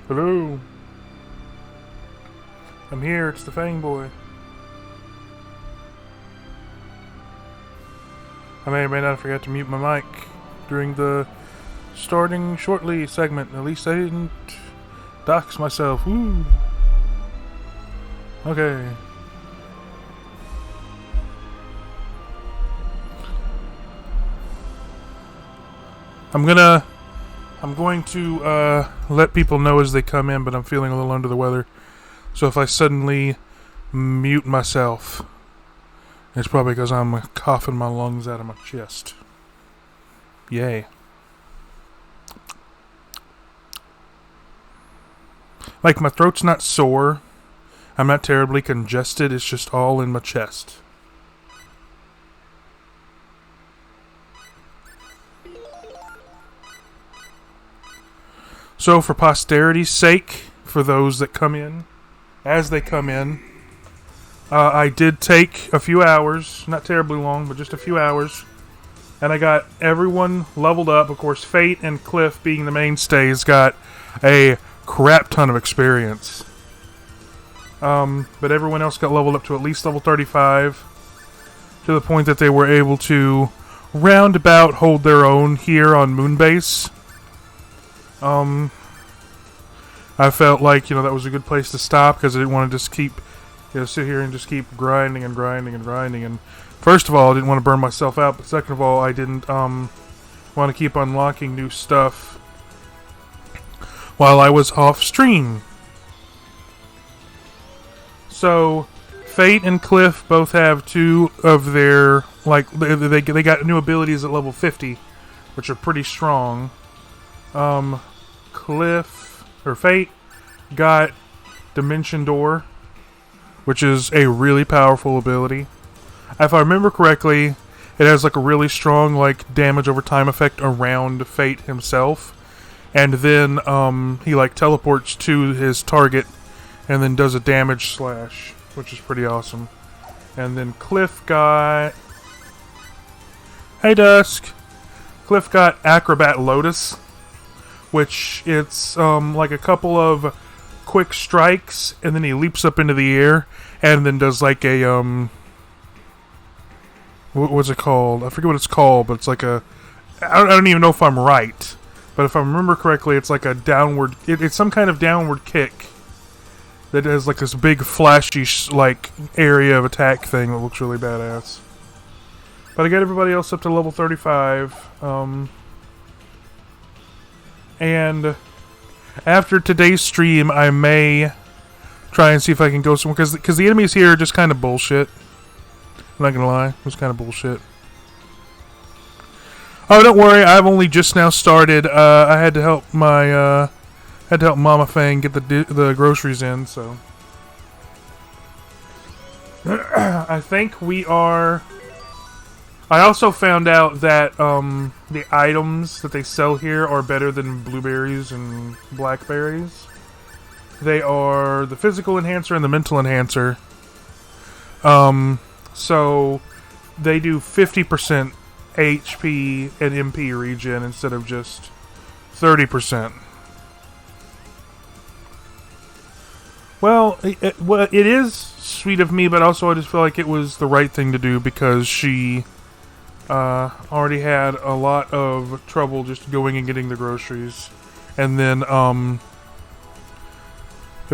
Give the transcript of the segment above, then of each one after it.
Hello. I'm here, it's the Fang Boy. I may or may not have forgot to mute my mic during the starting shortly segment. At least I didn't dox myself. Woo. Okay. I'm going to let people know as they come in, but I'm feeling a little under the weather. So if I suddenly mute myself, it's probably because I'm coughing my lungs out of my chest. Yay. Like, my throat's not sore. I'm not terribly congested. It's just all in my chest. So for posterity's sake, for those that come in, as they come in, I did take a few hours, not terribly long, but just a few hours, and I got everyone leveled up. Of course, Fate and Cliff being the mainstays got a crap ton of experience. But everyone else got leveled up to at least level 35, to the point that they were able to roundabout hold their own here on Moonbase. I felt like, that was a good place to stop, because I didn't want to just keep, sit here and just keep grinding and grinding and grinding. And first of all, I didn't want to burn myself out, but second of all, I didn't want to keep unlocking new stuff while I was off stream. So, Fate and Cliff both have two of their, they got new abilities at level 50, which are pretty strong. Fate got Dimension Door, which is a really powerful ability. If I remember correctly, it has a really strong damage over time effect around Fate himself, and then he teleports to his target and then does a damage slash, which is pretty awesome. And then Cliff got... Hey, Dusk! Cliff got Acrobat Lotus, which it's a couple of quick strikes, and then he leaps up into the air, and then does a what's it called? I forget what it's called, but it's I don't even know if I'm right, but if I remember correctly, it's a downward. It's some kind of downward kick that has this big flashy area of attack thing that looks really badass. But I got everybody else up to level 35. And after today's stream, I may try and see if I can go somewhere, because the enemies here are just kind of bullshit. I'm not gonna lie, it's kind of bullshit. Oh, don't worry, I've only just now started. I had to help Mama Fang get the groceries in, so I think we are. I also found out that the items that they sell here are better than blueberries and blackberries. They are the physical enhancer and the mental enhancer. So they do 50% HP and MP regen instead of just 30%. Well, well, it is sweet of me, but also I just feel like it was the right thing to do because she already had a lot of trouble just going and getting the groceries, and then it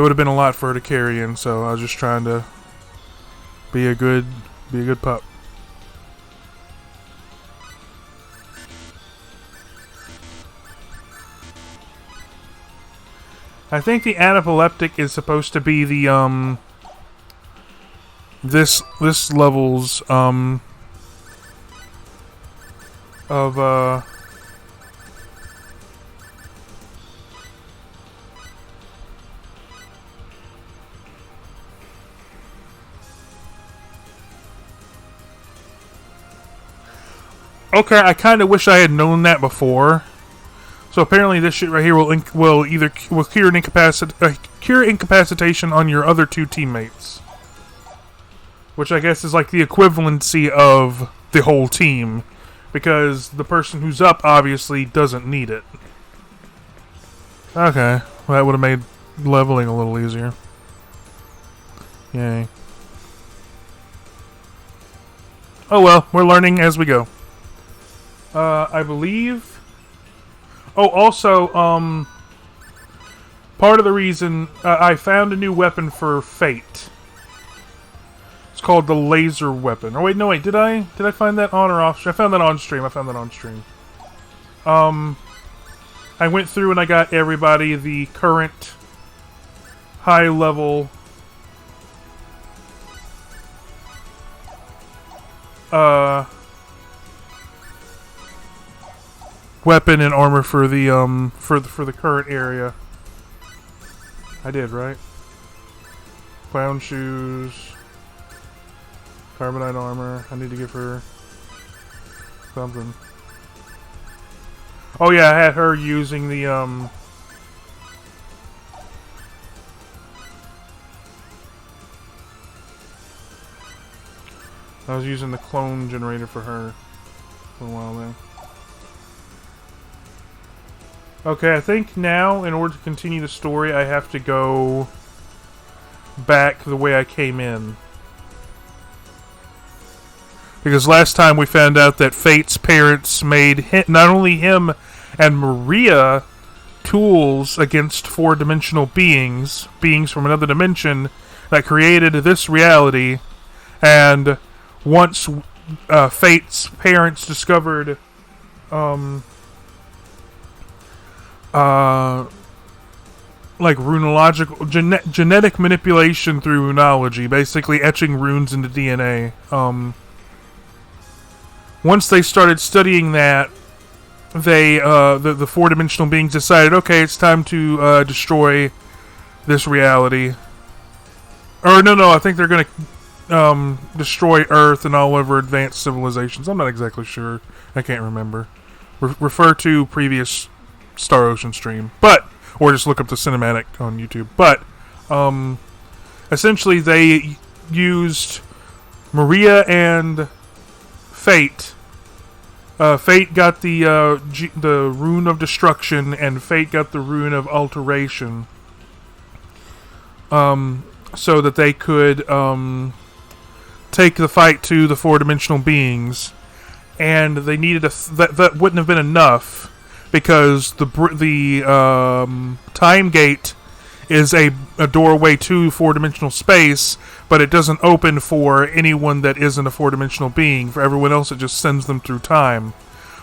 would have been a lot for her to carry in. So I was just trying to be a good pup. I think the anaphylactic is supposed to be the this level's of okay, I kind of wish I had known that before. So apparently, this shit right here will either cure incapacitation on your other two teammates, which I guess is like the equivalency of the whole team, because the person who's up obviously doesn't need it. Okay, well, that would have made leveling a little easier. Yay. Oh well, we're learning as we go. I believe. Oh, also, part of the reason I found a new weapon for Fate. It's called the laser weapon. Oh wait, no wait, did I find that on or off? I found that on stream. I went through and I got everybody the current high level weapon and armor for the for the current area. I did, right? Clown shoes, carbonite armor. I need to give her something. Oh yeah, I had her using the I was using the clone generator for her for a while there. Okay, I think now, in order to continue the story, I have to go back the way I came in. Because last time we found out that Fate's parents made not only him and Maria tools against four-dimensional beings from another dimension that created this reality, and once Fate's parents discovered like runological genetic manipulation through runology, basically etching runes into DNA. Once they started studying that, they the four-dimensional beings decided, okay, it's time to destroy this reality. Or no, I think they're gonna destroy Earth and all over advanced civilizations. I'm not exactly sure. I can't remember. Refer to previous Star Ocean stream, or just look up the cinematic on YouTube. But essentially, they used Maria and Fate. Fate got the rune of destruction, and Fate got the rune of alteration. So that they could take the fight to the four-dimensional beings, and they needed that wouldn't have been enough. Because the time gate is a doorway to four-dimensional space, but it doesn't open for anyone that isn't a four-dimensional being. For everyone else, it just sends them through time.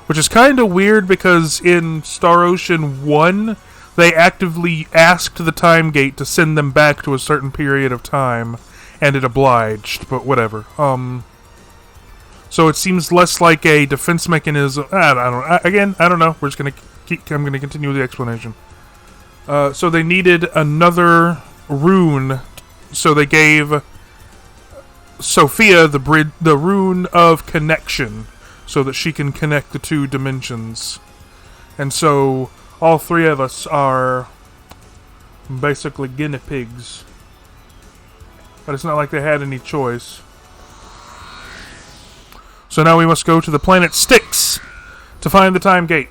Which is kind of weird, because in Star Ocean 1, they actively asked the time gate to send them back to a certain period of time, and it obliged, but whatever. So it seems less like a defense mechanism. I don't know. We're just gonna I'm gonna continue with the explanation. So they needed another rune, so they gave Sophia the rune of connection, so that she can connect the two dimensions. And so all three of us are basically guinea pigs. But it's not like they had any choice. So now we must go to the planet Styx to find the time gate.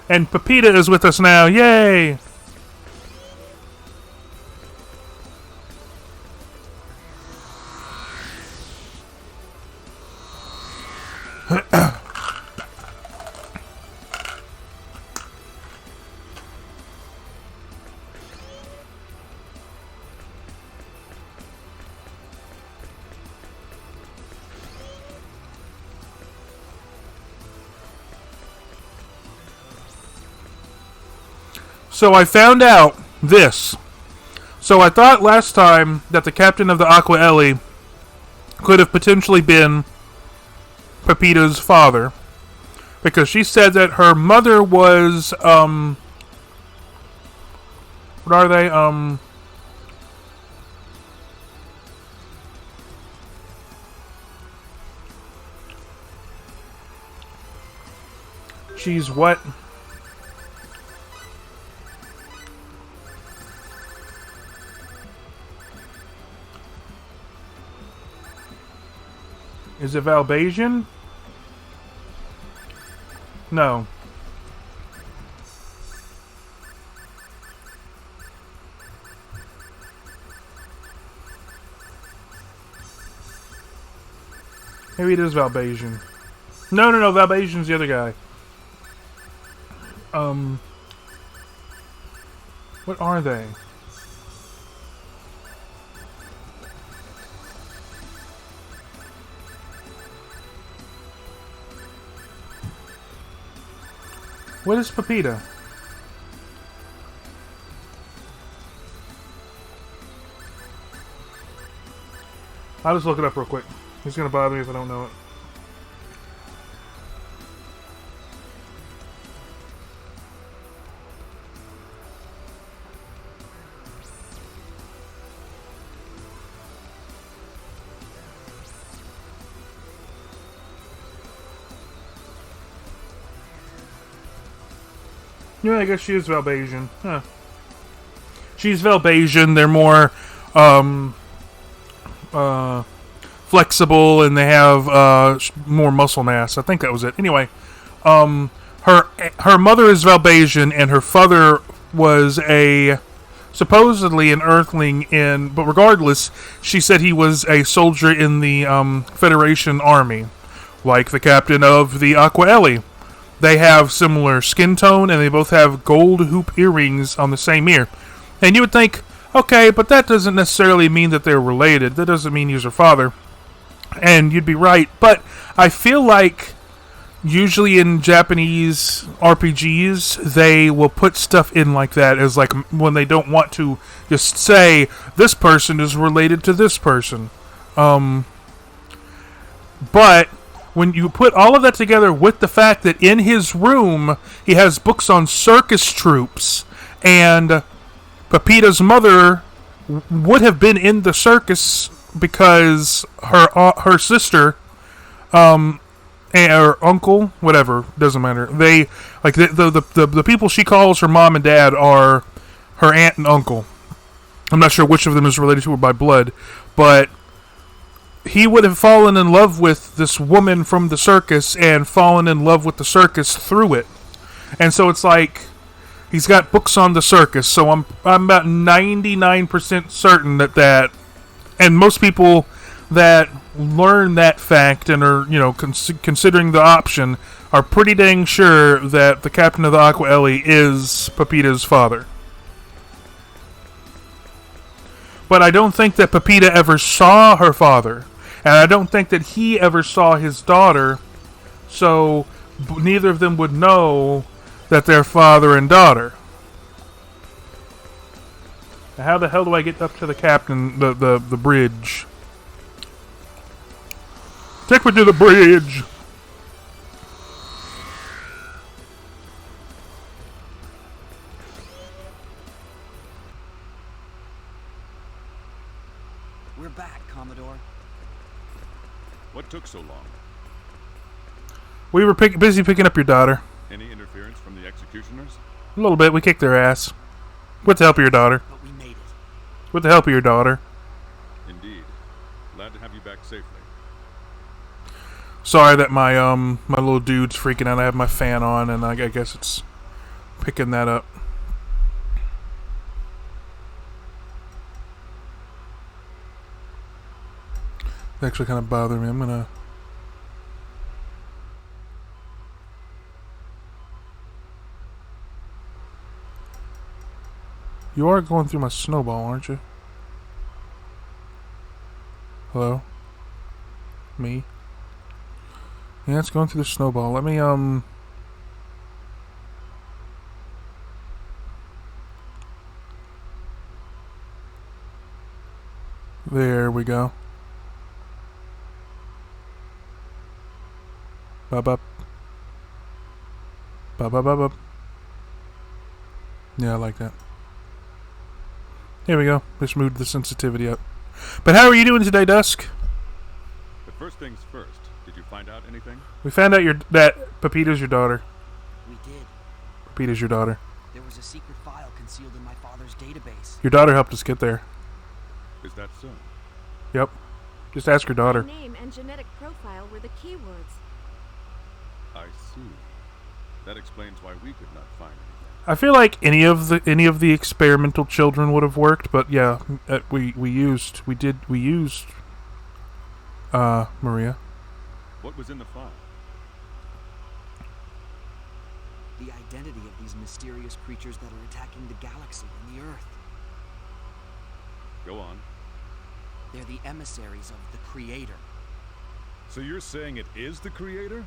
And Pepita is with us now. Yay! So I found out this. So I thought last time that the captain of the Aqua Ellie could have potentially been Pepita's father. Because she said that her mother was, what are they? She's what? Is it Valbasian? No. Maybe it is Valbasian. No, Valbasian's the other guy. What are they? What is Pepita? I'll just look it up real quick. It's gonna bother me if I don't know it. Yeah, I guess she is Valbasian. Huh. She's Valbasian. They're more flexible and they have more muscle mass. I think that was it. Anyway, her mother is Valbasian and her father was supposedly an Earthling but regardless, she said he was a soldier in the Federation Army, like the captain of the Aqua Ellie. They have similar skin tone, and they both have gold hoop earrings on the same ear. And you would think, okay, but that doesn't necessarily mean that they're related. That doesn't mean he's her father. And you'd be right. But I feel like usually in Japanese RPGs, they will put stuff in like that as like when they don't want to just say, this person is related to this person. But when you put all of that together with the fact that in his room he has books on circus troops, and Pepita's mother would have been in the circus because her sister, or uncle, whatever, doesn't matter. They like the people she calls her mom and dad are her aunt and uncle. I'm not sure which of them is related to her by blood, but he would have fallen in love with this woman from the circus and fallen in love with the circus through it. And so it's like he's got books on the circus. So I'm about 99% certain that and most people that learn that fact and are, considering the option are pretty dang sure that the captain of the Aqua Ellie is Pepita's father. But I don't think that Pepita ever saw her father. And I don't think that he ever saw his daughter, so neither of them would know that they're father and daughter. Now how the hell do I get up to the captain, the bridge? Take me to the bridge! We're back, Commodore. What took so long? We were busy picking up your daughter. Any interference from the executioners? A little bit. We kicked their ass. With the help of your daughter. But we made it. With the help of your daughter. Indeed. Glad to have you back safely. Sorry that my little dude's freaking out. I have my fan on, and I guess it's picking that up. It's actually kind of bothering me. I'm gonna. You are going through my snowball, aren't you? Hello? Me? Yeah, it's going through the snowball. Let me, There we go. Bop. Bop. Yeah, I like that. Here we go. Just moved the sensitivity up. But how are you doing today, Dusk? But first things first, did you find out anything? We found out that Pepita's your daughter. We did. Pepita's your daughter. There was a secret file concealed in my father's database. Your daughter helped us get there. Is that so? Yep. Just ask your daughter. My name and genetic profile were the keywords. I see. That explains why we could not find anything. I feel like any of the experimental children would have worked, but yeah, we used Maria. What was in the file? The identity of these mysterious creatures that are attacking the galaxy and the Earth. Go on. They're the emissaries of the Creator. So you're saying it is the Creator?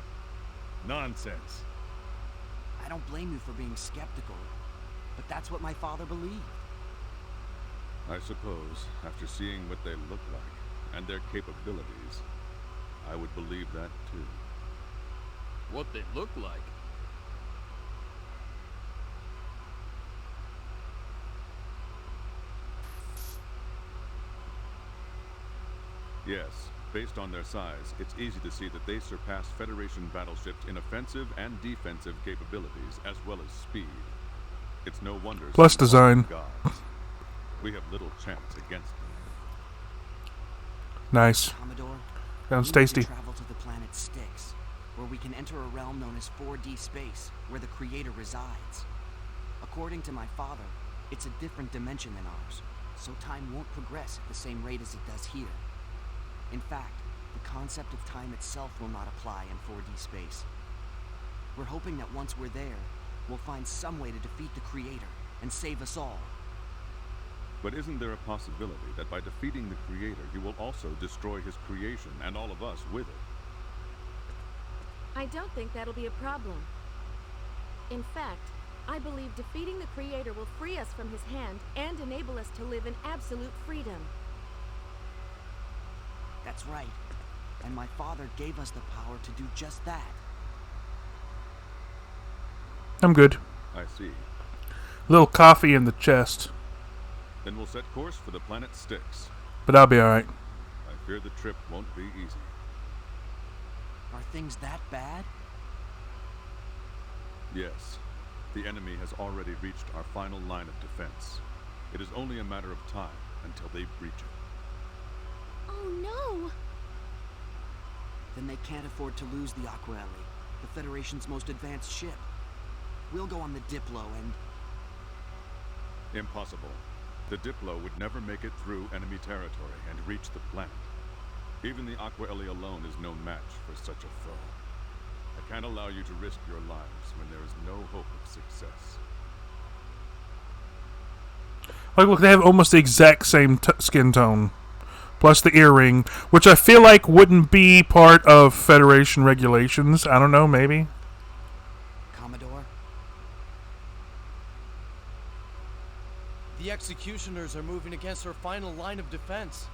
Nonsense. I don't blame you for being skeptical, but that's what my father believed. I suppose, after seeing what they look like, and their capabilities, I would believe that too. What they look like? Yes, based on their size, it's easy to see that they surpass Federation battleships in offensive and defensive capabilities, as well as speed. It's no wonder. Plus design. Gods. We have little chance against them. Nice. Commodore, Sounds we need tasty. to travel to the planet Styx, where we can enter a realm known as 4D space, where the Creator resides. According to my father, it's a different dimension than ours, so time won't progress at the same rate as it does here. In fact, the concept of time itself will not apply in 4D space. We're hoping that once we're there, we'll find some way to defeat the Creator and save us all. But isn't there a possibility that by defeating the Creator, you will also destroy his creation and all of us with it? I don't think that'll be a problem. In fact, I believe defeating the Creator will free us from his hand and enable us to live in absolute freedom. That's right. And my father gave us the power to do just that. I'm good. I see. Little coffee in the chest, Then we'll set course for the planet Styx. but I'll be alright. I fear the trip won't be easy. Are things that bad? Yes, the enemy has already reached our final line of defense. It is only a matter of time until they breach it. Oh no! Then they can't afford to lose the Aquaeli, the Federation's most advanced ship. We'll go on the Diplo and... Impossible. The Diplo would never make it through enemy territory and reach the planet. Even the Aquaeli alone is no match for such a foe. I can't allow you to risk your lives when there is no hope of success. Like, look, they have almost the exact same skin tone. Plus the earring, which I feel like wouldn't be part of Federation regulations. I don't know, maybe. Commodore? The executioners are moving against our final line of defense.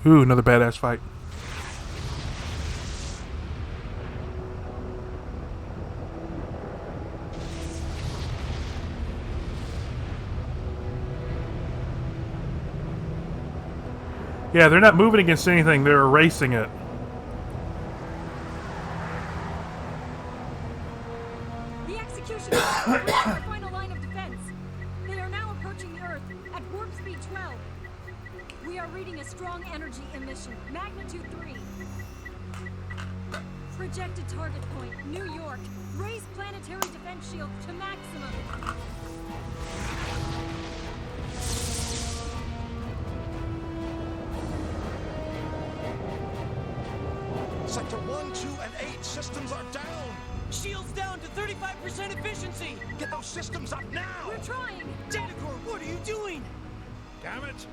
Ooh, another badass fight. Yeah, they're not moving against anything, they're erasing it. The executioners have reached our final line of defense. They are now approaching the Earth at warp speed 12. We are reading a strong energy emission, magnitude 3. Projected target point, New York. Raise planetary defense shield to maximum. Sector 1, 2, and 8 systems are down. Shields down to 35% efficiency! Get those systems up now. We're trying. Datacore, what are you doing? Damn it!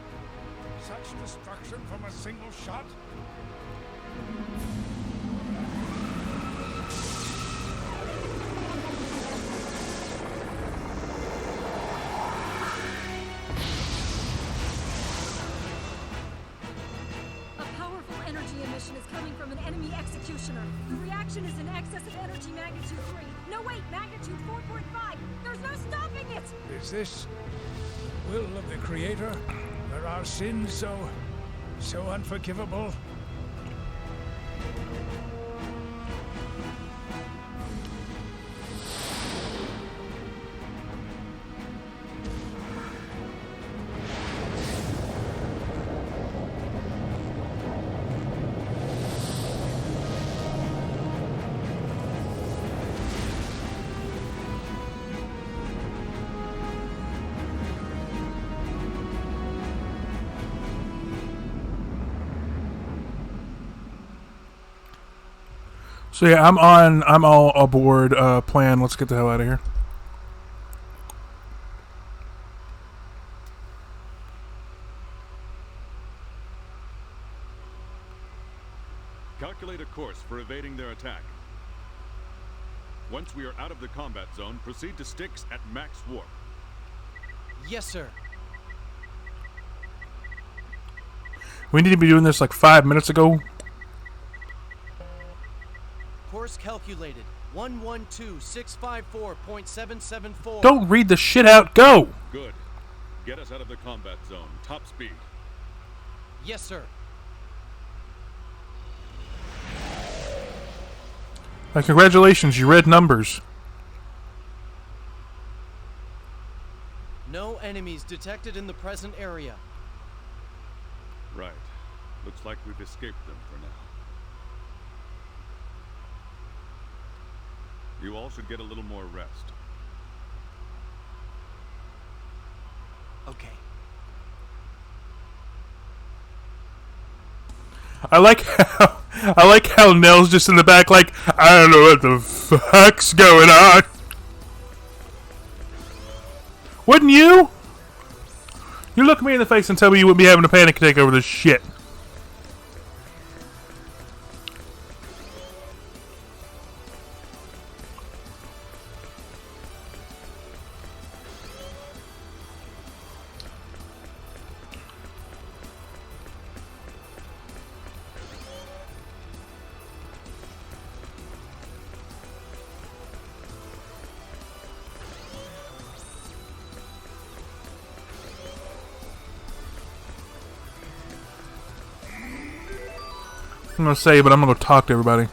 Such destruction from a single shot? A powerful energy emission is coming from an enemy executioner. The reaction is in excess of energy magnitude 3. No, wait, magnitude 4.5. There's no stopping it! Is this the will of the Creator? Are our sins so unforgivable? So yeah, I'm all aboard plan. Let's get the hell out of here. Calculate a course for evading their attack. Once we are out of the combat zone, proceed to Styx at max warp. Yes, sir. We need to be doing this like 5 minutes ago. Course calculated. 112654.774. Don't read the shit out. Go. Good. Get us out of the combat zone. Top speed. Yes, sir. Congratulations, you read numbers. No enemies detected in the present area. Right. Looks like we've escaped them for now. You all should get a little more rest. Okay. I like how Nell's just in the back like, I don't know what the fuck's going on. Wouldn't you? You look me in the face and tell me you wouldn't be having a panic attack over this shit. I'm gonna say, but I'm gonna go talk to everybody.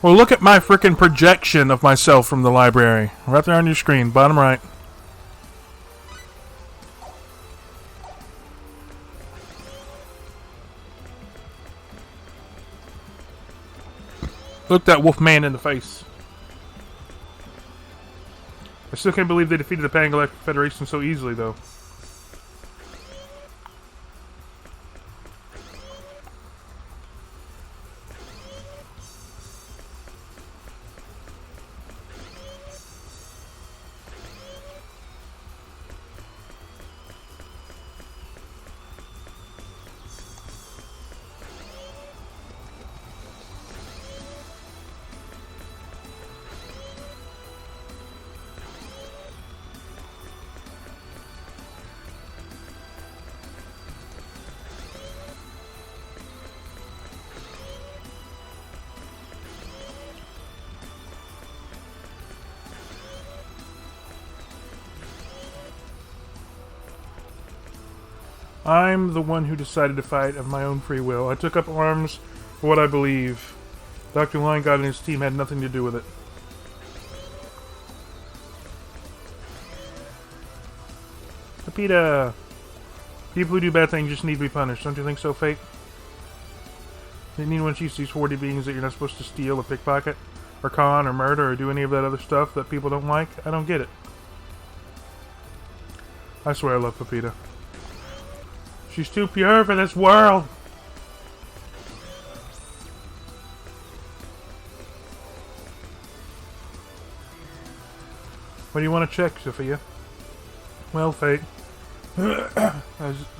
Well, look at my frickin' projection of myself from the library. Right there on your screen, bottom right. Look that wolf man in the face. I still can't believe they defeated the Pan-Galactic Federation so easily, though. I'm the one who decided to fight of my own free will. I took up arms for what I believe. Dr. Lion-God and his team had nothing to do with it. Pepita! People who do bad things just need to be punished. Don't you think so, Fate? You need one to teach these 40 beings that you're not supposed to steal or pickpocket or con or murder or do any of that other stuff that people don't like? I don't get it. I swear I love Pepita. She's too pure for this world! What do you want to check, Sophia? Well, Fate.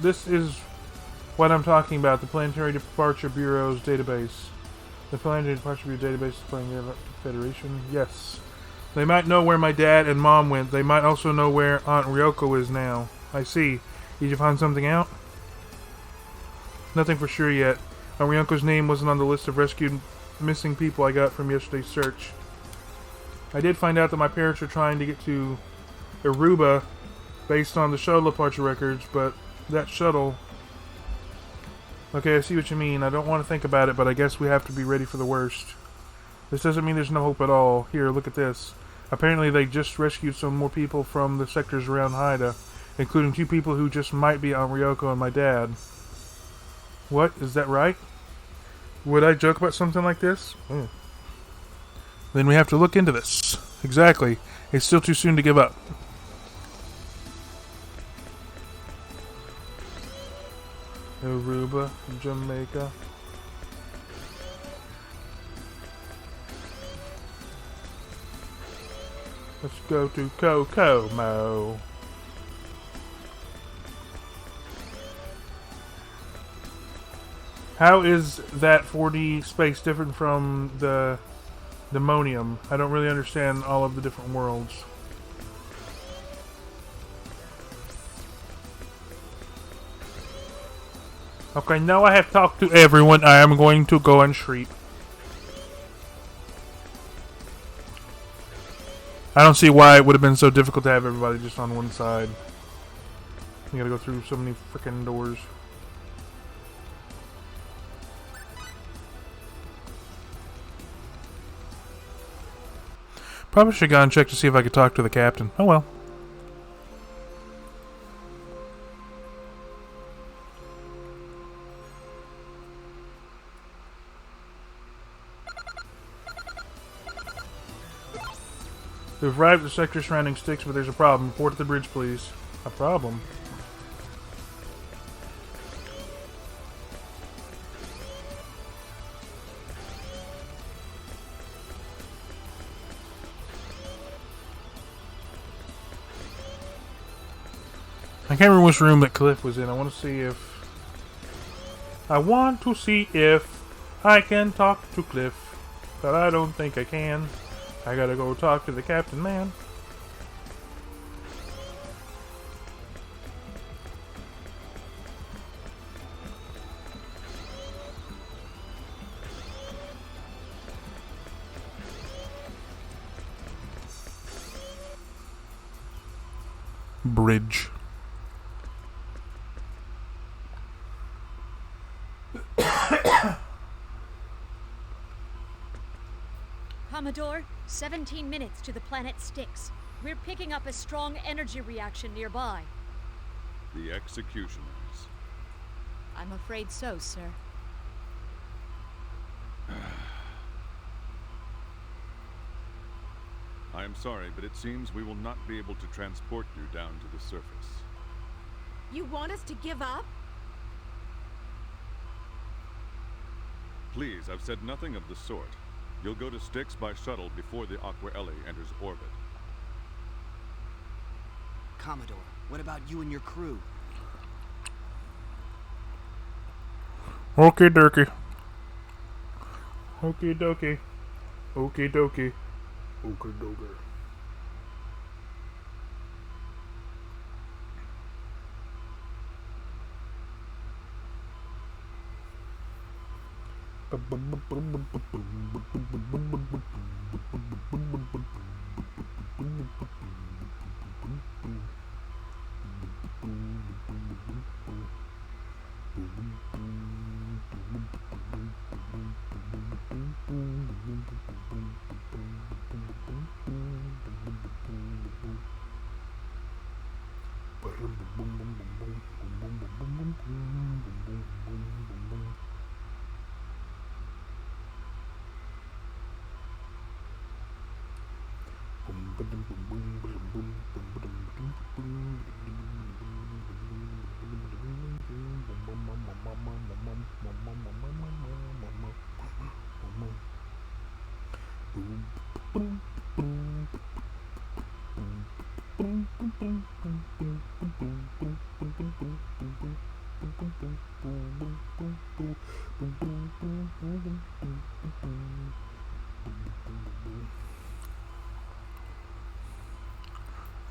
This is what I'm talking about, the Planetary Departure Bureau's database. The Planetary Departure Bureau database is playing the Federation? Yes. They might know where my dad and mom went. They might also know where Aunt Ryoko is now. I see. Did you find something out? Nothing for sure yet. Aunt Ryoko's name wasn't on the list of rescued missing people I got from yesterday's search. I did find out that my parents are trying to get to Aruba based on the shuttle departure records, but that shuttle... Okay, I see what you mean. I don't want to think about it, but I guess we have to be ready for the worst. This doesn't mean there's no hope at all. Here, look at this. Apparently they just rescued some more people from the sectors around Haida, including 2 people who just might be Aunt Ryoko and my dad. What? Is that right? Would I joke about something like this? Then we have to look into this. Exactly. It's still too soon to give up. Aruba, Jamaica. Let's go to Kokomo. How is that 4D space different from the Demonium? I don't really understand all of the different worlds. Okay, now I have talked to everyone. I am going to go and sleep. I don't see why it would have been so difficult to have everybody just on one side. You gotta go through so many freaking doors. Probably should have gone and checked to see if I could talk to the captain. Oh well. We've arrived at the sector surrounding Styx, but there's a problem. Report to the bridge, please. A problem? I can't remember which room that Cliff was in. I want to see if I can talk to Cliff, but I don't think I can. I gotta go talk to the captain, man. Bridge. Commodore, 17 minutes to the planet Styx. We're picking up a strong energy reaction nearby. The executioners. I'm afraid so, sir. I am sorry, but it seems we will not be able to transport you down to the surface. You want us to give up? Please, I've said nothing of the sort. You'll go to Styx by shuttle before the Aqua Ellie enters orbit. Commodore, what about you and your crew? Okie dokie. Okie dokie. Okie dokie. Okie dokie.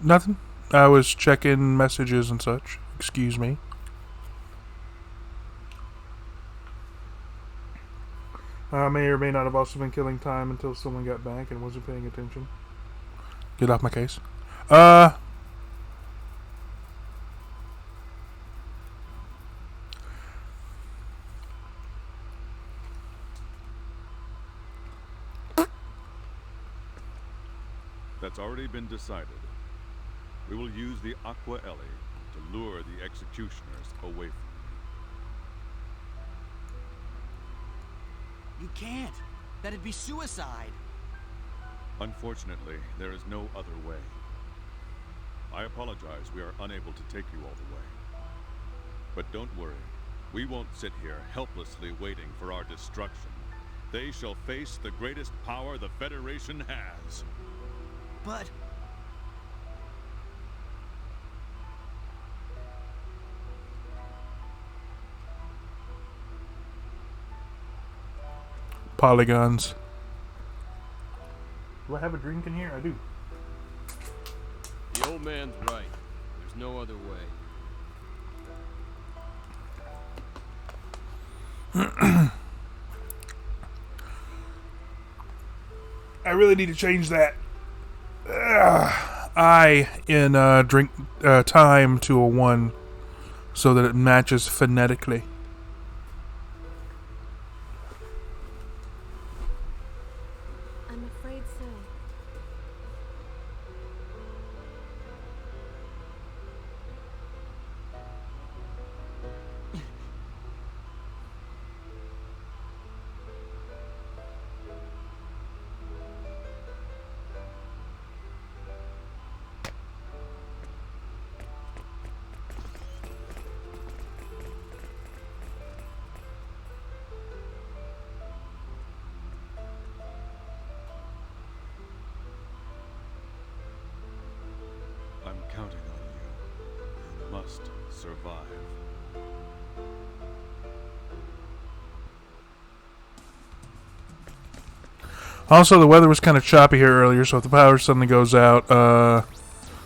Nothing. I was checking messages and such. Excuse me. I may or may not have also been killing time until someone got back and wasn't paying attention. Get off my case. That's already been decided. We will use the Aqua Ellie to lure the executioners away from You can't. That'd be suicide. Unfortunately, there is no other way. I apologize, we are unable to take you all the way. But don't worry, we won't sit here helplessly waiting for our destruction. They shall face the greatest power the Federation has. But... Polygons. Do I have a drink in here? I do. The old man's right. There's no other way. I really need to change that. I in drink time to a 1 so that it matches phonetically. I'm afraid so. I'm counting on you. You must survive. Also, the weather was kind of choppy here earlier, so if the power suddenly goes out,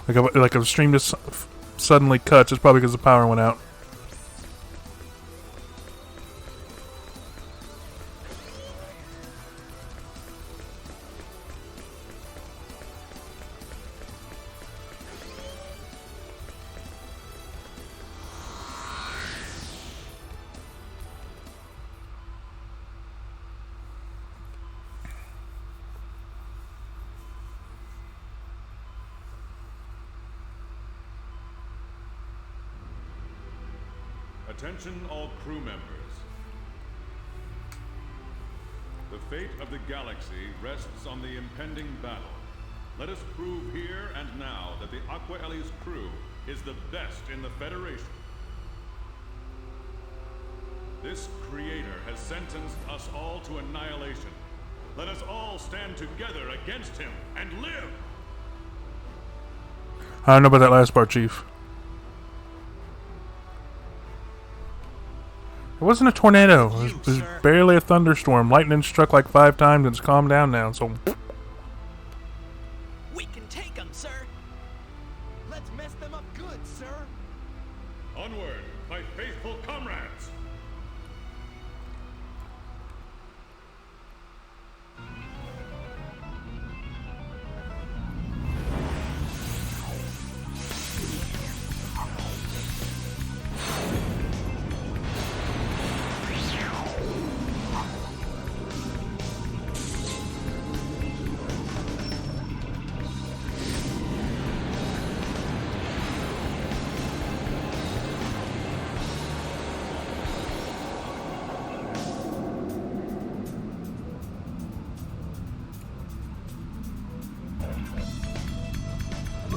like a stream just suddenly cuts, it's probably because the power went out. Attention all crew members. The fate of the galaxy rests on the impending battle. Let us prove here and now that the Aqua Ellie's crew is the best in the Federation. This creator has sentenced us all to annihilation. Let us all stand together against him and live! I don't know about that last part, Chief. It wasn't a tornado. It was barely a thunderstorm. Lightning struck like 5 times and it's calmed down now, so... We can take them, sir. Let's mess them up good, sir. Onward, my faithful comrades!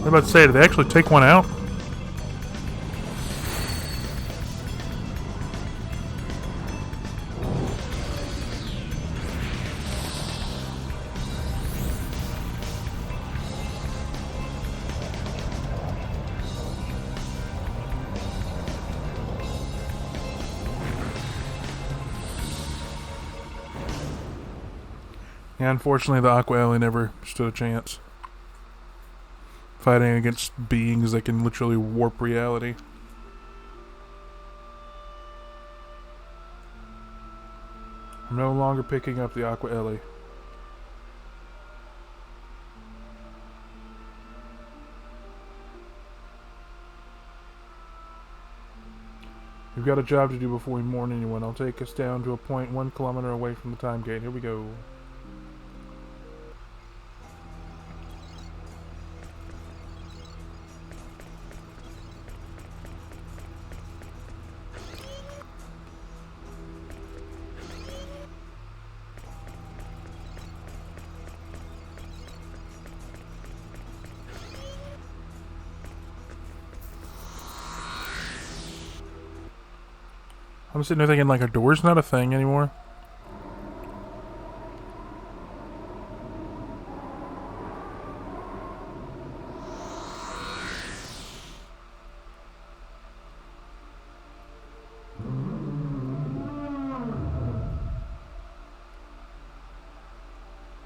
I'm about to say, did they actually take one out? Yeah, unfortunately, the Aqua Ellie never stood a chance. Fighting against beings that can literally warp reality. I'm no longer picking up the Aqua Ellie. We've got a job to do before we mourn anyone. I'll take us down to a point 1 kilometer away from the time gate. Here we go. I'm sitting there thinking, like, a door's not a thing anymore.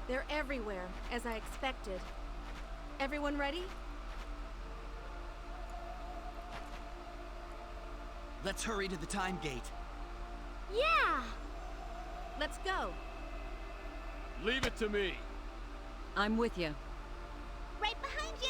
They're everywhere, as I expected. Everyone ready? Let's hurry to the time gate. Yeah! Let's go. Leave it to me. I'm with you. Right behind you!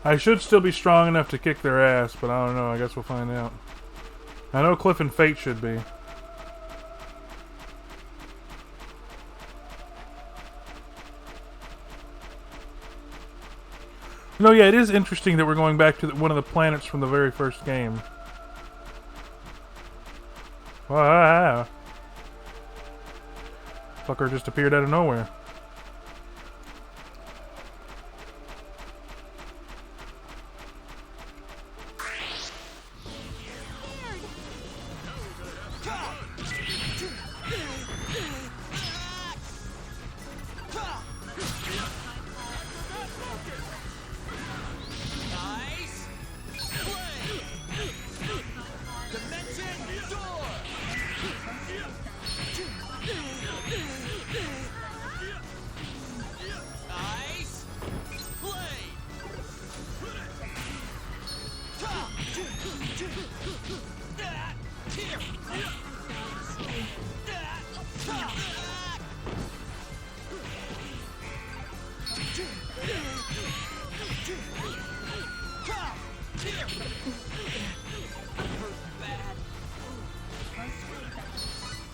I should still be strong enough to kick their ass, but I don't know. I guess we'll find out. I know Cliff and Fate should be. No, yeah, it is interesting that we're going back to one of the planets from the very first game. Wow. Fucker just appeared out of nowhere.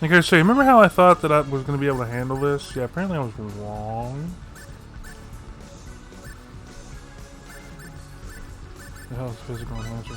Okay, so remember how I thought that I was going to be able to handle this? Yeah, apparently I was wrong. The hell is physical enhancer?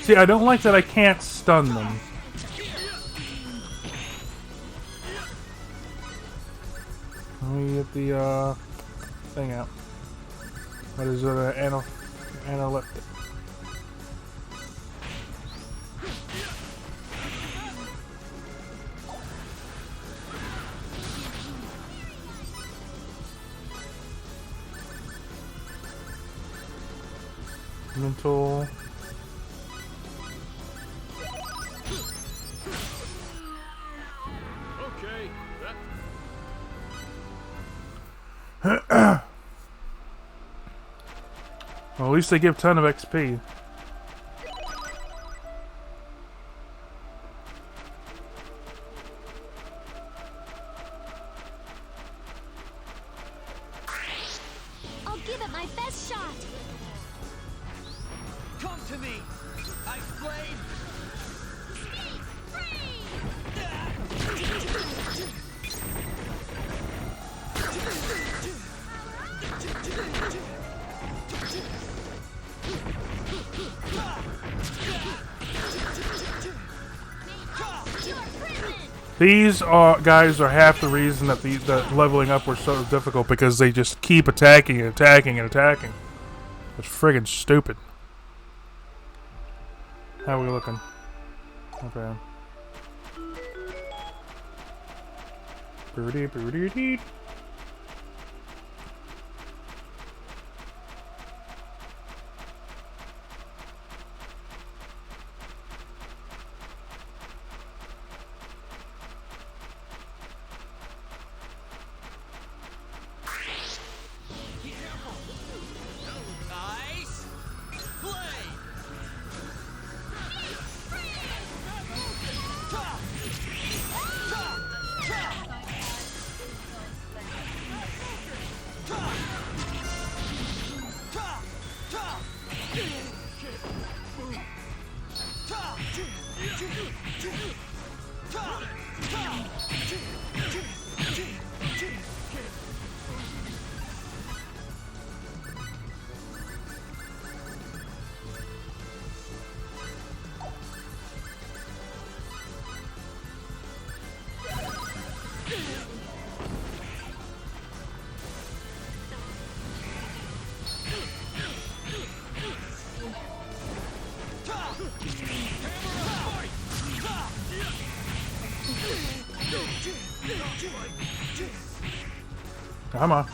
See, I don't like that I can't stun them. Let me get the thing out. What is it? Analeptic. Mental. Well, at least they give a ton of XP. I'll give it my best shot. Come to me, Ice Blade! These guys are half the reason that the leveling up was so difficult, because they just keep attacking and attacking and attacking. It's friggin' stupid. How are we looking? Okay. Birdie. Ice Blade! Come on.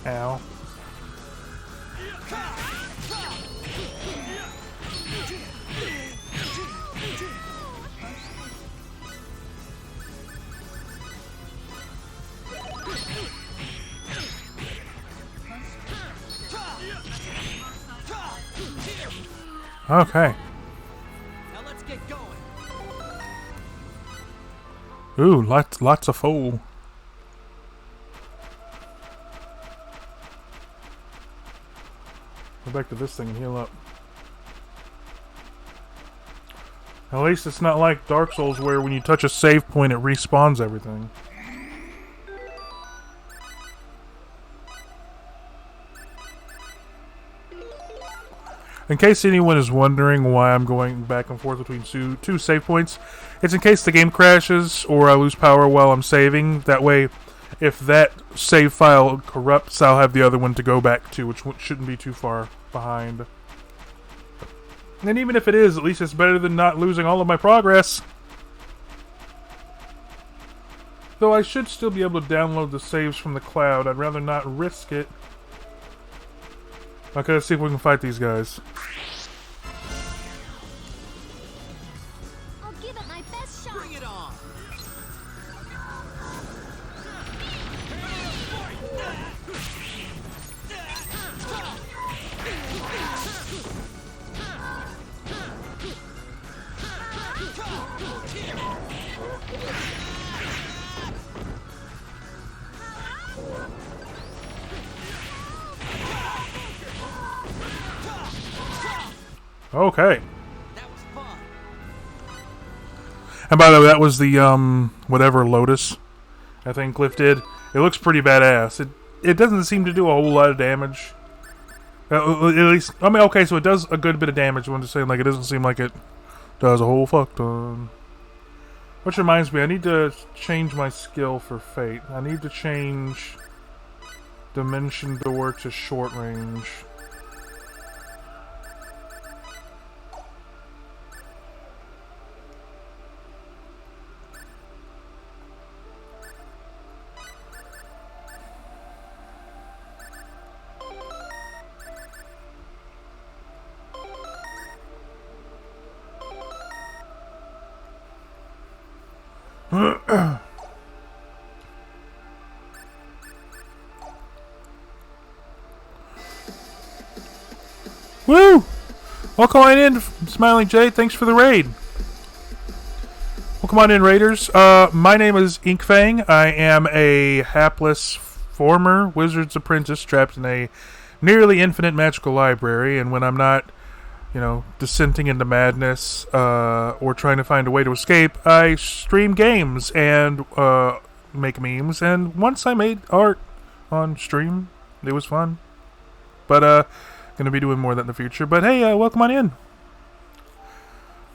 Ow. Okay. Now let's get going. Ooh, lots of fool. Go back to this thing and heal up. At least it's not like Dark Souls where when you touch a save point it respawns everything. In case anyone is wondering why I'm going back and forth between two save points, it's in case the game crashes or I lose power while I'm saving. That way, if that save file corrupts, I'll have the other one to go back to, which shouldn't be too far behind. And even if it is, at least it's better than not losing all of my progress. Though I should still be able to download the saves from the cloud. I'd rather not risk it. Okay, let's see if we can fight these guys. I'll give it my best shot. Bring it on. Okay. That was fun. And by the way, that was the whatever Lotus I think Cliff did. It looks pretty badass. It doesn't seem to do a whole lot of damage. At least, I mean, okay, so it does a good bit of damage. I'm just saying, like, it doesn't seem like it does a whole fuck ton. Which reminds me, I need to change my skill for Fate. I need to change Dimension Door to short range. Woo! Welcome on in, Smiling Jay. Thanks for the raid. Welcome on in, Raiders. My name is Inkfang. I am a hapless former wizard's apprentice trapped in a nearly infinite magical library, and when I'm not, dissenting into madness or trying to find a way to escape, I stream games and make memes. And once I made art on stream. It was fun. But gonna be doing more of that in the future. But hey, welcome on in.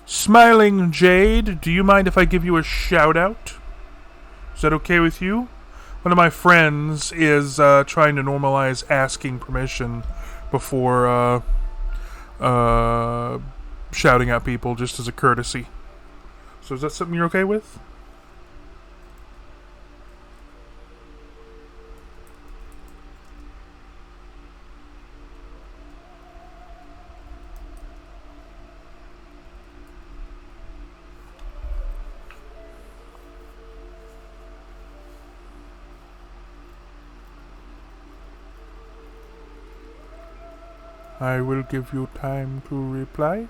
Smiling Jade, do you mind if I give you a shout out? Is that okay with you? One of my friends is trying to normalize asking permission before shouting at people just as a courtesy. So is that something you're okay with? I will give you time to reply.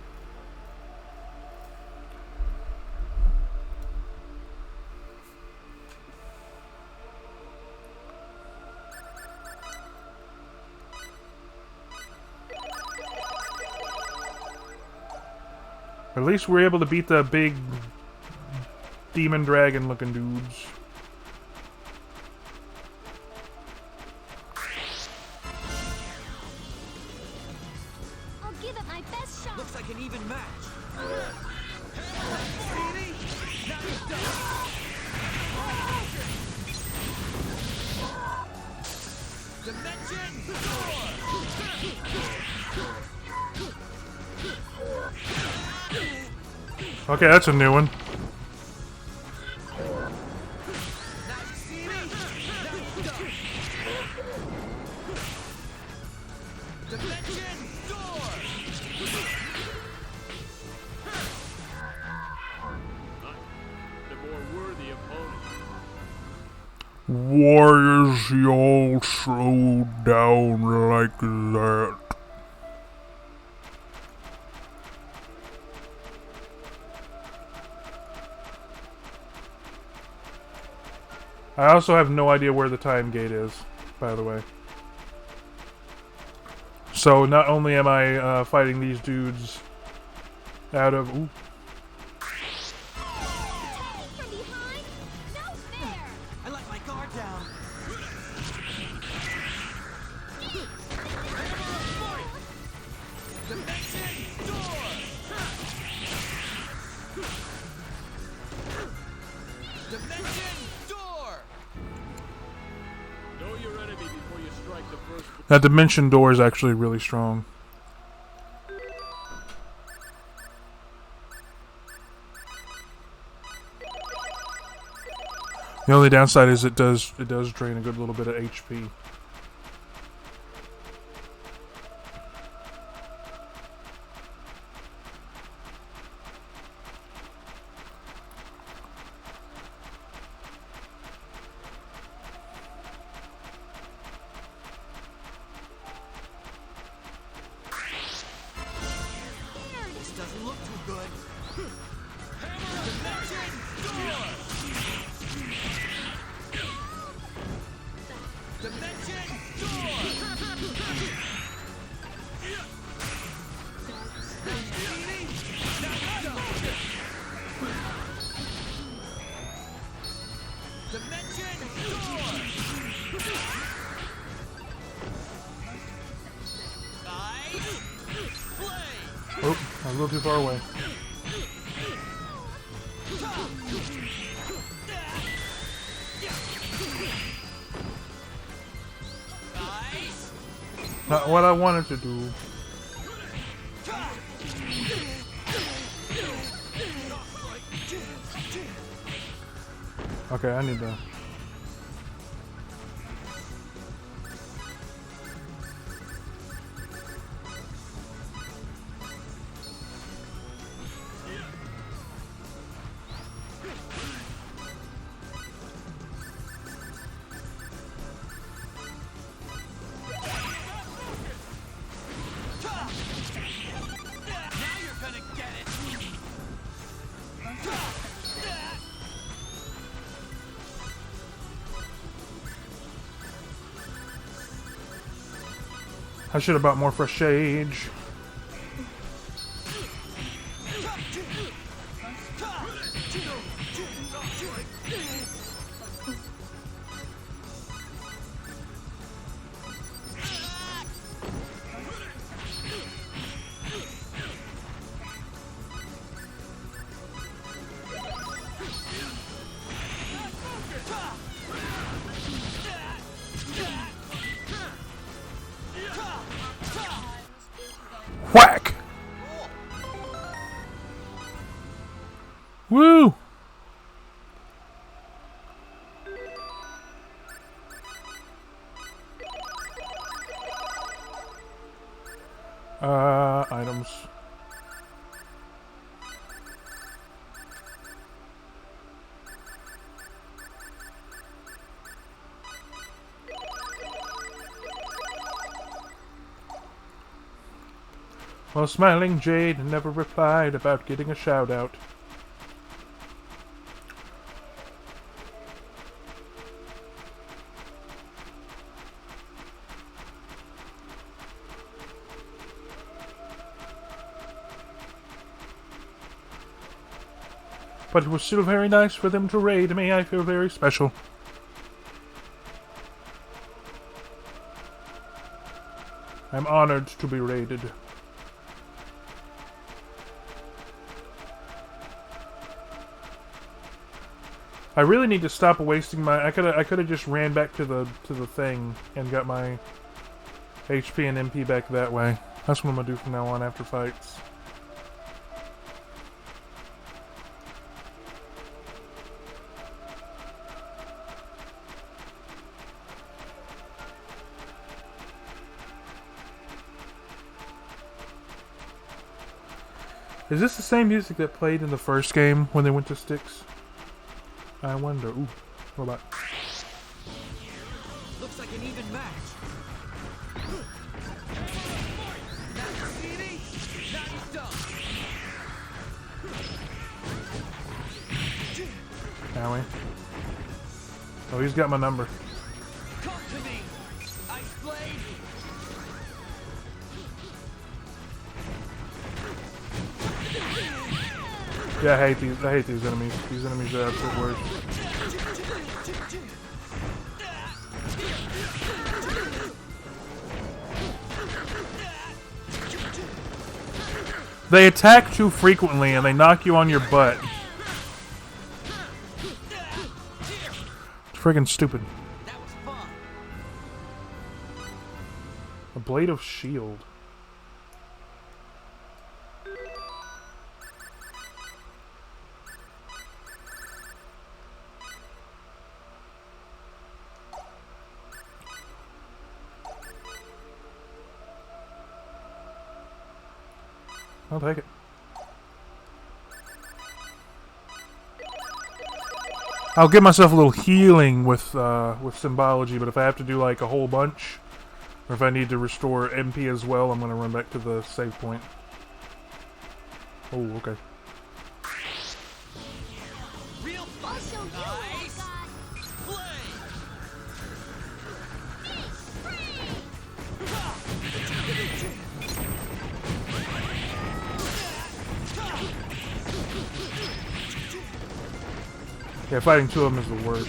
At least we're able to beat the big demon dragon looking dudes. An even match. Okay, that's a new one. Why is y'all so down like that? I also have no idea where the time gate is, by the way. So not only am I fighting these dudes out of... Ooh. That Dimension Door is actually really strong. The only downside is it does drain a good little bit of HP. I'm a little too far away. Not what I wanted to do. Okay, I need to... I should have bought more fresh sage. Whack! Woo! Items. Well, smiling Jade never replied about getting a shout out. But it was still very nice for them to raid me. I feel very special. I'm honored to be raided. I really need to stop wasting my... I could have just ran back to the thing and got my HP and MP back that way. That's what I'm gonna do from now on after fights. Is this the same music that played in the first game when they went to Styx? I wonder. Ooh, robot. Looks like an even match. Can we? Oh, he's got my number. Come to me, Ice Blade. Yeah, I hate these enemies. These enemies are absolute worst. They attack too frequently and they knock you on your butt. It's friggin' stupid. That was fun. A blade of shield. I'll take it. I'll give myself a little healing with symbology, but if I have to do like a whole bunch, or if I need to restore MP as well, I'm gonna run back to the save point. Oh, okay. Real fun. Nice. Play. Yeah, fighting two of them is the worst.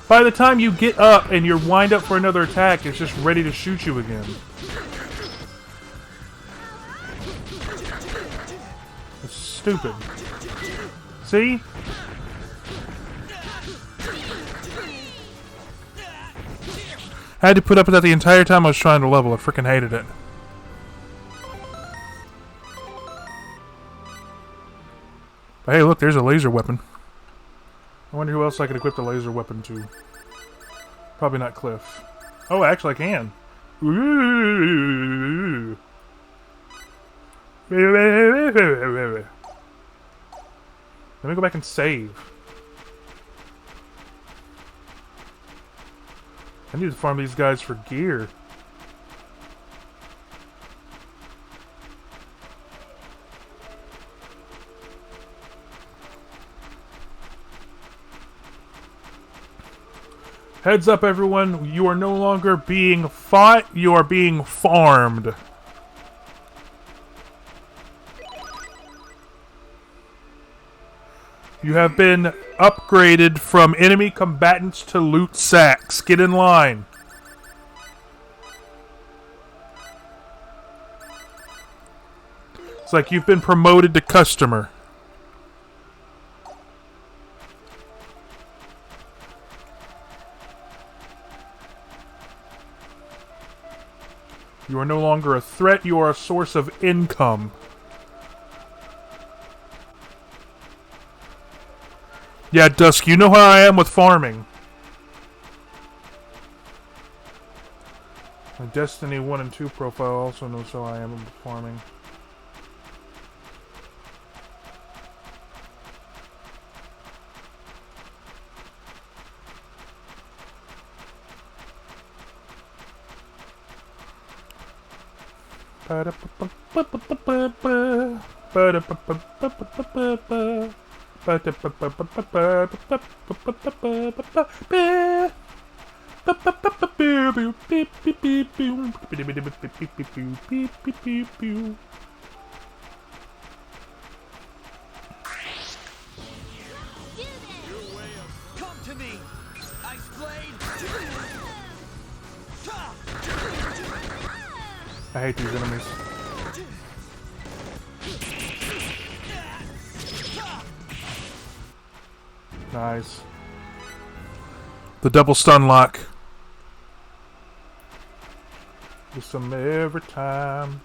By the time you get up and you're wind up for another attack, it's just ready to shoot you again. It's stupid. See? I had to put up with that the entire time I was trying to level. I freaking hated it. But hey, look, there's a laser weapon. I wonder who else I could equip the laser weapon to. Probably not Cliff. Oh, actually I can. Ooh. Let me go back and save. I need to farm these guys for gear. Heads up, everyone. You are no longer being fought. You are being farmed. You have been upgraded from enemy combatants to loot sacks. Get in line. It's like you've been promoted to customer. You are no longer a threat, you are a source of income. Yeah, Dusk, you know how I am with farming. My Destiny 1 and 2 profile also knows how I am with farming. Come to me, Ice Blade. I hate these enemies. Nice. The double stun lock. Do some every time.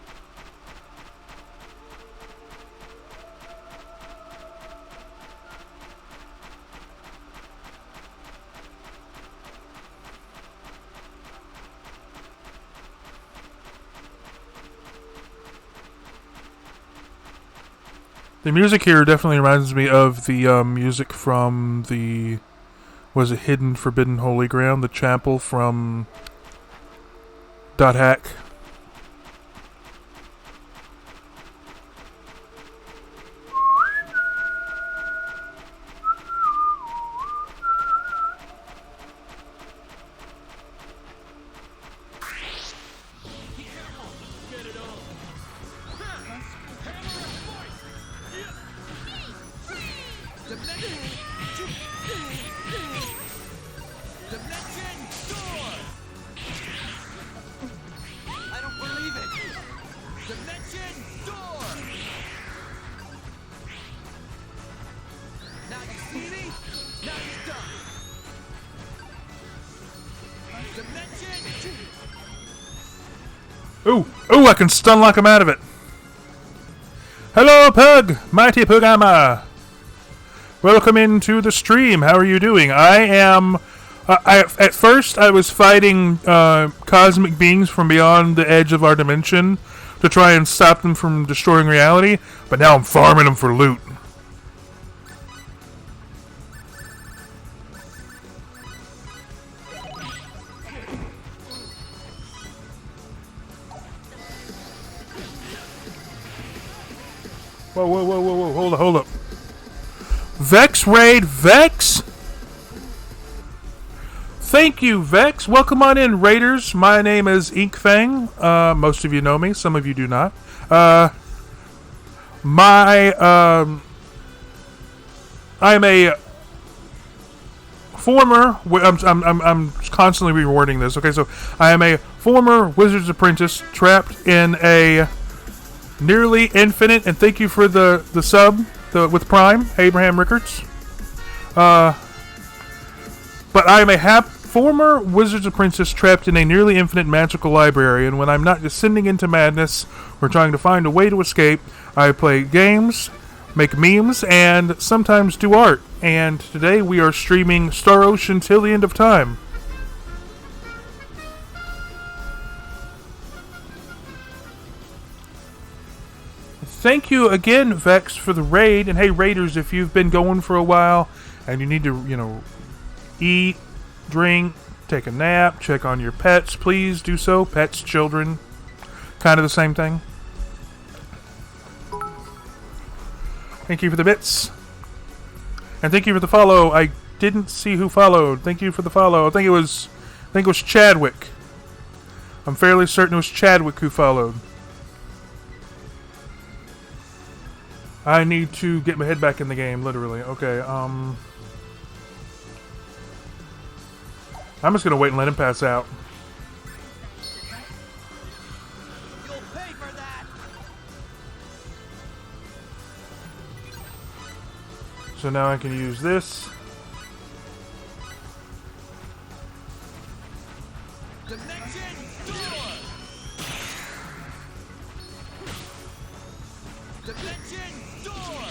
The music here definitely reminds me of the music from the, was it Hidden Forbidden Holy Ground, the chapel from Dot Hack. Ooh, I can stun lock him out of it. Hello, Pug! Mighty Pugama! Welcome into the stream. How are you doing? I am... at first, I was fighting cosmic beings from beyond the edge of our dimension to try and stop them from destroying reality, but now I'm farming them for loot. Whoa, hold up. Vex Raid, Vex? Thank you, Vex. Welcome on in, Raiders. My name is Inkfang. Most of you know me, some of you do not. I'm a former. I'm constantly rewording this. Okay, so I am a former Wizard's apprentice trapped in a nearly infinite. And thank you for the sub with Prime, Abraham Rickards. But I am a former Wizard's apprentice trapped in a nearly infinite magical library. And when I'm not descending into madness or trying to find a way to escape, I play games, make memes, and sometimes do art. And today we are streaming Star Ocean till the end of time. Thank you again, Vex, for the raid. And hey, raiders, if you've been going for a while and you need to, eat, drink, take a nap, check on your pets, please do so. Pets, children, kind of the same thing. Thank you for the bits. And thank you for the follow. I didn't see who followed. Thank you for the follow. I think it was Chadwick. I'm fairly certain it was Chadwick who followed. I need to get my head back in the game, literally. Okay, I'm just gonna wait and let him pass out. You'll pay for that. So now I can use this. Dimension door. Dimension door.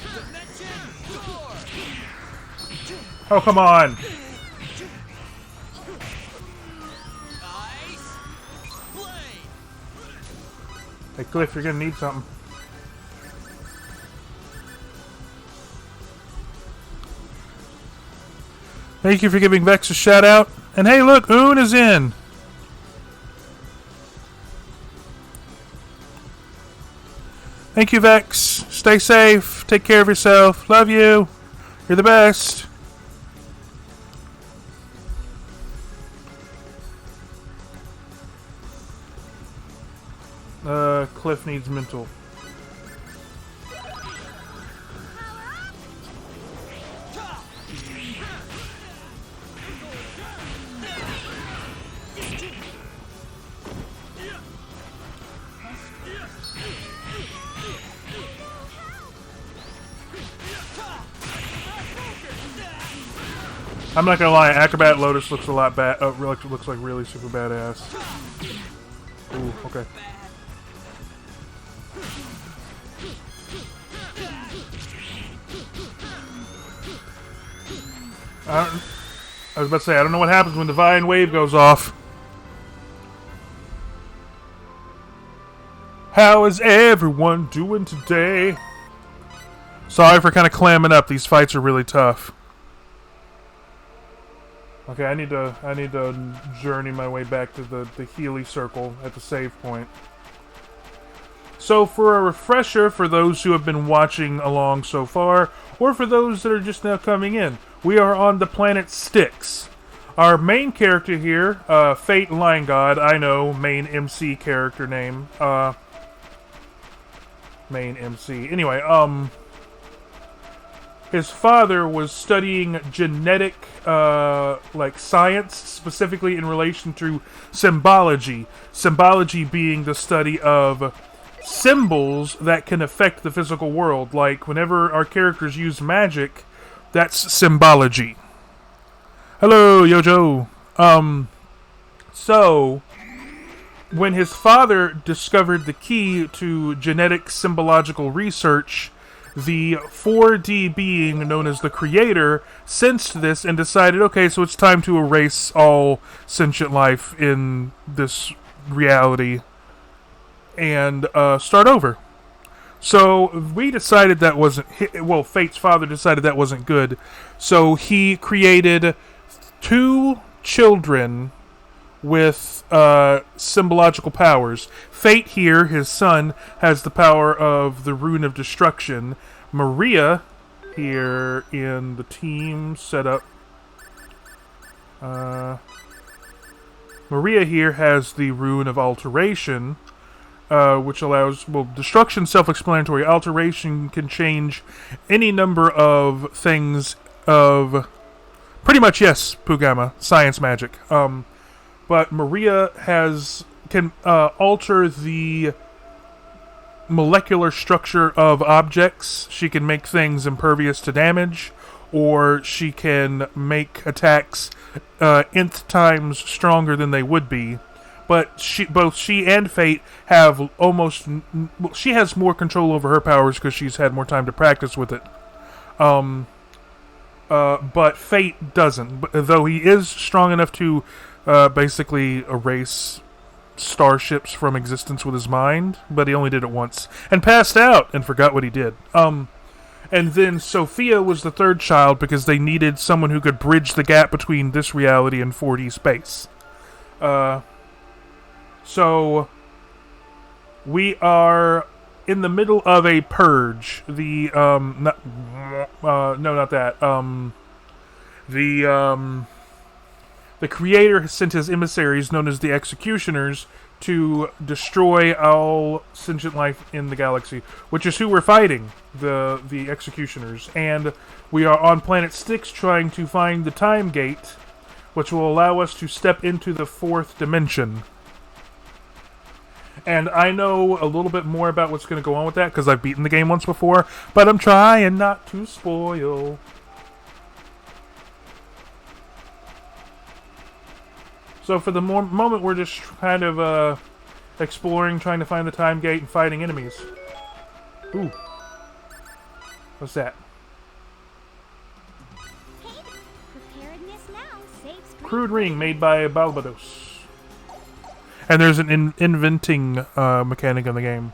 Dimension door. Oh, come on. Ice blade. Hey, Cliff, you're gonna need something. Thank you for giving Vex a shout out. And hey, look, Oon is in. Thank you, Vex. Stay safe. Take care of yourself. Love you. You're the best. Cliff needs mental. I'm not gonna lie, Acrobat Lotus looks a lot bad. Looks like really super badass. Ooh, okay. I was about to say, I don't know what happens when Divine Wave goes off. How is everyone doing today? Sorry for kind of clamming up. These fights are really tough. Okay, I need to journey my way back to the Healy Circle at the save point. So for a refresher for those who have been watching along so far, or for those that are just now coming in, we are on the planet Styx. Our main character here, Fate Lion God, I know, main MC character name, main MC. Anyway, his father was studying genetic, science, specifically in relation to symbology. Symbology being the study of symbols that can affect the physical world. Like, whenever our characters use magic, that's symbology. Hello, Yojo. So, when his father discovered the key to genetic symbological research, the 4D being known as the Creator sensed this and decided, okay, so it's time to erase all sentient life in this reality and start over. So we decided that wasn't... Well, Fate's father decided that wasn't good. So he created 2 children with symbological powers. Fate here, his son, has the power of the Rune of Destruction. Maria, here in the team setup, Maria here has the Rune of Alteration. which allows, well, destruction, self-explanatory. Alteration can change any number of things of, pretty much, yes, Pugama, science magic. But Maria can alter the molecular structure of objects. She can make things impervious to damage, or she can make attacks nth times stronger than they would be. But both she and Fate have she has more control over her powers because she's had more time to practice with it. But Fate doesn't. Though he is strong enough to basically erase starships from existence with his mind, but he only did it once and passed out and forgot what he did. And then Sophia was the third child because they needed someone who could bridge the gap between this reality and 4D space. So we are in the middle of a purge. The Creator has sent his emissaries, known as the Executioners, to destroy all sentient life in the galaxy, which is who we're fighting, the Executioners. And we are on Planet Styx trying to find the Time Gate, which will allow us to step into the 4th dimension. And I know a little bit more about what's going to go on with that, because I've beaten the game once before, but I'm trying not to spoil. So for the moment, we're just kind of exploring, trying to find the Time Gate and fighting enemies. Ooh. What's that? Preparedness now saves Crude ring made by Balbados. And there's an inventing mechanic in the game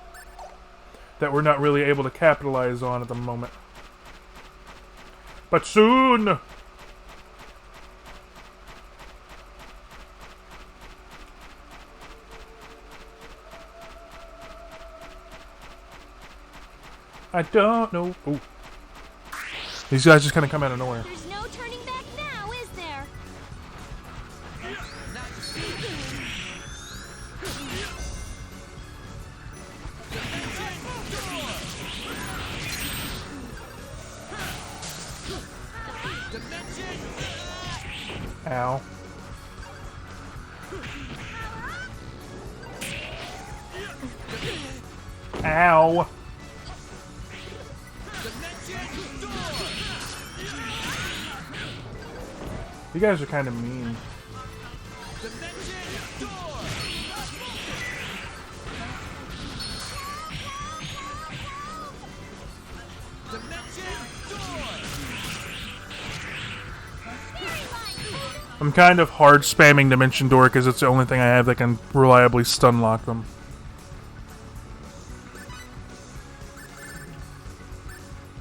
that we're not really able to capitalize on at the moment. But soon! I don't know. Ooh. These guys just kind of come out of nowhere. There's no turning back now, is there? Ow. Ow. You guys are kind of mean. I'm kind of hard spamming Dimension Door because it's the only thing I have that can reliably stun lock them.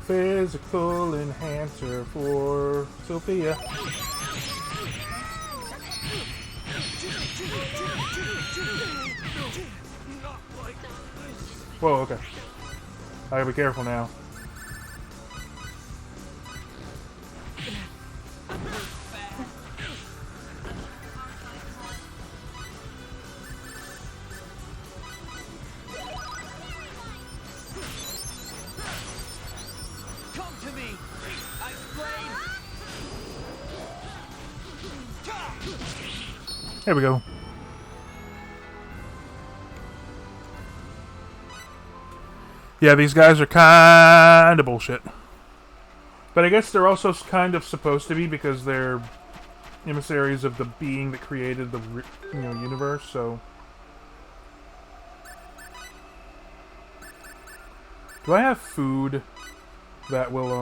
Physical enhancer for Sophia. Whoa, okay. I gotta be careful now. There we go. Yeah, these guys are kind of bullshit. But I guess they're also kind of supposed to be because they're emissaries of the being that created the universe, so... Do I have food that will,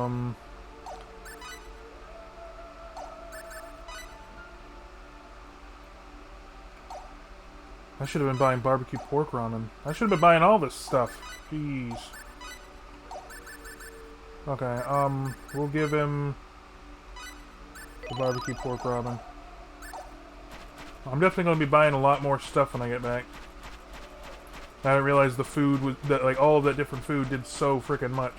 I should have been buying barbecue pork ramen. I should have been buying all this stuff. Jeez. Okay, we'll give him the barbecue pork ramen. I'm definitely going to be buying a lot more stuff when I get back. I didn't realize the food was that, like, all of that different food did so freaking much.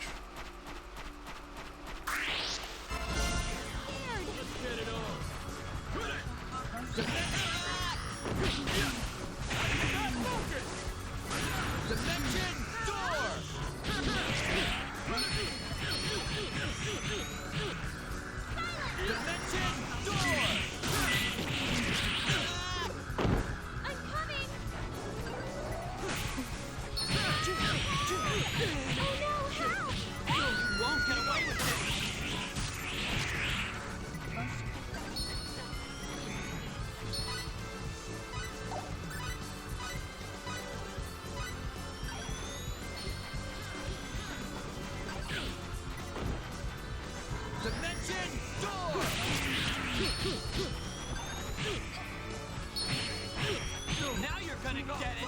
Now you're gonna get it.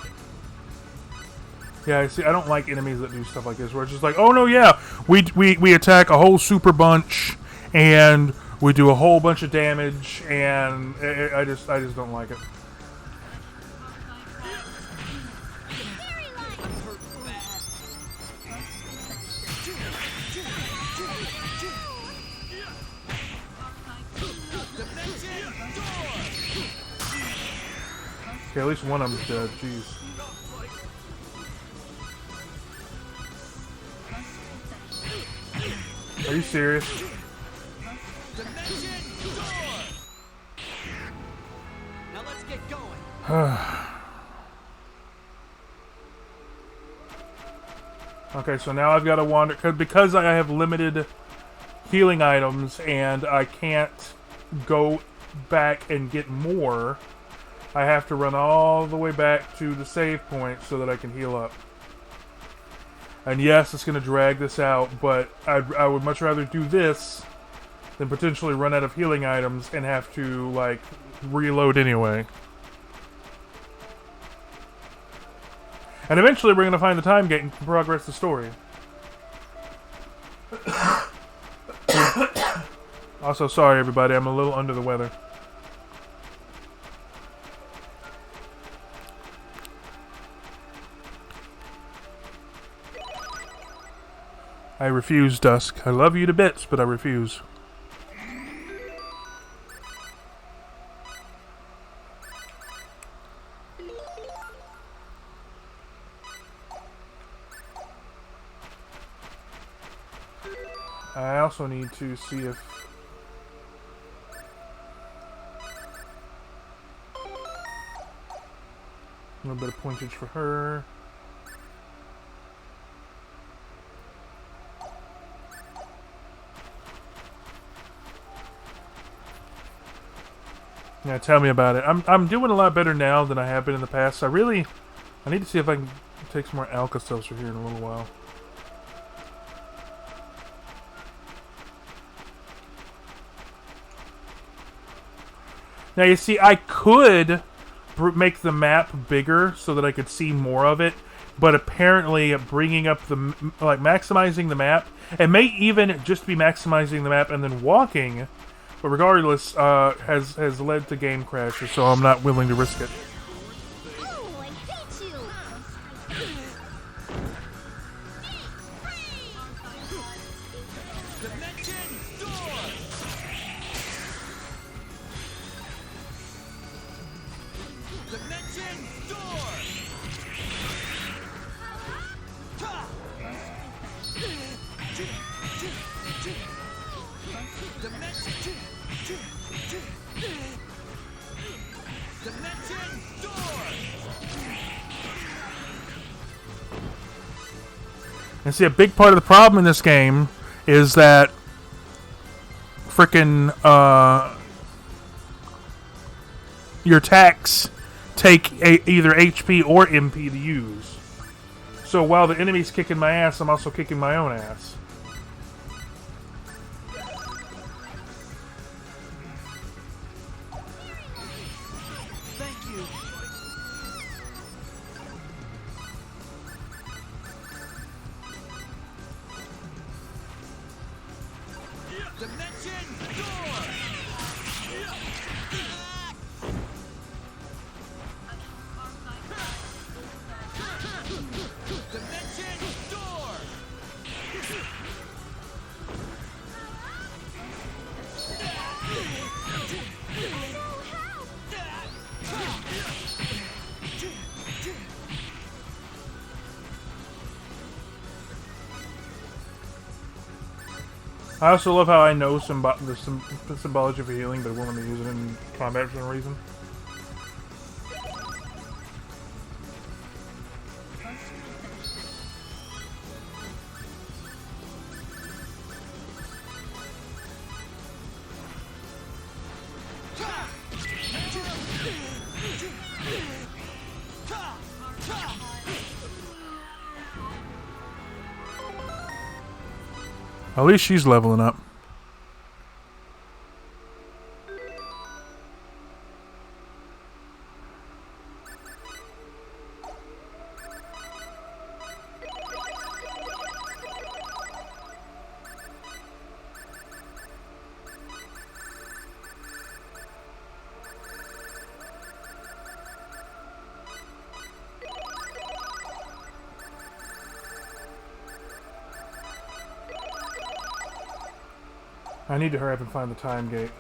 Yeah, see, I don't like enemies that do stuff like this, where it's just like, oh no, yeah, we attack a whole super bunch, and we do a whole bunch of damage, and I just don't like it. Okay, at least one of them's dead. Jeez. Are you serious? Now let's get going. Okay, so now I've got to wander because I have limited healing items and I can't go back and get more. I have to run all the way back to the save point so that I can heal up. And yes, it's going to drag this out, but I would much rather do this than potentially run out of healing items and have to, like, reload anyway. And eventually we're going to find the time gate and progress the story. Also, sorry everybody, I'm a little under the weather. I refuse, Dusk. I love you to bits, but I refuse. I also need to see if... a little bit of pointage for her. Yeah, tell me about it. I'm doing a lot better now than I have been in the past. I need to see if I can take some more Alka-Seltzer here in a little while. Now you see, I could make the map bigger so that I could see more of it, but apparently bringing up maximizing the map, it may even just be maximizing the map and then walking. But regardless, has led to game crashes, so I'm not willing to risk it. Oh, I hate you! Dimension door. Dimension door. Dimension door. And see, a big part of the problem in this game is that frickin' your attacks take either HP or MP to use. So while the enemy's kicking my ass, I'm also kicking my own ass. Thank you. Dimension door. Dimension door. I also love how I know the symbology for healing, but I won't let me use it in combat for some reason. At least she's leveling up. I need to hurry up and find the time gate.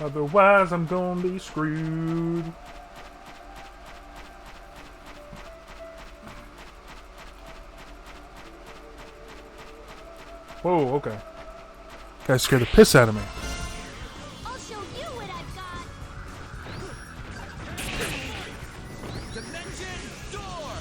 Otherwise, I'm gonna be screwed. Whoa, okay. Guys scared the piss out of me. I'll show you what I've got. Dimension door!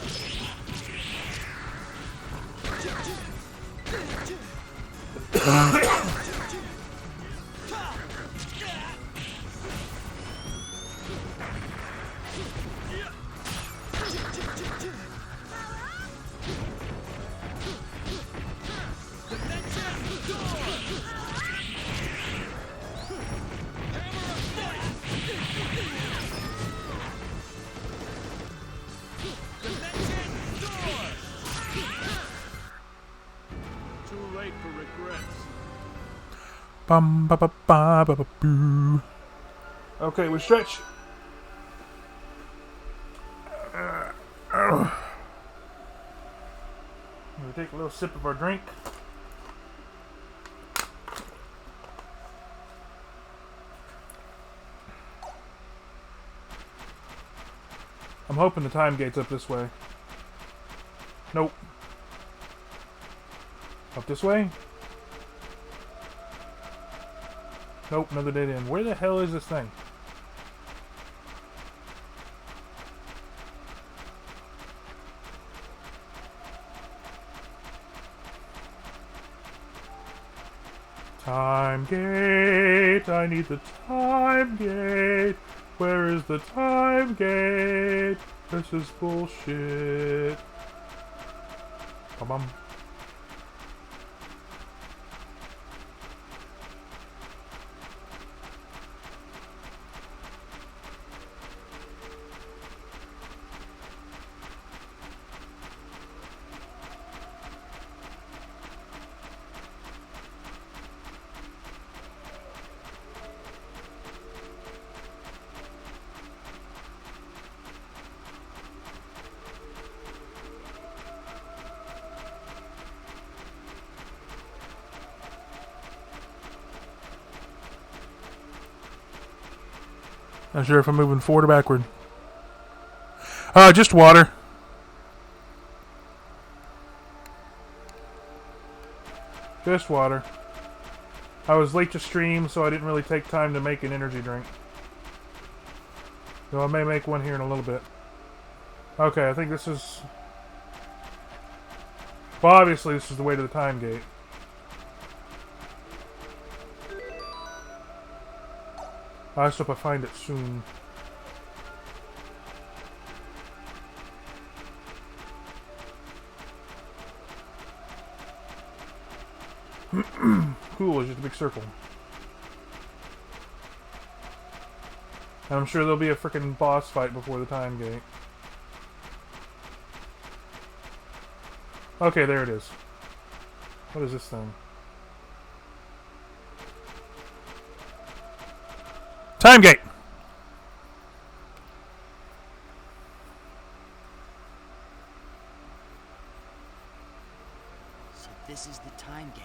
Too late for regrets. Bum ba ba ba ba ba boo. Okay, we stretch. We take a little sip of our drink. I'm hoping the time gate's up this way. Nope. Up this way? Nope, another dead end. Where the hell is this thing? Time gate, I need the time gate. Where is the time gate? This is bullshit. Bum. Not sure if I'm moving forward or backward. Just water. Just water. I was late to stream, so I didn't really take time to make an energy drink. So I may make one here in a little bit. Okay, I think this is... Well, obviously this is the way to the time gate. I just hope I find it soon. Cool, it's just a big circle. And I'm sure there'll be a freaking boss fight before the time gate. Okay, there it is. What is this thing? Time gate! So this is the time gate.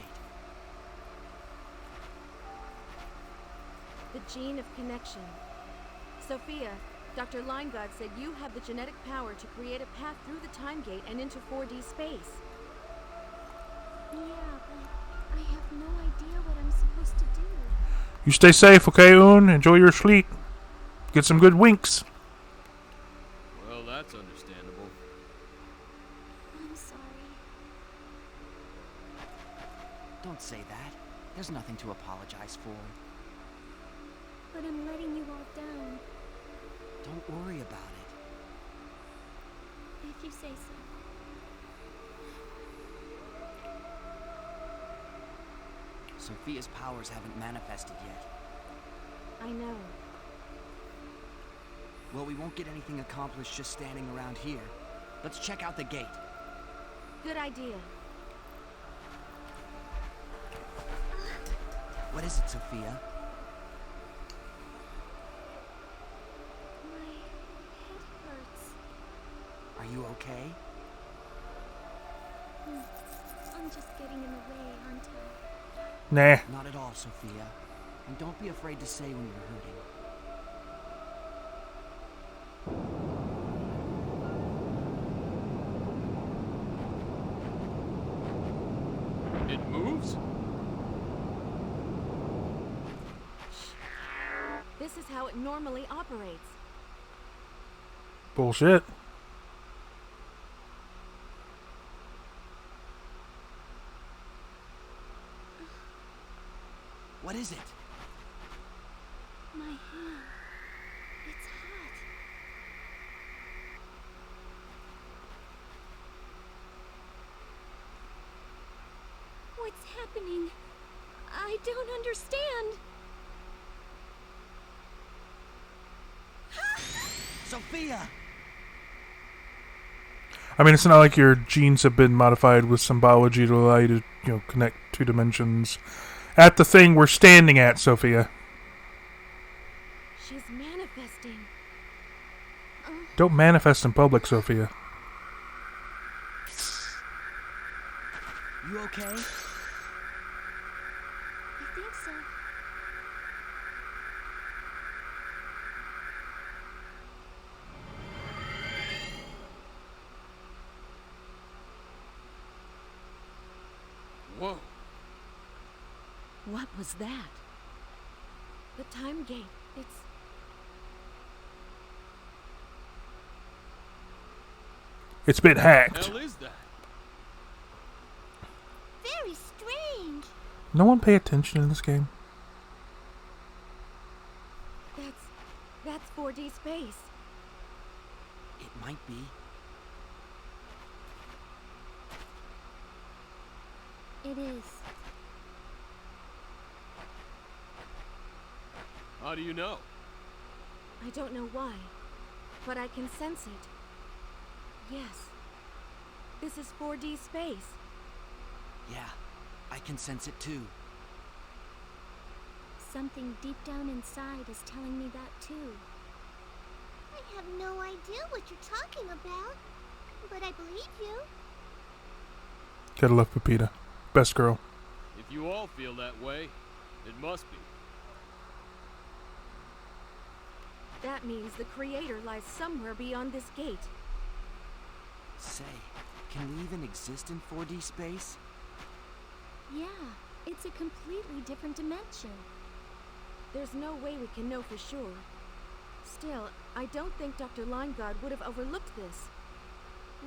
The gene of connection. Sophia, Dr. Leingod said you have the genetic power to create a path through the time gate and into 4D space. Yeah, but I have no idea what I'm supposed to do. You stay safe, okay, Un? Enjoy your sleep. Get some good winks. Well, that's understandable. I'm sorry. Don't say that. There's nothing to apologize for. But I'm letting you all down. Don't worry about it. If you say so. Sophia's powers haven't manifested yet. I know. Well, we won't get anything accomplished just standing around here. Let's check out the gate. Good idea. What is it, Sophia? My head hurts. Are you okay? I'm just getting in the way, aren't Nah. Not at all, Sophia. And don't be afraid to say when you're hurting. It moves? This is how it normally operates. Bullshit. What is it? My hand. It's hot. What's happening? I don't understand. Sophia! I mean, it's not like your genes have been modified with some biology to allow you to, connect two dimensions at the thing we're standing at, Sophia. She's manifesting. Don't manifest in public, Sophia. You okay? I think so. Whoa. What was that? The time gate. It's been hacked. Hell is that? Very strange. No one pay attention in this game. That's 4D space. It might be. It is. How do you know? I don't know why, but I can sense it. Yes. This is 4D space. Yeah, I can sense it too. Something deep down inside is telling me that too. I have no idea what you're talking about, but I believe you. Gotta love Pepita. Best girl. If you all feel that way, it must be. That means the creator lies somewhere beyond this gate. Say, can we even exist in 4D space? Yeah, it's a completely different dimension. There's no way we can know for sure. Still, I don't think Dr. Lineguard would have overlooked this.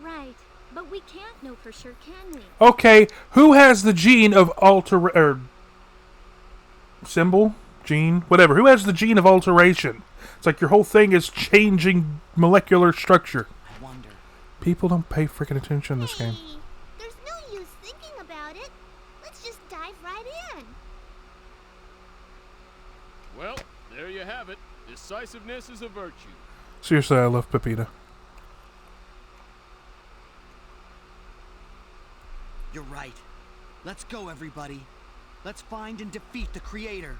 Right, but we can't know for sure, can we? Okay, who has the gene of symbol? Gene? Whatever. Who has the gene of alteration? It's like your whole thing is changing molecular structure. I wonder. People don't pay freaking attention in this game. There's no use thinking about it. Let's just dive right in. Well, there you have it. Decisiveness is a virtue. Seriously, I love Pepita. You're right. Let's go, everybody. Let's find and defeat the creator.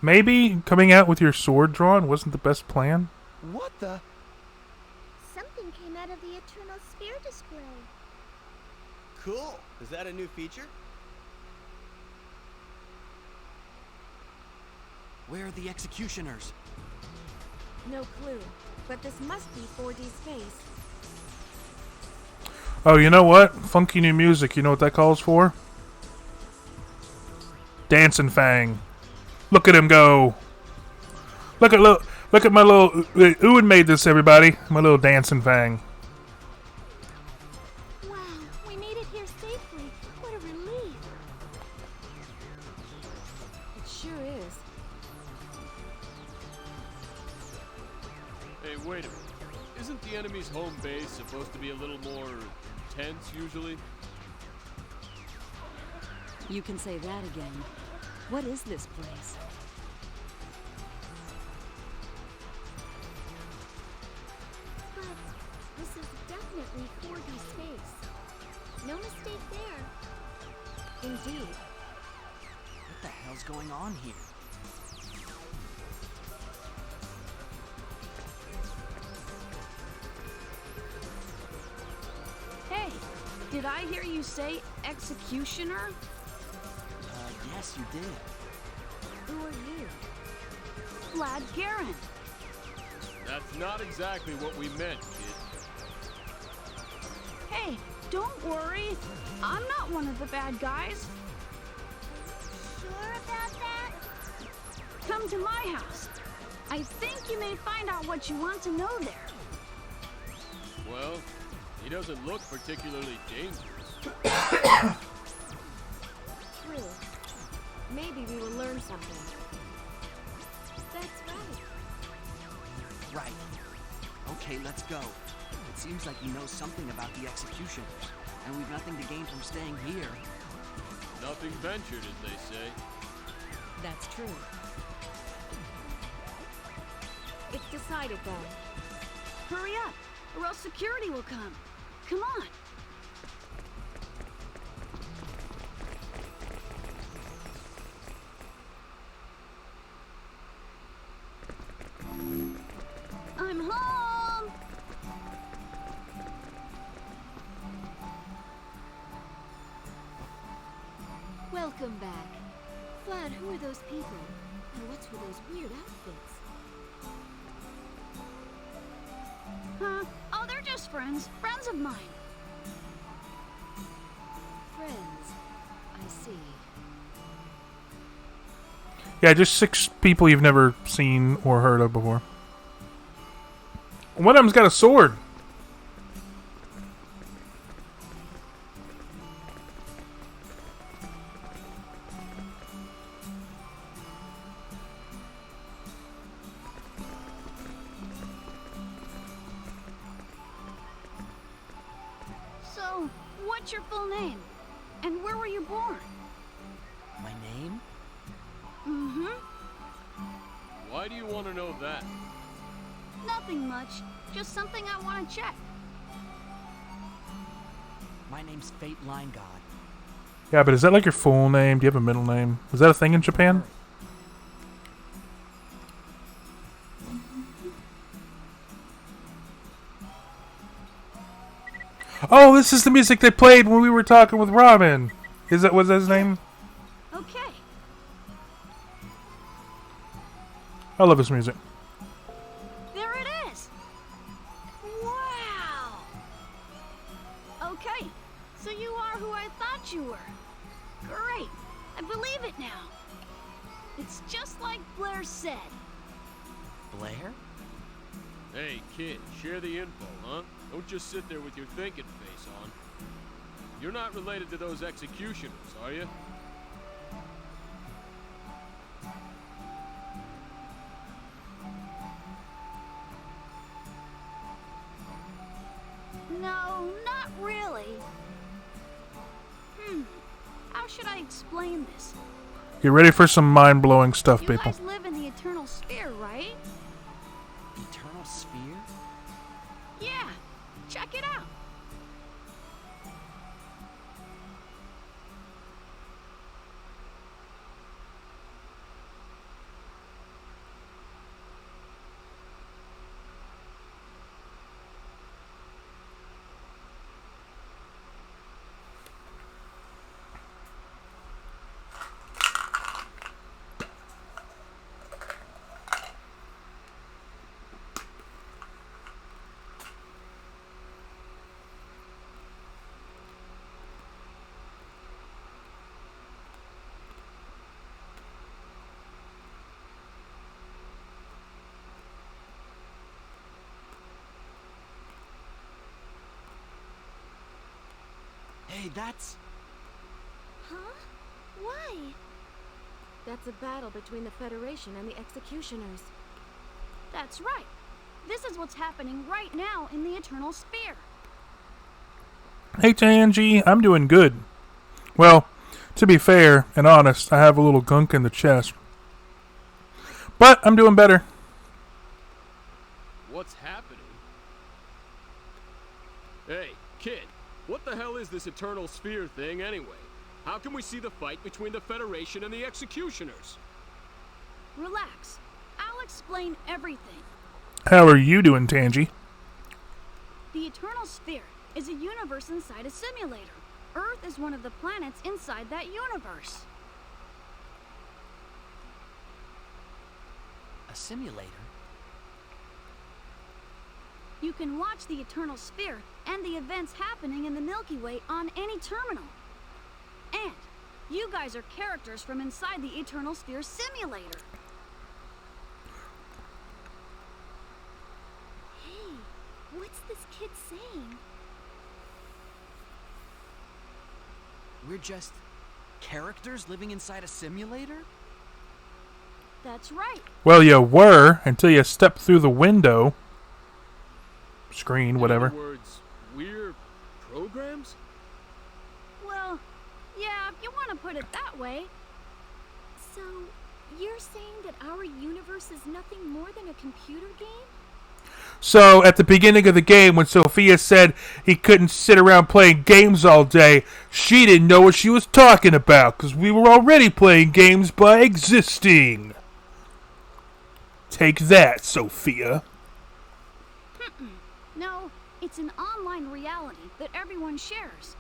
Maybe coming out with your sword drawn wasn't the best plan? What the? Something came out of the Eternal Sphere display. Cool. Is that a new feature? Where are the executioners? No clue, but this must be 4D space. Oh, you know what? Funky new music. You know what that calls for? Dancing Fang. Look at him go. Look at my little... Ewan made this, everybody. My little Dancing Fang. Wow, we made it here safely. What a relief. It sure is. Hey, wait a minute. Isn't the enemy's home base supposed to be a little more tense usually? You can say that again. What is this place? definitely 4D space. No mistake there. Indeed. What the hell's going on here? Hey, did I hear you say executioner? Yes, you did. Who are you? Vlad Garand. That's not exactly what we meant, kid. Hey, don't worry. I'm not one of the bad guys. Sure about that? Come to my house. I think you may find out what you want to know there. Well, he doesn't look particularly dangerous. True. Maybe we will learn something. That's right. Right. Okay, let's go. It seems like he knows something about the executioners, and we've nothing to gain from staying here. Nothing ventured, as they say. That's true. It's decided then. Hurry up, or else security will come. Come on. I'm home! Welcome back. Vlad, who are those people? And what's with those weird outfits? Huh? Oh, they're just friends. Friends of mine. Friends. I see. Yeah, just 6 people you've never seen or heard of before. One of them's got a sword. So, what's your full name? And where were you born? My name? Mm-hmm. Why do you want to know that? Nothing much. Just something I want to check. My name's Fate Line God. Yeah, but is that like your full name? Do you have a middle name? Is that a thing in Japan? Oh, this is the music they played when we were talking with Robin. Was that his name? Okay. I love this music. There it is. Wow. Okay, so you are who I thought you were. Great. I believe it now. It's just like Blair said. Blair? Hey, kid, share the info, huh? Don't just sit there with your thinking face on. You're not related to those executioners, are you? No, not really. How should I explain this? Get ready for some mind-blowing stuff, You people. guys live in the Eternal Sphere, right? Eternal Sphere? Yeah. Check it out. Hey, that's... Huh? Why? That's a battle between the Federation and the Executioners. That's right. This is what's happening right now in the Eternal Sphere. Hey, Tangy, I'm doing good. Well, to be fair and honest, I have a little gunk in the chest. But I'm doing better. What's happening? Hey, is this Eternal Sphere thing, anyway? How can we see the fight between the Federation and the Executioners? Relax. I'll explain everything. How are you doing, Tangy? The Eternal Sphere is a universe inside a simulator. Earth is one of the planets inside that universe. A simulator? You can watch the Eternal Sphere and the events happening in the Milky Way on any terminal. And you guys are characters from inside the Eternal Sphere simulator. Hey, what's this kid saying? We're just characters living inside a simulator? That's right. Well, you were until you stepped through the window. Screen, whatever. In other words, we're programs? Well, yeah, if you want to put it that way. So, you're saying that our universe is nothing more than a computer game? So, at the beginning of the game, when Sophia said he couldn't sit around playing games all day, she didn't know what she was talking about, because we were already playing games by existing. Take that, Sophia. No, it's an online reality that everyone shares.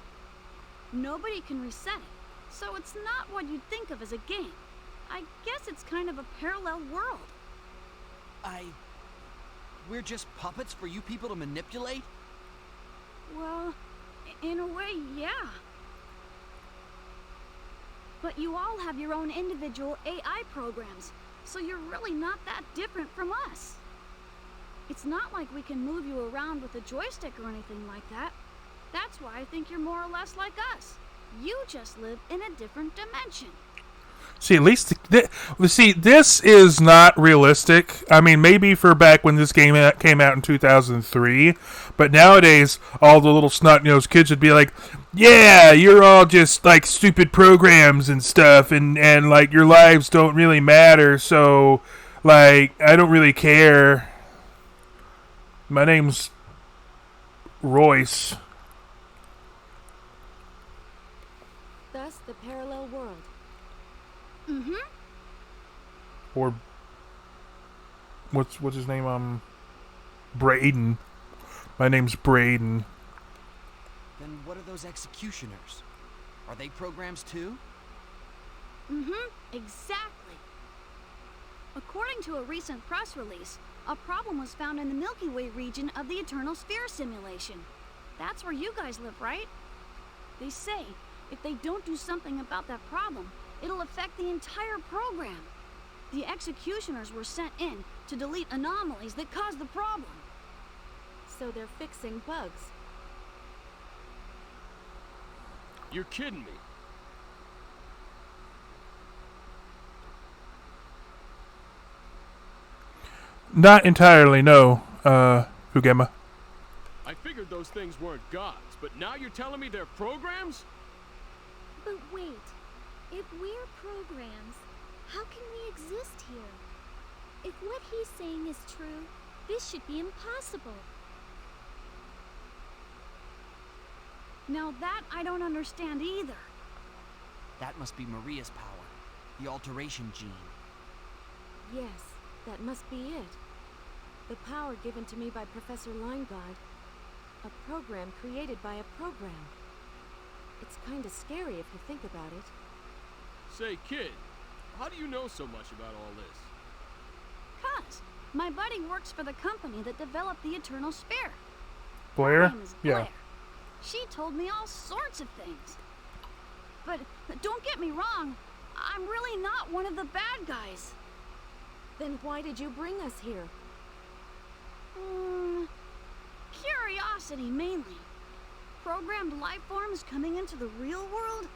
Nobody can reset it, so it's not what you'd think of as a game. I guess it's kind of a parallel world. We're just puppets for you people to manipulate? Well, in a way, yeah. But you all have your own individual AI programs, so you're really not that different from us. It's not like we can move you around with a joystick or anything like that. That's why I think you're more or less like us. You just live in a different dimension. See, at least this is not realistic. I mean, maybe for back when this game came out in 2003, but nowadays all the little snot-nosed kids would be like, "Yeah, you're all just like stupid programs and stuff, and like your lives don't really matter. So, like, I don't really care. My name's Royce." Thus, the parallel world. Mm-hmm. Or what's his name? Braden. My name's Braden. Then what are those executioners? Are they programs too? Mm-hmm, exactly. According to a recent press release, a problem was found in the Milky Way region of the Eternal Sphere simulation. That's where you guys live, right? They say if they don't do something about that problem, it'll affect the entire program. The executioners were sent in to delete anomalies that caused the problem. So they're fixing bugs. You're kidding me. Not entirely, no, Fugema. I figured those things weren't gods, but now you're telling me they're programs? But wait, if we're programs, how can we exist here? If what he's saying is true, this should be impossible. Now that I don't understand either. That must be Maria's power. The alteration gene. Yes, that must be it. The power given to me by Professor Lineguard. A program created by a program. It's kinda scary if you think about it. Say, kid, how do you know so much about all this? 'Cause my buddy works for the company that developed the Eternal Sphere. Blair? Her name is Yeah. Blair. She told me all sorts of things. But don't get me wrong, I'm really not one of the bad guys. Then why did you bring us here? Curiosity, mainly. Programmed life forms coming into the real world?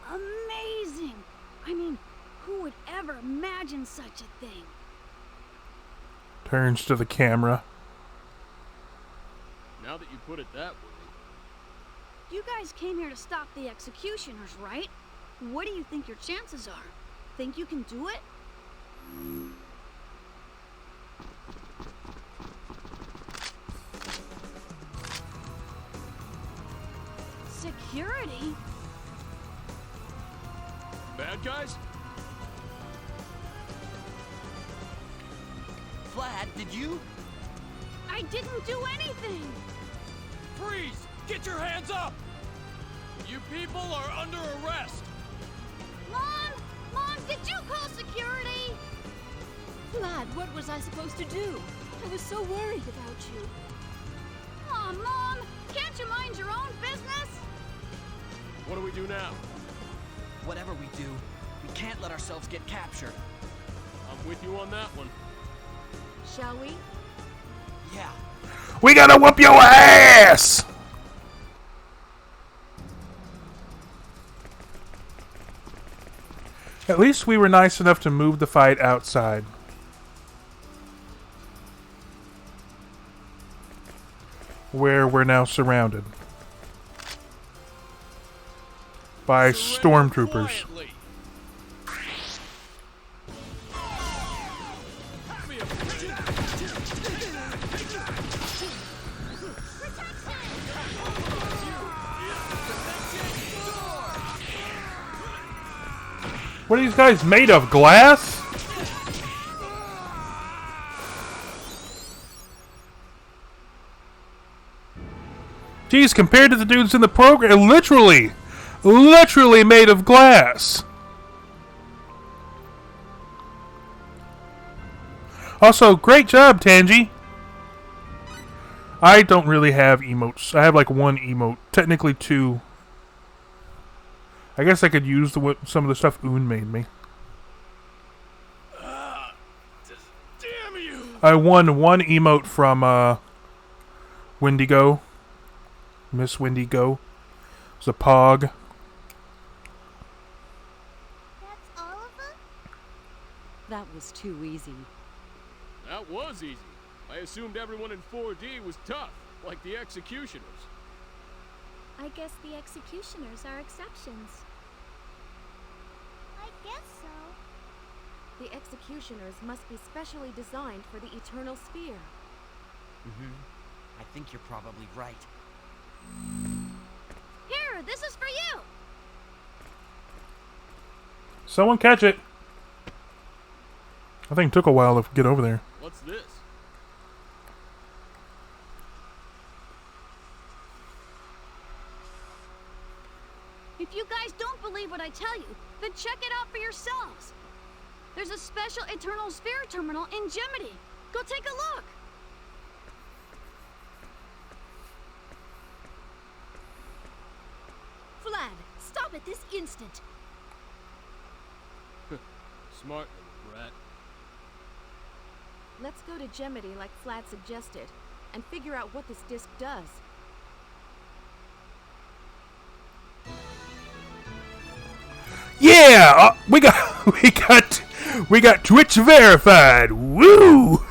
Amazing! I mean, who would ever imagine such a thing? Turns to the camera. Now that you put it that way. You guys came here to stop the executioners, right? What do you think your chances are? Think you can do it? security. Bad guys? Vlad, did you? I didn't do anything. Freeze! Get your hands up! You people are under arrest! Mom! Mom, did you call security? Vlad, what was I supposed to do? I was so worried about you. Aw, Mom! Can't you mind your own business? What do we do now? Whatever we do, we can't let ourselves get captured. I'm with you on that one. Shall we? Yeah. We gotta whoop your ass! At least we were nice enough to move the fight outside. Where we're now surrounded by stormtroopers. Quietly. What are these guys made of? Glass? Geez, compared to the dudes in the program, literally made of glass. Also, great job, Tangy. I don't really have emotes. I have like one emote, technically two. I guess I could use some of the stuff Oon made me. Damn you! I won one emote from Wendigo. Miss Wendigo. It's a Pog. That's all of them? That was too easy. That was easy. I assumed everyone in 4D was tough, like the Executioners. I guess the executioners are exceptions. I guess so. The executioners must be specially designed for the Eternal Sphere. I think you're probably right. Here, this is for you! Someone catch it. I think it took a while to get over there. What's this? If you guys don't believe what I tell you, then check it out for yourselves. There's a special Eternal Sphere terminal in Gemini. Go take a look. Vlad, stop it this instant. Smart little brat. Let's go to Gemini like Vlad suggested, and figure out what this disc does. Yeah, we got Twitch verified. Woo!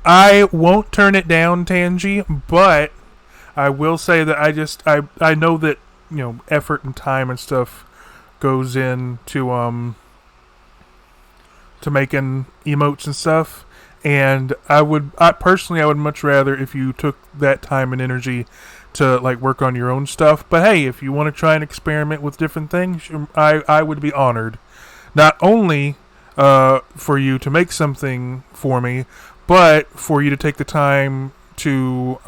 I won't turn it down, Tangy, but I will say that I know that, you know, effort and time and stuff goes into to making emotes and stuff, and I would much rather if you took that time and energy to like work on your own stuff. But hey, if you want to try and experiment with different things, I would be honored, not only for you to make something for me, but for you to take the time to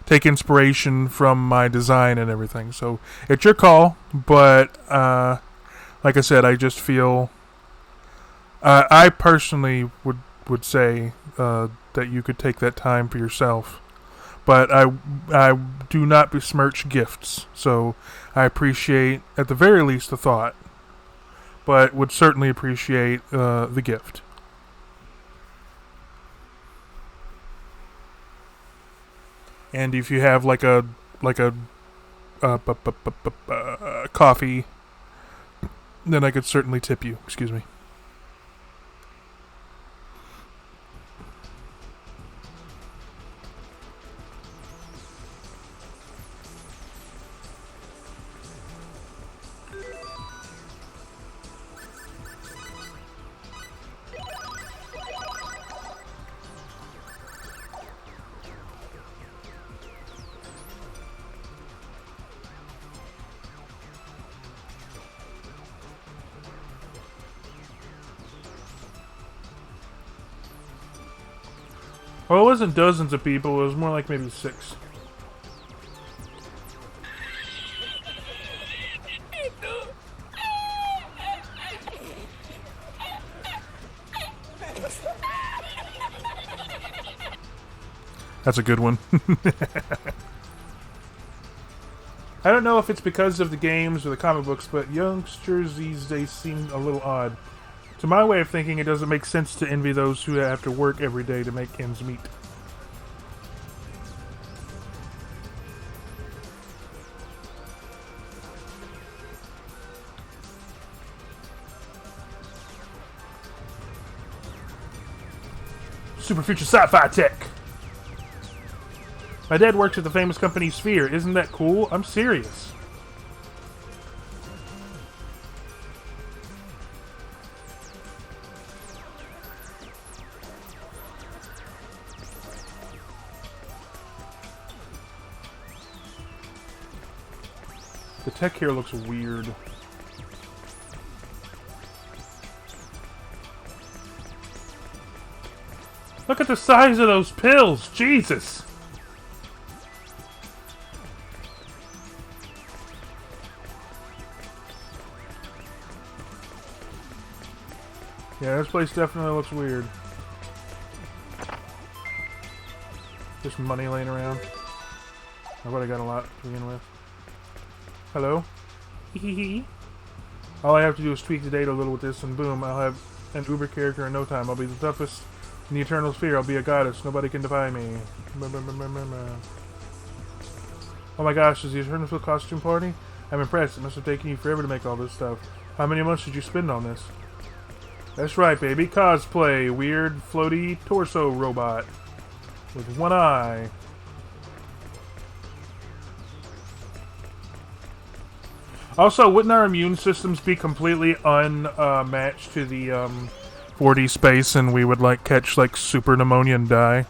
take inspiration from my design and everything. So it's your call, but like I said, I just feel I personally would say that you could take that time for yourself. But I do not besmirch gifts, so I appreciate at the very least the thought, but would certainly appreciate the gift. And if you have like a coffee, then I could certainly tip you. Excuse me. Well, it wasn't dozens of people, it was more like maybe 6. That's a good one. I don't know if it's because of the games or the comic books, but youngsters these days seem a little odd. To my way of thinking, it doesn't make sense to envy those who have to work every day to make ends meet. Super future sci-fi tech! My dad works at the famous company Sphere. Isn't that cool? I'm serious. The tech here looks weird. Look at the size of those pills! Jesus! Yeah, this place definitely looks weird. Just money laying around. I bet I got a lot to begin with. Hello? Hehehe. All I have to do is tweak the data a little with this and boom, I'll have an Uber character in no time. I'll be the toughest in the Eternal Sphere. I'll be a goddess. Nobody can defy me. Oh my gosh, is the Eternal Sphere costume party? I'm impressed. It must have taken you forever to make all this stuff. How many months did you spend on this? That's right, baby. Cosplay. Weird, floaty torso robot. With one eye. Also, wouldn't our immune systems be completely unmatched to the 4D space, and we would like catch like super pneumonia and die?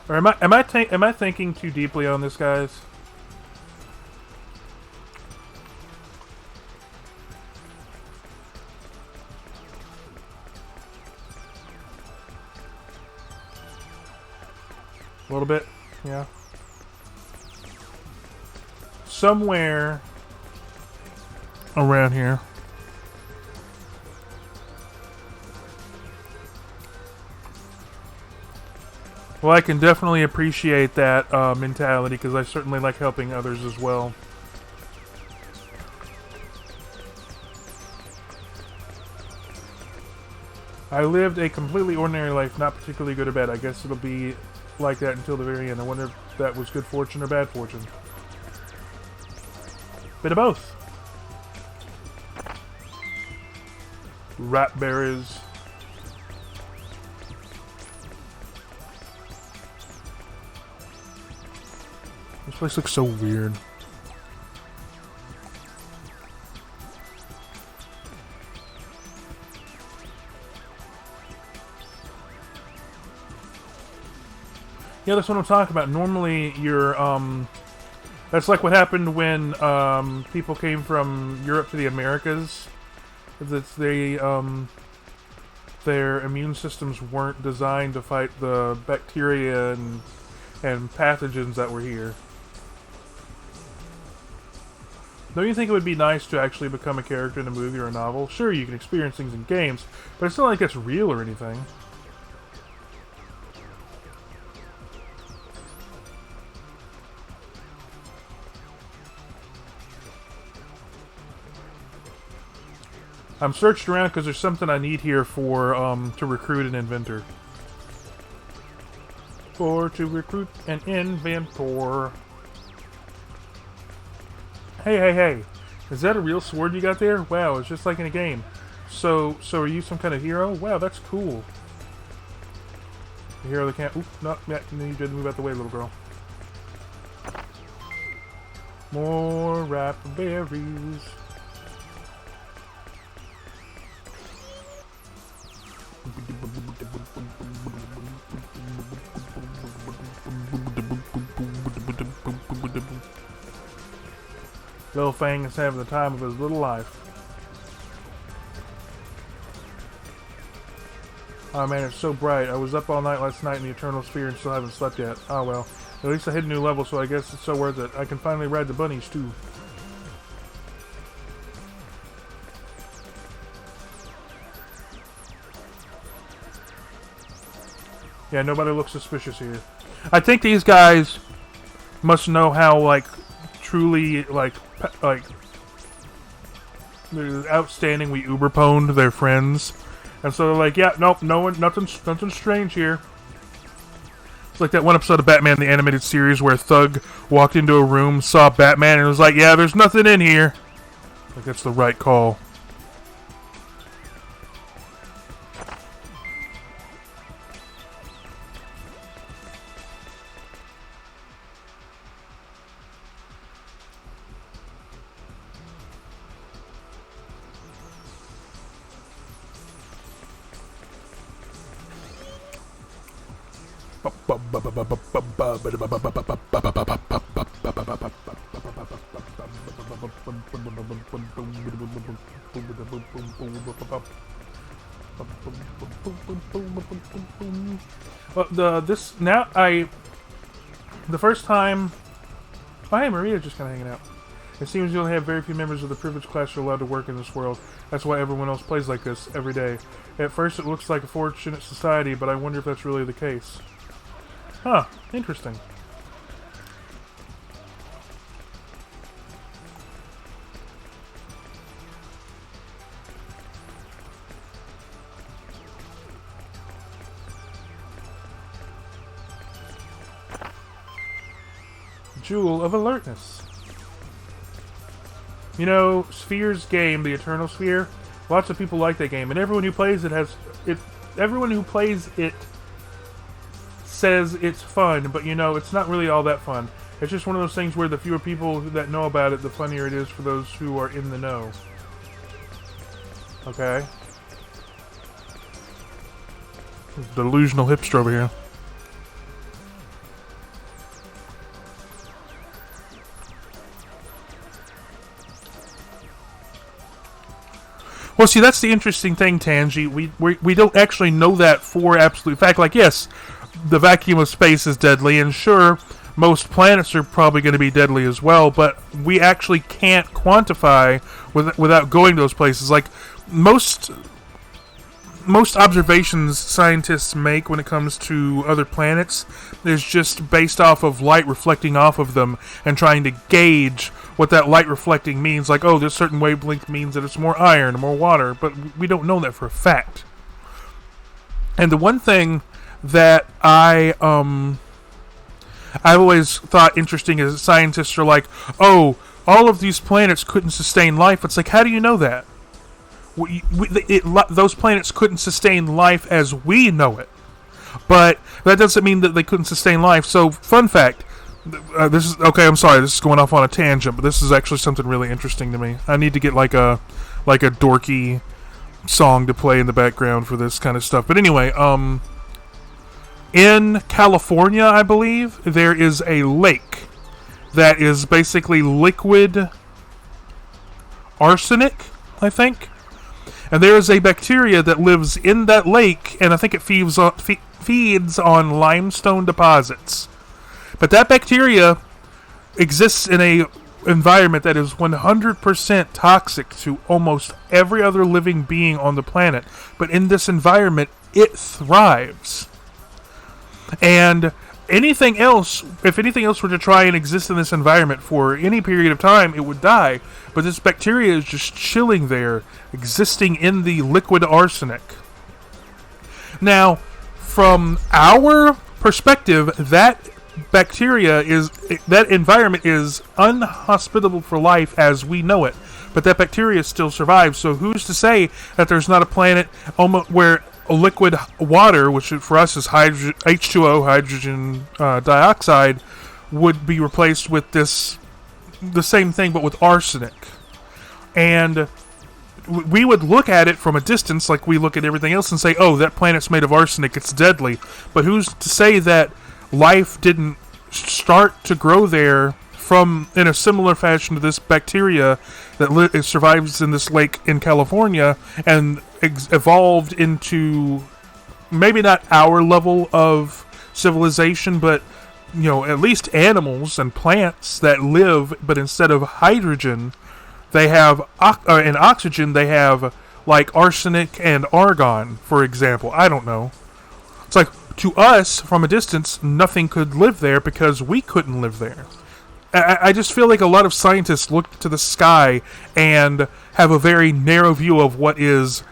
Or am I thinking too deeply on this, guys? A little bit, yeah. Somewhere around here. Well, I can definitely appreciate that mentality because I certainly like helping others as well. I lived a completely ordinary life, not particularly good or bad. I guess it'll be like that until the very end. I wonder if that was good fortune or bad fortune. Bit of both. Rat berries. This place looks so weird. Yeah, that's what I'm talking about. Normally, you're, that's like what happened when, people came from Europe to the Americas. That they, their immune systems weren't designed to fight the bacteria and pathogens that were here. Don't you think it would be nice to actually become a character in a movie or a novel? Sure, you can experience things in games, but it's not like it's real or anything. I'm searched around because there's something I need here for, to recruit an inventor. To recruit an inventor. Hey. Is that a real sword you got there? Wow, it's just like in a game. So are you some kind of hero? Wow, that's cool. The hero that can't... Oop, no, yeah, you did move out the way, little girl. More raspberries. Little Fang is having the time of his little life. Oh man, it's so bright. I was up all night last night in the Eternal Sphere and still haven't slept yet. Oh well. At least I hit a new level, so I guess it's so worth it. I can finally ride the bunnies too. Yeah, nobody looks suspicious here. I think these guys must know how, like, truly, like outstanding we uber-pwned their friends. And so they're like, yeah, nope, no one, nothing strange here. It's like that one episode of Batman the Animated Series where Thug walked into a room, saw Batman, and was like, yeah, there's nothing in here. Like, that's the right call. Well, the first time. Oh, hey, Maria's just kind of hanging out. It seems you only have very few members of the privileged class who are allowed to work in this world. That's why everyone else plays like this every day. At first, it looks like a fortunate society, but I wonder if that's really the case. Huh, interesting. Jewel of Alertness. You know, Sphere's game, the Eternal Sphere, lots of people like that game, and everyone who plays it has it. Everyone who plays it says it's fun, but you know, it's not really all that fun. It's just one of those things where the fewer people that know about it, the funnier it is for those who are in the know. Okay? Delusional hipster over here. Well, see, that's the interesting thing, Tangy. We don't actually know that for absolute fact. Like, yes, the vacuum of space is deadly, and sure, most planets are probably going to be deadly as well, but we actually can't quantify without going to those places. Like, most observations scientists make when it comes to other planets is just based off of light reflecting off of them and trying to gauge what that light reflecting means. Like, oh, this certain wavelength means that it's more iron or more water, but we don't know that for a fact. And the one thing that I've always thought interesting is that scientists are like, oh, all of these planets couldn't sustain life. It's like, how do you know that? Those planets couldn't sustain life as we know it, but that doesn't mean that they couldn't sustain life. So, fun fact, this is okay. I'm sorry, this is going off on a tangent, but this is actually something really interesting to me. I need to get like a dorky song to play in the background for this kind of stuff. But anyway, in California, I believe there is a lake that is basically liquid arsenic, I think. And there is a bacteria that lives in that lake, and I think it feeds on limestone deposits. But that bacteria exists in a environment that is 100% toxic to almost every other living being on the planet. But in this environment, it thrives. And anything else, if anything else were to try and exist in this environment for any period of time, it would die. But this bacteria is just chilling there, existing in the liquid arsenic. Now, from our perspective, that environment is unhospitable for life as we know it. But that bacteria still survives. So who's to say that there's not a planet where liquid water, which for us is H2O, hydrogen dioxide, would be replaced with the same thing but with arsenic. And we would look at it from a distance like we look at everything else and say, oh, that planet's made of arsenic, it's deadly. But who's to say that life didn't start to grow there in a similar fashion to this bacteria that survives in this lake in California and evolved into maybe not our level of civilization, but at least animals and plants that live, but instead of hydrogen, they have and oxygen, they have like arsenic and argon, for example. I don't know. It's like, to us, from a distance, nothing could live there because we couldn't live there. I just feel like a lot of scientists look to the sky and have a very narrow view of what is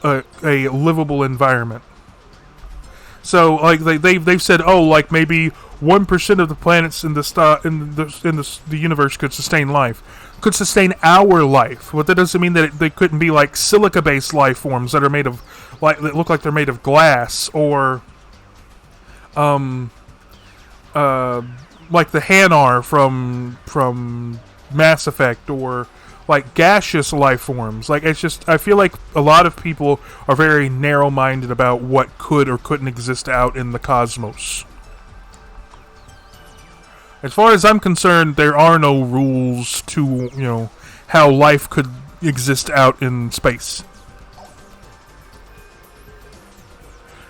a livable environment. So, like, they've said, like maybe 1% of the planets in the universe could sustain life, could sustain our life. But that doesn't mean that they couldn't be like silica-based life forms that are made of, that look like they're made of glass, or like the Hanar from Mass Effect, or like gaseous life forms. Like, it's just, I feel like a lot of people are very narrow-minded about what could or couldn't exist out in the cosmos. As far as I'm concerned, there are no rules to, how life could exist out in space.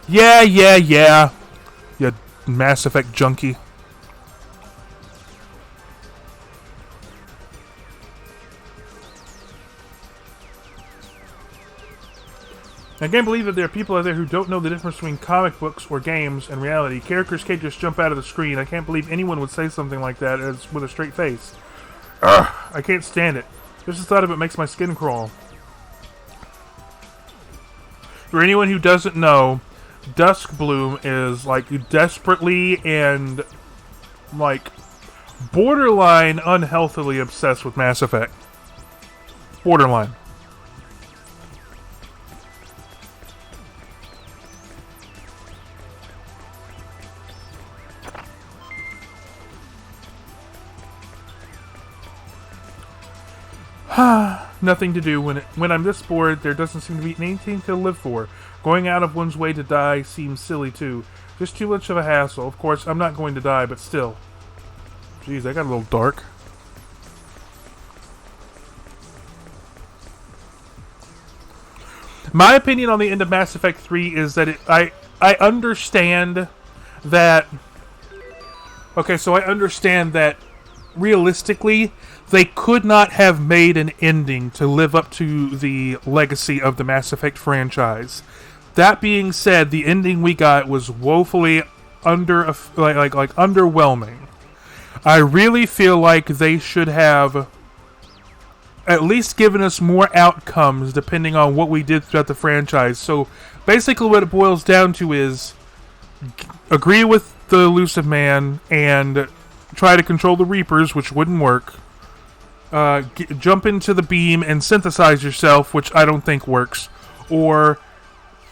Yeah, you Mass Effect junkie. I can't believe that there are people out there who don't know the difference between comic books or games and reality. Characters can't just jump out of the screen. I can't believe anyone would say something like that with a straight face. Ugh, I can't stand it. Just the thought of it makes my skin crawl. For anyone who doesn't know, Duskbloom is like desperately and like borderline unhealthily obsessed with Mass Effect. Borderline. Nothing to do when I'm this bored. There doesn't seem to be anything to live for. Going out of one's way to die seems silly too. Just too much of a hassle. Of course, I'm not going to die, but still. Jeez, that got a little dark. My opinion on the end of Mass Effect 3 is that I understand that... Okay, so I understand that realistically, they could not have made an ending to live up to the legacy of the Mass Effect franchise. That being said, the ending we got was woefully underwhelming. I really feel like they should have at least given us more outcomes depending on what we did throughout the franchise. So basically what it boils down to is agree with the Elusive Man and try to control the Reapers, which wouldn't work. Jump into the beam and synthesize yourself, which I don't think works. Or,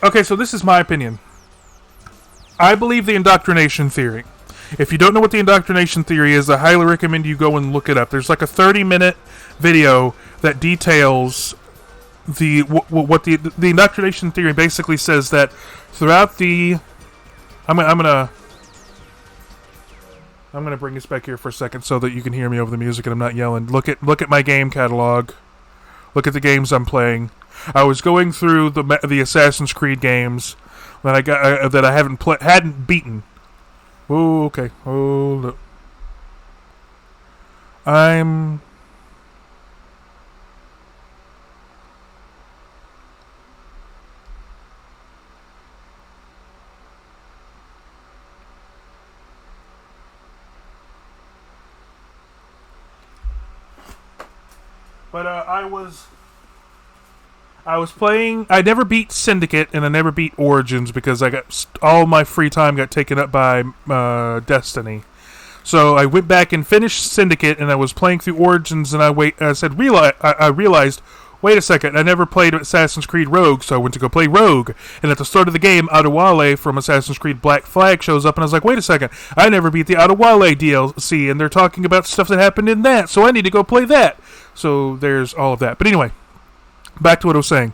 okay, so this is my opinion. I believe the indoctrination theory. If you don't know what the indoctrination theory is, I highly recommend you go and look it up. There's like a 30-minute video that details what the indoctrination theory basically says, that throughout the... I'm gonna bring us back here for a second so that you can hear me over the music and I'm not yelling. Look at my game catalog. Look at the games I'm playing. I was going through the Assassin's Creed games that I got that I hadn't beaten. Oh, okay. Hold up. But I was playing. I never beat Syndicate and I never beat Origins because I got all my free time got taken up by Destiny. So I went back and finished Syndicate, and I was playing through Origins, and I realized, wait a second, I never played Assassin's Creed Rogue, so I went to go play Rogue. And at the start of the game, Adewale from Assassin's Creed Black Flag shows up, and I was like, wait a second, I never beat the Adewale DLC, and they're talking about stuff that happened in that, so I need to go play that. So there's all of that. But anyway, back to what I was saying.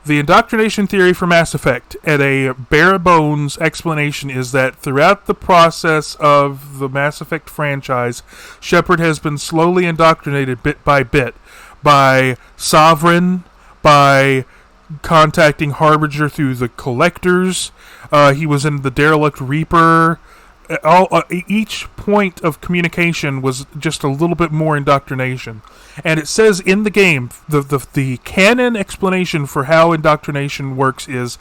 The indoctrination theory for Mass Effect, at a bare bones explanation, is that throughout the process of the Mass Effect franchise, Shepard has been slowly indoctrinated bit by bit by Sovereign, by contacting Harbinger through the Collectors, He was in the Derelict Reaper. Each point of communication was just a little bit more indoctrination. And it says in the game, the canon explanation for how indoctrination works is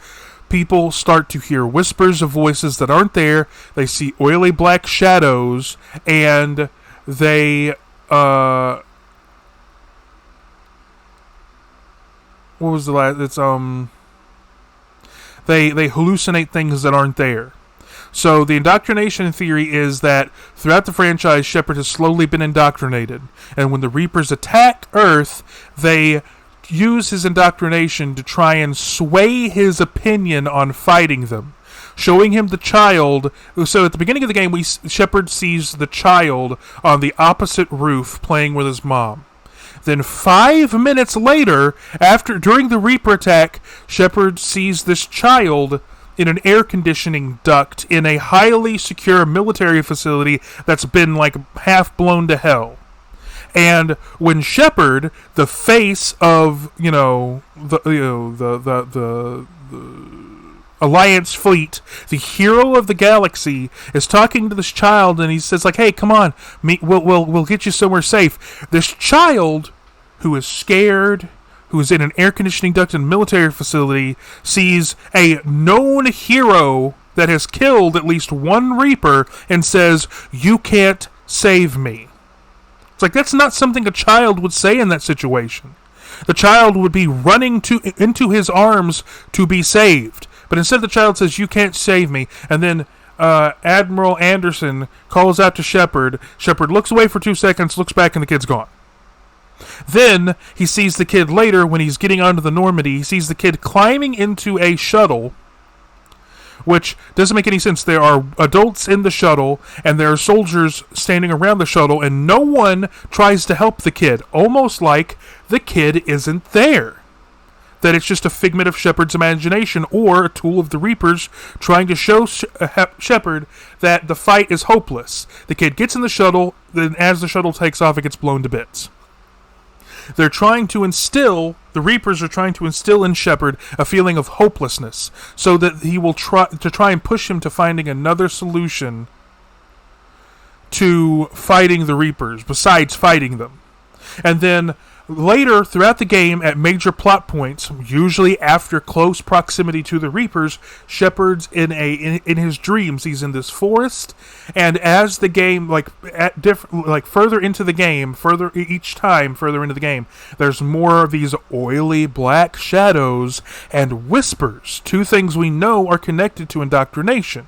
people start to hear whispers of voices that aren't there, they see oily black shadows, and they, what was the last, it's, they hallucinate things that aren't there. So the indoctrination theory is that throughout the franchise, Shepard has slowly been indoctrinated. And when the Reapers attack Earth, they use his indoctrination to try and sway his opinion on fighting them. Showing him the child. So at the beginning of the game, Shepard sees the child on the opposite roof playing with his mom. Then 5 minutes later, during the Reaper attack, Shepard sees this child in an air conditioning duct in a highly secure military facility that's been like half blown to hell. And when Shepard, the face of the Alliance fleet, the hero of the galaxy, is talking to this child, and he says like, "Hey, come on, we'll get you somewhere safe." This child, who is scared, who is in an air conditioning duct in a military facility, sees a known hero that has killed at least one Reaper and says, "You can't save me." It's like, that's not something a child would say in that situation. The child would be running into his arms to be saved. But instead the child says, "You can't save me." And then Admiral Anderson calls out to Shepard. Shepard looks away for 2 seconds, looks back, and the kid's gone. Then he sees the kid later when he's getting onto the Normandy. He sees the kid climbing into a shuttle, which doesn't make any sense. There are adults in the shuttle, and there are soldiers standing around the shuttle, and no one tries to help the kid, almost like the kid isn't there. That it's just a figment of Shepard's imagination, or a tool of the Reapers trying to show Shepard that the fight is hopeless. The kid gets in the shuttle, then as the shuttle takes off, it gets blown to bits. The Reapers are trying to instill in Shepard a feeling of hopelessness, so that he will try and push him to finding another solution to fighting the Reapers, besides fighting them. And then later, throughout the game, at major plot points, usually after close proximity to the Reapers, Shepard's in his dreams. He's in this forest, and as the game, further into the game, further into the game, there's more of these oily black shadows and whispers. Two things we know are connected to indoctrination.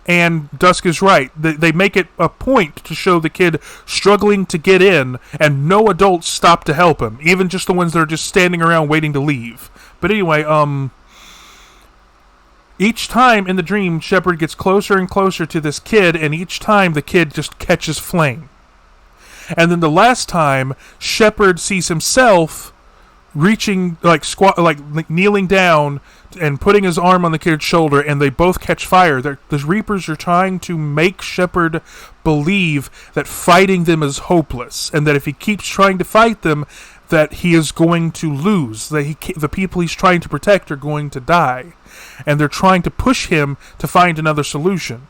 And Dusk is right. They make it a point to show the kid struggling to get in, and no adults stop to help him, even just the ones that are just standing around waiting to leave. But anyway, each time in the dream, Shepard gets closer and closer to this kid, and each time the kid just catches flame. And then the last time, Shepard sees himself reaching, kneeling down and putting his arm on the kid's shoulder, and they both catch fire. The Reapers are trying to make Shepard believe that fighting them is hopeless, and that if he keeps trying to fight them, that he is going to lose, that the people he's trying to protect are going to die. And they're trying to push him to find another solution.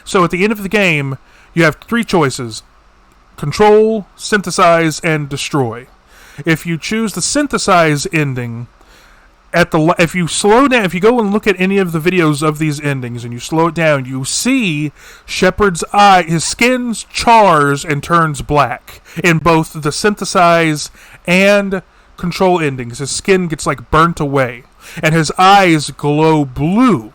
So at the end of the game, you have three choices: control, synthesize, and destroy. If you choose the synthesize ending, if you slow down, if you go and look at any of the videos of these endings and you slow it down, you see Shepard's eye, his skin chars and turns black in both the synthesize and control endings. His skin gets burnt away, and his eyes glow blue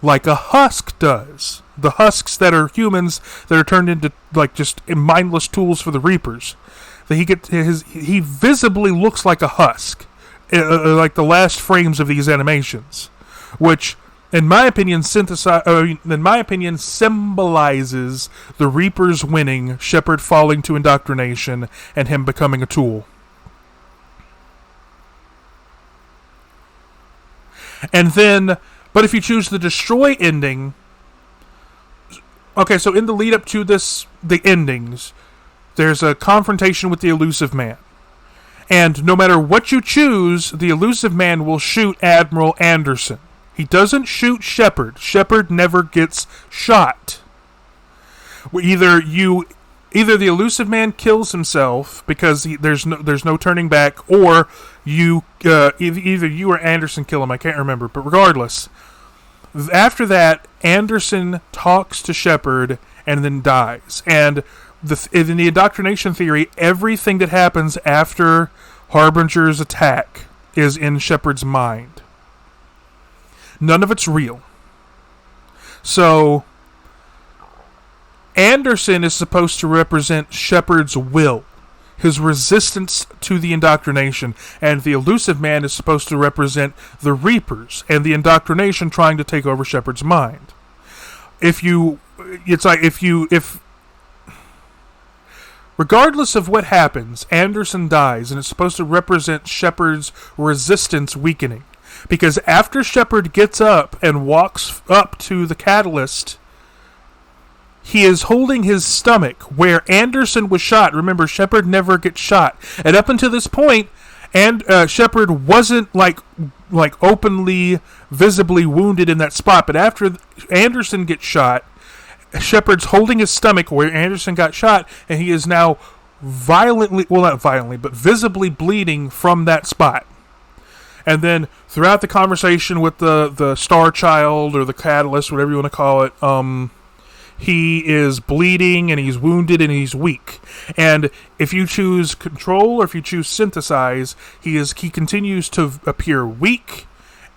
like a husk does. The husks that are humans that are turned into just mindless tools for the Reapers. That he visibly looks like a husk. Like the last frames of these animations, which, in my opinion, symbolizes the Reapers winning, Shepard falling to indoctrination, and him becoming a tool. And then, but if you choose the destroy ending, okay, so in the lead up to the endings, there's a confrontation with the Elusive Man. And no matter what you choose, the Elusive Man will shoot Admiral Anderson. He doesn't shoot Shepard. Shepard never gets shot. Either the Elusive Man kills himself because there's no turning back, or either you or Anderson kill him. I can't remember, but regardless, after that, Anderson talks to Shepard and then dies. And in the indoctrination theory, everything that happens after Harbinger's attack is in Shepard's mind. None of it's real. So Anderson is supposed to represent Shepard's will, his resistance to the indoctrination, and the Elusive Man is supposed to represent the Reapers and the indoctrination trying to take over Shepard's mind. Regardless of what happens, Anderson dies, and it's supposed to represent Shepard's resistance weakening. Because after Shepard gets up and walks up to the catalyst, he is holding his stomach where Anderson was shot. Remember, Shepard never gets shot. And up until this point, Shepard wasn't like openly, visibly wounded in that spot. But after Anderson gets shot, Shepard's holding his stomach where Anderson got shot, and he is now not violently, but visibly bleeding from that spot. And then throughout the conversation with the Star Child or the Catalyst, whatever you want to call it, he is bleeding and he's wounded and he's weak. And if you choose Control or if you choose Synthesize, he continues to appear weak,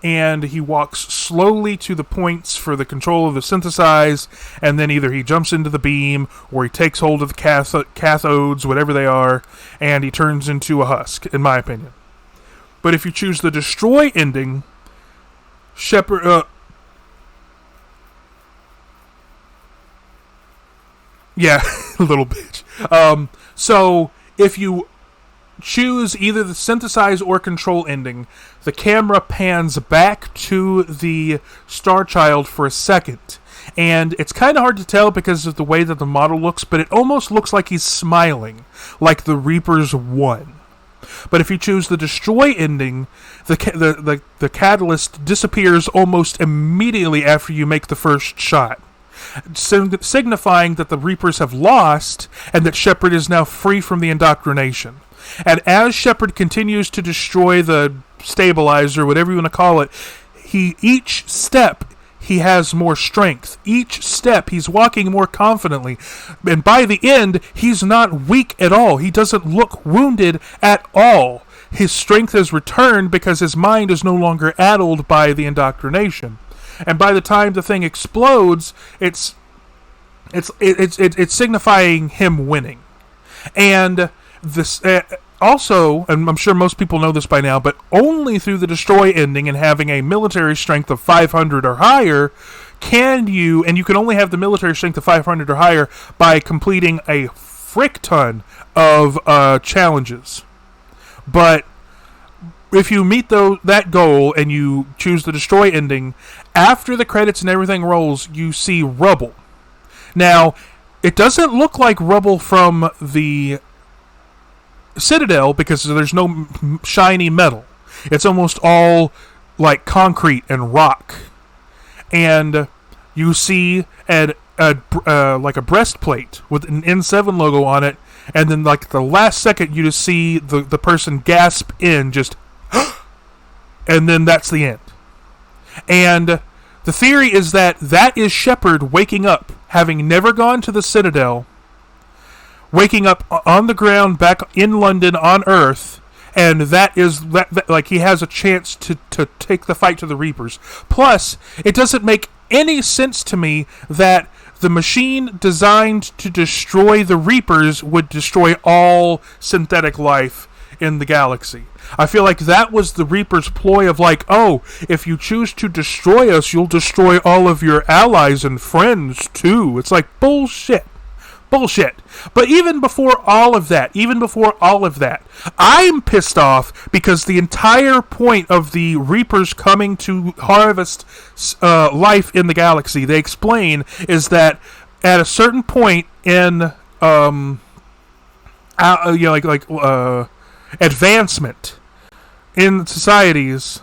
and he walks slowly to the points for the control of the Synthesize, and then either he jumps into the beam or he takes hold of the cathodes, whatever they are, and he turns into a husk, in my opinion. But if you choose the Destroy ending, Shepard... yeah, a little bitch. So, if you choose either the Synthesize or Control ending, the camera pans back to the Star Child for a second. And it's kind of hard to tell because of the way that the model looks, but it almost looks like he's smiling, like the Reapers won. But if you choose the Destroy ending, the catalyst disappears almost immediately after you make the first shot, signifying that the Reapers have lost and that Shepard is now free from the indoctrination. And as Shepard continues to destroy the stabilizer, whatever you want to call it, each step he has more strength. Each step he's walking more confidently. And by the end, he's not weak at all. He doesn't look wounded at all. His strength has returned because his mind is no longer addled by the indoctrination. And by the time the thing explodes, it's signifying him winning. And this also, and I'm sure most people know this by now, but only through the Destroy ending and having a military strength of 500 or higher can you, and you can only have the military strength of 500 or higher by completing a frick ton of challenges. But if you meet that goal and you choose the Destroy ending, after the credits and everything rolls, you see rubble. Now, it doesn't look like rubble from the Citadel because there's no shiny metal. It's almost all like concrete and rock. And you see like a breastplate with an N7 logo on it, and then like the last second you just see the person gasp in just and then that's the end. And the theory is that is Shepard waking up, having never gone to the Citadel, waking up on the ground back in London on Earth, and that like he has a chance to take the fight to the Reapers. Plus, it doesn't make any sense to me that the machine designed to destroy the Reapers would destroy all synthetic life in the galaxy. I feel like that was the Reapers' ploy of like, oh, if you choose to destroy us, you'll destroy all of your allies and friends too. It's like bullshit. But even before all of that, I'm pissed off because the entire point of the Reapers coming to harvest life in the galaxy, they explain, is that at a certain point in advancement in societies,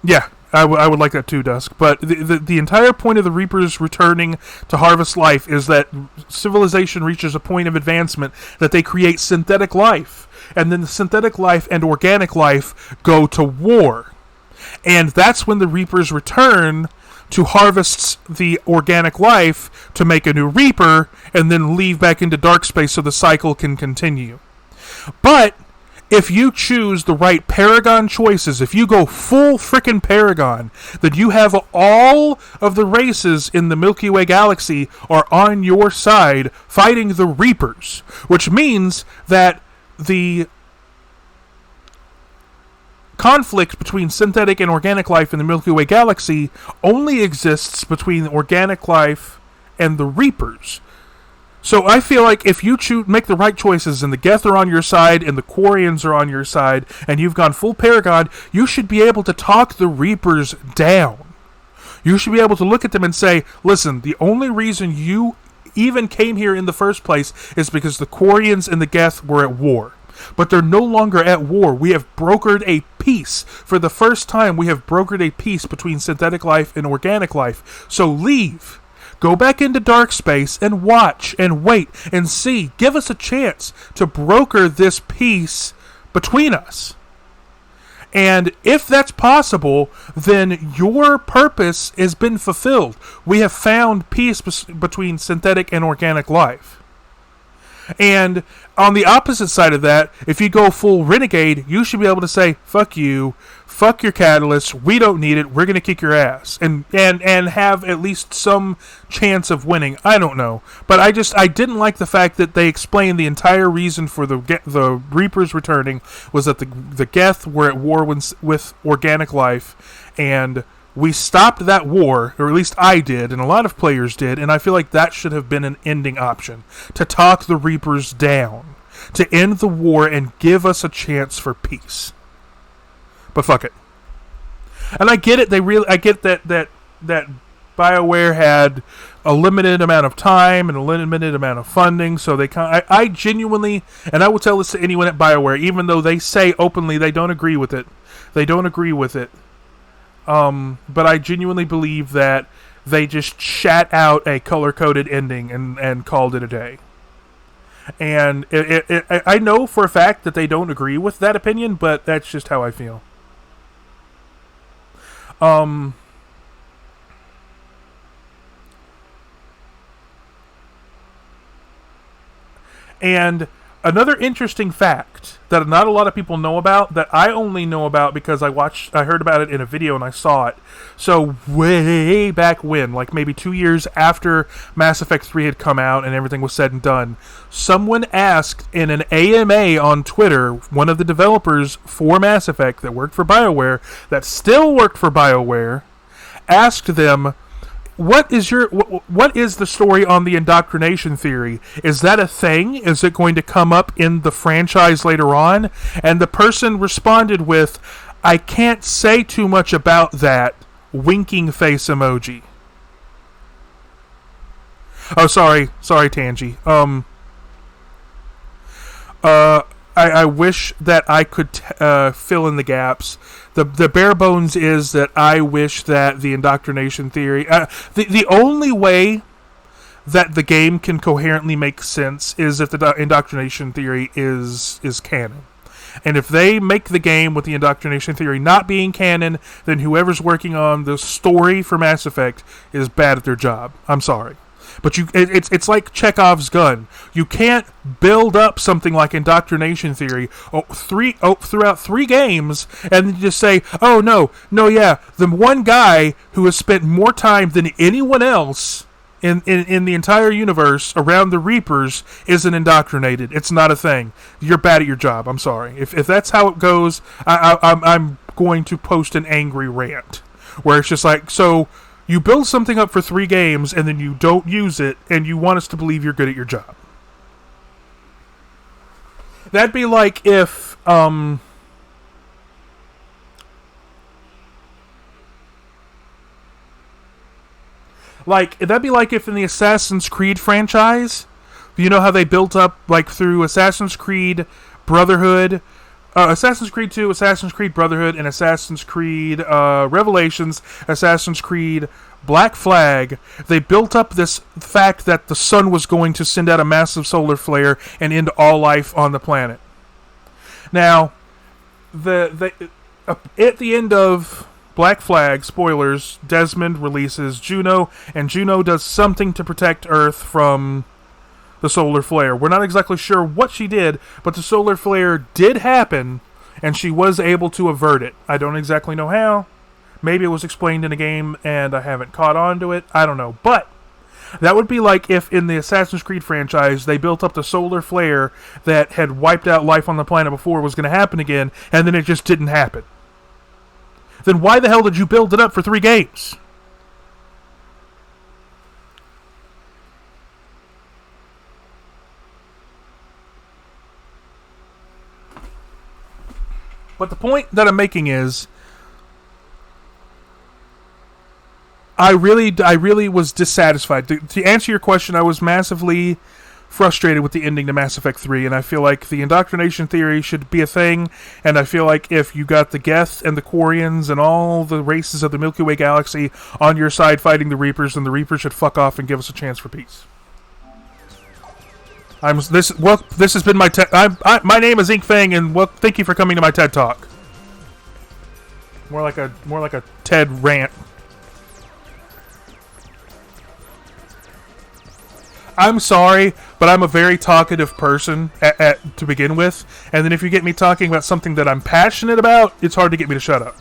Yeah, I would like that too, Dusk. But the entire point of the Reapers returning to harvest life is that civilization reaches a point of advancement that they create synthetic life. And then the synthetic life and organic life go to war. And that's when the Reapers return to harvest the organic life to make a new Reaper and then leave back into dark space so the cycle can continue. But if you choose the right Paragon choices, if you go full frickin' Paragon, then you have all of the races in the Milky Way galaxy are on your side fighting the Reapers, which means that the conflict between synthetic and organic life in the Milky Way galaxy only exists between organic life and the Reapers. So I feel like if you make the right choices and the Geth are on your side and the Quarians are on your side and you've gone full Paragon, you should be able to talk the Reapers down. You should be able to look at them and say, listen, the only reason you even came here in the first place is because the Quarians and the Geth were at war. But they're no longer at war. We have brokered a peace. For the first time, we have brokered a peace between synthetic life and organic life. So leave. Go back into dark space and watch and wait and see. Give us a chance to broker this peace between us. And if that's possible, then your purpose has been fulfilled. We have found peace between synthetic and organic life. And on the opposite side of that, if you go full renegade, you should be able to say, fuck you, fuck your catalyst, we don't need it, we're going to kick your ass. And have at least some chance of winning. I don't know. But I didn't like the fact that they explained the entire reason for the Reapers returning was that the Geth were at war with organic life, and we stopped that war, or at least I did, and a lot of players did, and I feel like that should have been an ending option. To talk the Reapers down. To end the war and give us a chance for peace. But fuck it. And I get it, I get that BioWare had a limited amount of time and a limited amount of funding, so I genuinely, and I will tell this to anyone at BioWare, even though they say openly they don't agree with it. But I genuinely believe that they just shat out a color-coded ending and called it a day. And I know for a fact that they don't agree with that opinion, but that's just how I feel. And another interesting fact that not a lot of people know about, that I only know about because I heard about it in a video and I saw it. So way back when, like maybe 2 years after Mass Effect 3 had come out and everything was said and done, someone asked in an AMA on Twitter, one of the developers for Mass Effect that worked for BioWare, that still worked for BioWare, asked them, what is the story on the indoctrination theory? Is that a thing? Is it going to come up in the franchise later on? And the person responded with, I can't say too much about that, winking face emoji. Oh, sorry, Tangy. I wish that I could fill in the gaps. The bare bones is that I wish that the indoctrination theory... the only way that the game can coherently make sense is if the indoctrination theory is canon. And if they make the game with the indoctrination theory not being canon, then whoever's working on the story for Mass Effect is bad at their job. I'm sorry. But it's like Chekhov's gun. You can't build up something like indoctrination theory throughout 3 games and then just say, oh, no, yeah, the one guy who has spent more time than anyone else in the entire universe around the Reapers isn't indoctrinated. It's not a thing. You're bad at your job. I'm sorry. If that's how it goes, I'm going to post an angry rant where it's just like, so... You build something up for 3 games, and then you don't use it, and you want us to believe you're good at your job. That'd be like if, that'd be like if in the Assassin's Creed franchise, you know how they built up, like, through Assassin's Creed, Brotherhood, Assassin's Creed 2, Assassin's Creed Brotherhood, and Assassin's Creed Revelations, Assassin's Creed Black Flag, they built up this fact that the sun was going to send out a massive solar flare and end all life on the planet. Now, at the end of Black Flag, spoilers, Desmond releases Juno, and Juno does something to protect Earth from the solar flare. We're not exactly sure what she did, but the solar flare did happen, and she was able to avert it. I don't exactly know how. Maybe it was explained in a game, and I haven't caught on to it. I don't know. But that would be like if in the Assassin's Creed franchise, they built up the solar flare that had wiped out life on the planet before was going to happen again, and then it just didn't happen. Then why the hell did you build it up for 3 games? But the point that I'm making is, I really was dissatisfied. To answer your question, I was massively frustrated with the ending to Mass Effect 3, and I feel like the indoctrination theory should be a thing, and I feel like if you got the Geth and the Quarians and all the races of the Milky Way galaxy on your side fighting the Reapers, then the Reapers should fuck off and give us a chance for peace. This has been my my name is Ink Fang, and thank you for coming to my TED Talk. More like a TED rant. I'm sorry, but I'm a very talkative person to begin with, and then if you get me talking about something that I'm passionate about, it's hard to get me to shut up.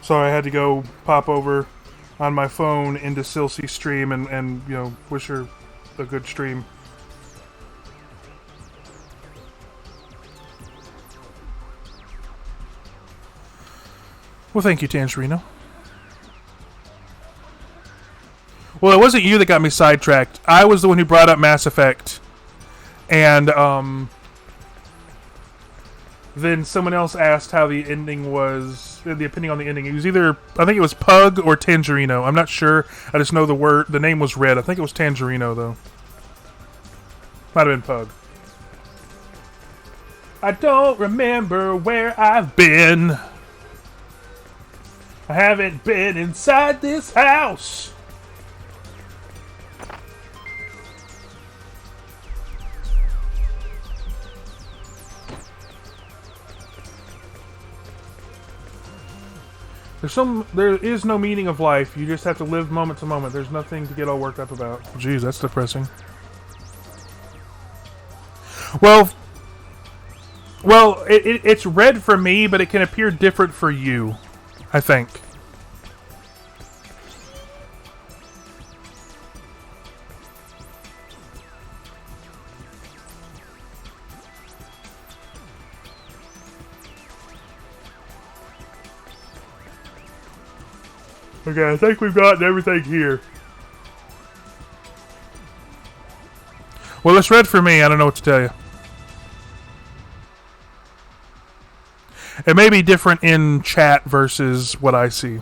Sorry, I had to go pop over on my phone into Silcy's stream and wish her a good stream. Well, thank you, Tangerino. Well, it wasn't you that got me sidetracked. I was the one who brought up Mass Effect. And, then someone else asked how the ending was, the opinion on the ending. It was either, I think it was Pug or Tangerino. I'm not sure. I just know the name was Red. I think it was Tangerino, though. Might have been Pug. I don't remember where I've been. I haven't been inside this house. There is no meaning of life. You just have to live moment to moment. There's nothing to get all worked up about. Jeez, that's depressing. Well, it's red for me, but it can appear different for you, I think. Okay, I think we've gotten everything here. Well, it's red for me. I don't know what to tell you. It may be different in chat versus what I see.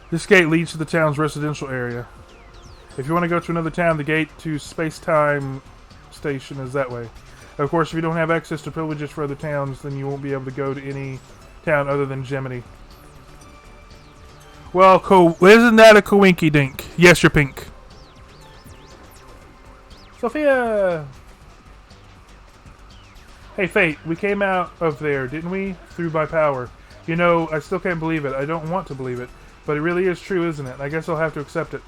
This gate leads to the town's residential area. If you want to go to another town, the gate to Space-Time Station is that way. Of course, if you don't have access to privileges for other towns, then you won't be able to go to any town other than Gemini. Well, isn't that a coinky dink? Yes, you're pink. Sophia! Hey, Fate, we came out of there, didn't we? Through by power. You know, I still can't believe it. I don't want to believe it. But it really is true, isn't it? I guess I'll have to accept it.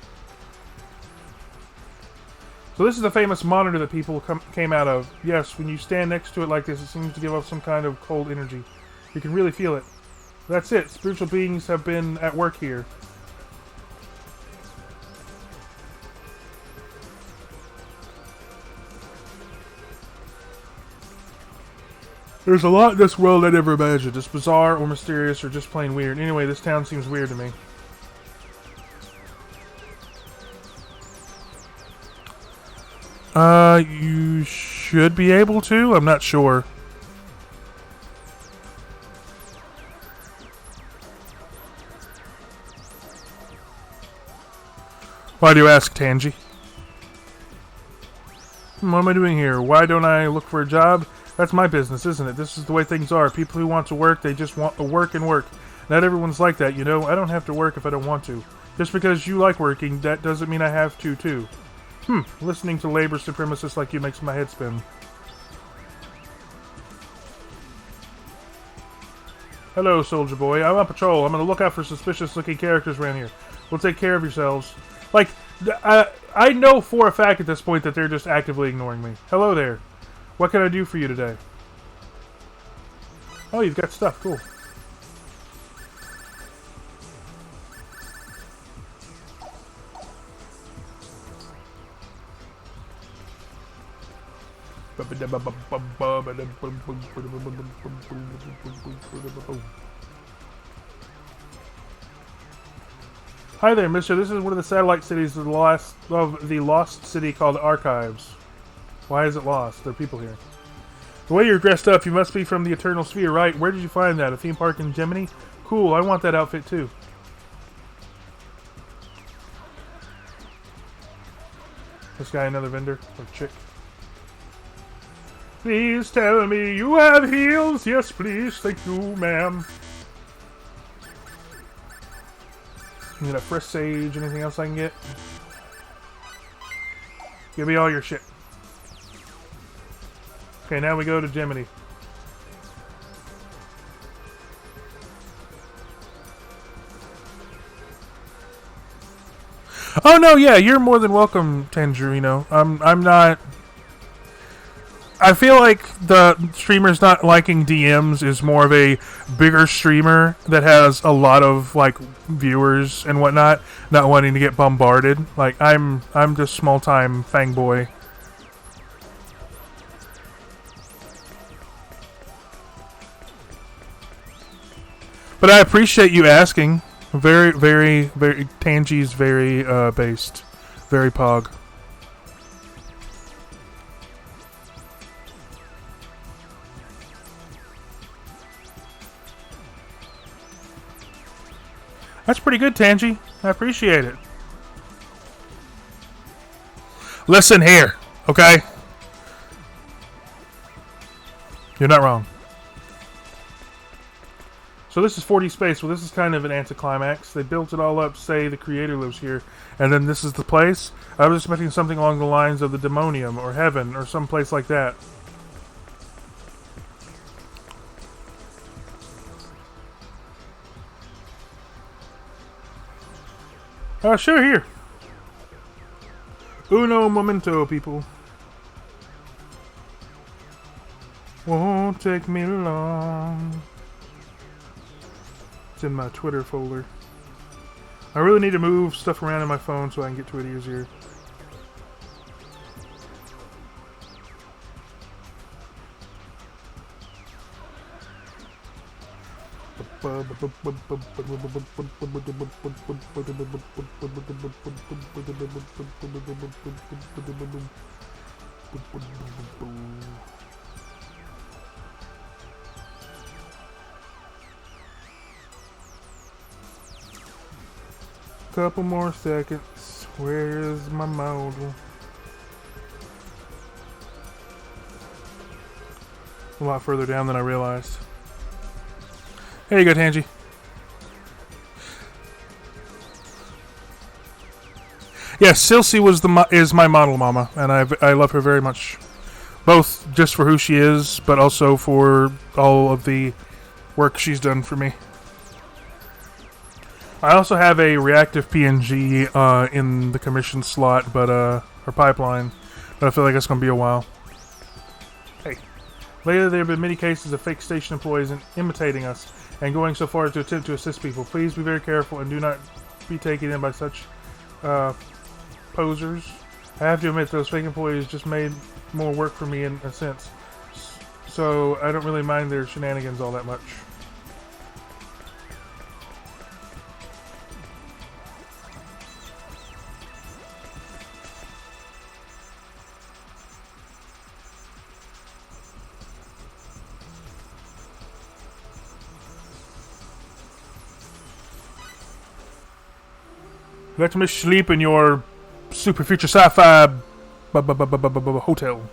So this is the famous monitor that people came out of. Yes, when you stand next to it like this, it seems to give off some kind of cold energy. You can really feel it. That's it. Spiritual beings have been at work here. There's a lot in this world I never imagined. It's bizarre or mysterious or just plain weird. Anyway, this town seems weird to me. You should be able to? I'm not sure. Why do you ask, Tangy? What am I doing here? Why don't I look for a job? That's my business, isn't it? This is the way things are. People who want to work, they just want to work and work. Not everyone's like that, you know? I don't have to work if I don't want to. Just because you like working, that doesn't mean I have to, too. Listening to labor supremacists like you makes my head spin. Hello, soldier boy. I'm on patrol. I'm gonna look out for suspicious-looking characters around here. We'll take care of yourselves. Like, I know for a fact at this point that they're just actively ignoring me. Hello there. What can I do for you today? Oh, you've got stuff. Cool. Hi there, mister. This is one of the satellite cities of the lost city called Archives. Why is it lost? There are people here. The way you're dressed up, you must be from the Eternal Sphere, right? Where did you find that? A theme park in Gemini? Cool, I want that outfit too. This guy another vendor? Or chick? Please tell me you have heels. Yes, please. Thank you, ma'am. Need a fresh sage. Anything else I can get? Give me all your shit. Okay, now we go to Gemini. Oh no, yeah, you're more than welcome, Tangerino. I'm not. I feel like the streamers not liking DMs is more of a bigger streamer that has a lot of like viewers and whatnot, not wanting to get bombarded. Like I'm just small time fangboy. But I appreciate you asking. Very, very, very. Tangy's very based, very pog. That's pretty good, Tangy. I appreciate it. Listen here, okay? You're not wrong. So this is 4D space. Well, this is kind of an anticlimax. They built it all up, say the creator lives here, and then this is the place. I was expecting something along the lines of the Demonium or Heaven or some place like that. Sure, here. Uno momento, people. Won't take me long. It's in my Twitter folder. I really need to move stuff around in my phone so I can get to it easier. Couple more seconds. Where's my model? A lot further down than I realized. There you go, Tangy. Yes, Silsey is my model mama, and I love her very much. Both just for who she is, but also for all of the work she's done for me. I also have a reactive PNG in the commission slot, but or pipeline, but I feel like it's going to be a while. Hey, lately there have been many cases of fake station employees imitating us and going so far as to attempt to assist people. Please be very careful and do not be taken in by such posers. I have to admit, those fake employees just made more work for me in a sense, so I don't really mind their shenanigans all that much. Let me sleep in your super future sci-fi hotel.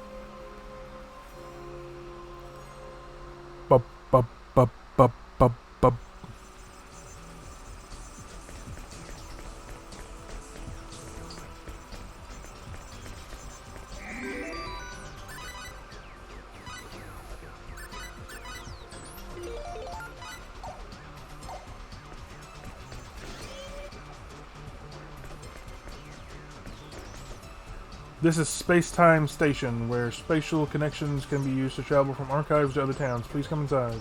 This is Space-Time Station, where spatial connections can be used to travel from archives to other towns. Please come inside.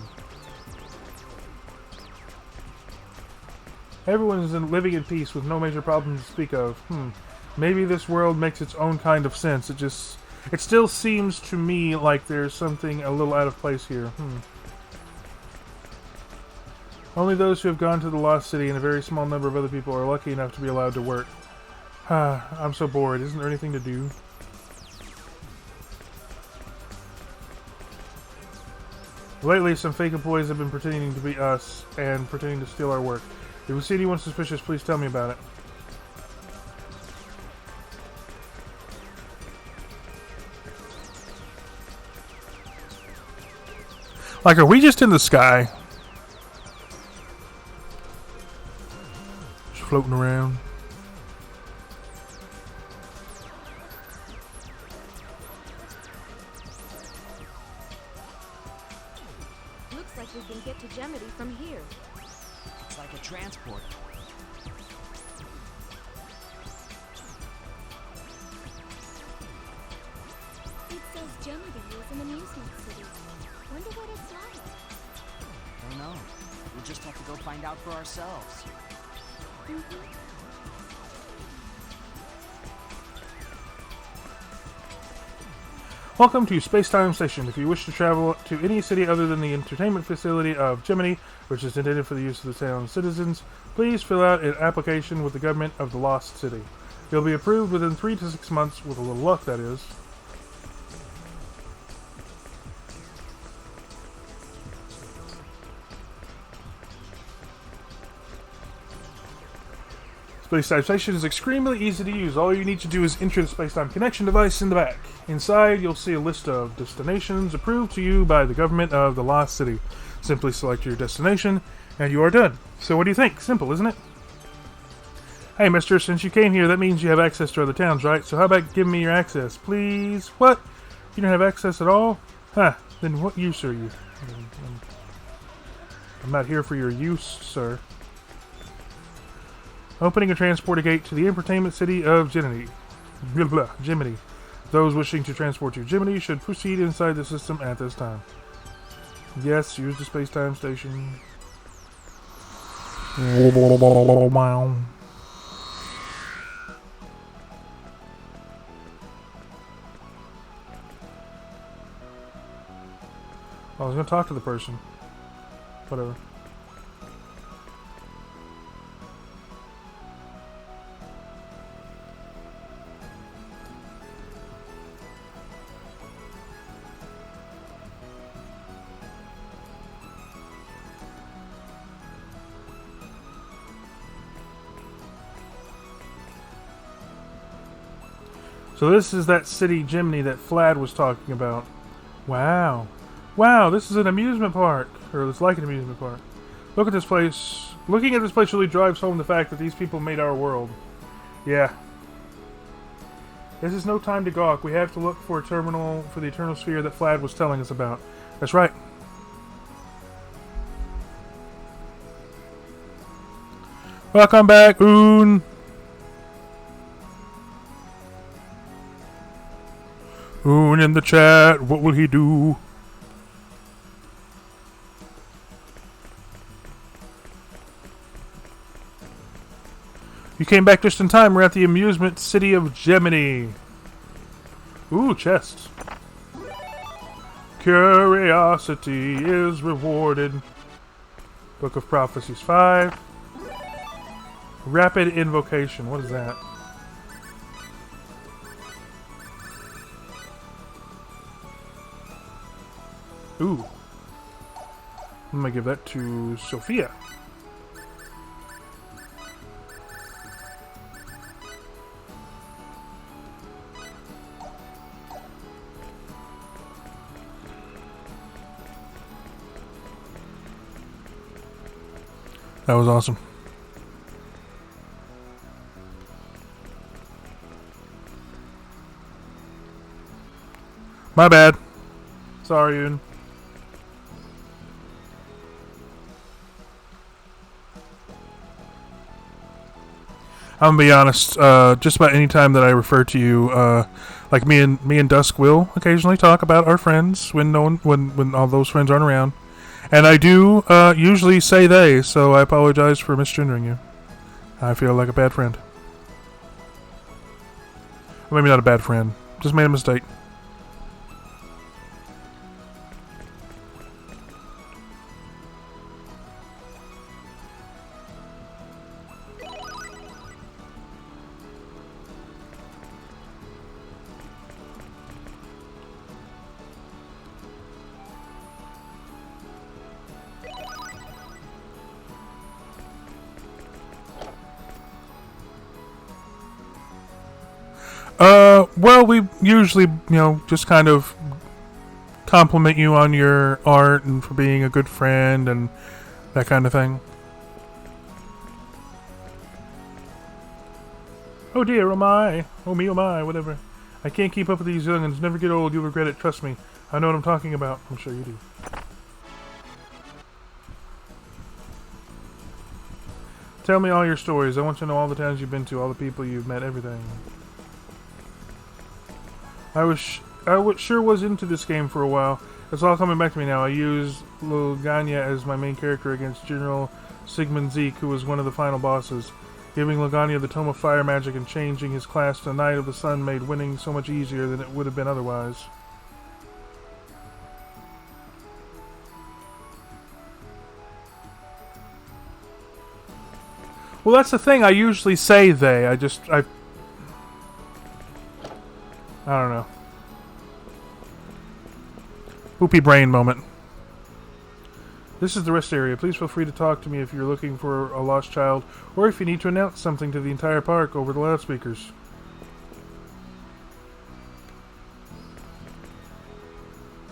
Everyone is living in peace with no major problems to speak of. Maybe this world makes its own kind of sense. It still seems to me like there's something a little out of place here. Only those who have gone to the Lost City and a very small number of other people are lucky enough to be allowed to work. I'm so bored. Isn't there anything to do? Lately, some fake employees have been pretending to be us and pretending to steal our work. If you see anyone suspicious, please tell me about it. Like, are we just in the sky? Just floating around. We can get to Gemity from here. It's like a transporter. It says Gemity is an amusement city. Wonder what it's like. Don't know. We'll just have to go find out for ourselves. Welcome to Space-Time Station. If you wish to travel to any city other than the entertainment facility of Gemini, which is intended for the use of the town's citizens, please fill out an application with the government of the Lost City. You'll be approved within 3 to 6 months, with a little luck, that is. Space-Time Station is extremely easy to use. All you need to do is enter the Space-Time connection device in the back. Inside, you'll see a list of destinations approved to you by the government of the Lost City. Simply select your destination, and you are done. So what do you think? Simple, isn't it? Hey, mister, since you came here, that means you have access to other towns, right? So how about giving me your access, please? What? You don't have access at all? Huh. Then what use are you? I'm not here for your use, sir. Opening a transporter gate to the entertainment city of Gemini. Gemini. Those wishing to transport to Gemini should proceed inside the system at this time. Yes, use the space-time station. Wow. I was going to talk to the person. Whatever. So this is that city Gemini that Flad was talking about. Wow. Wow, this is an amusement park. Or it's like an amusement park. Look at this place. Looking at this place really drives home the fact that these people made our world. Yeah. This is no time to gawk. We have to look for a terminal for the Eternal Sphere that Flad was telling us about. That's right. Welcome back, Oon. Oon in the chat. What will he do? You came back just in time. We're at the amusement city of Gemini. Ooh, chests. Curiosity is rewarded. Book of Prophecies 5. Rapid Invocation. What is that? Ooh. I'm gonna give that to Sophia. That was awesome. My bad. Sorry, Yoon. I'm gonna be honest. Just about any time that I refer to you, like me and Dusk will occasionally talk about our friends when all those friends aren't around. And I do usually say they, so I apologize for misgendering you. I feel like a bad friend. Or maybe not a bad friend. Just made a mistake. Well, we usually, just kind of compliment you on your art and for being a good friend and that kind of thing. Oh dear, oh my. Oh me, oh my, whatever. I can't keep up with these youngins. Never get old, you'll regret it, trust me. I know what I'm talking about. I'm sure you do. Tell me all your stories. I want to know all the towns you've been to, all the people you've met, everything. I sure was into this game for a while. It's all coming back to me now. I used Logania as my main character against General Sigmund Zeke, who was one of the final bosses. Giving Logania the Tome of Fire Magic and changing his class to Knight of the Sun made winning so much easier than it would have been otherwise. Well, that's the thing. I usually say they. I don't know. Poopy brain moment. This is the rest area. Please feel free to talk to me if you're looking for a lost child, or if you need to announce something to the entire park over the loudspeakers.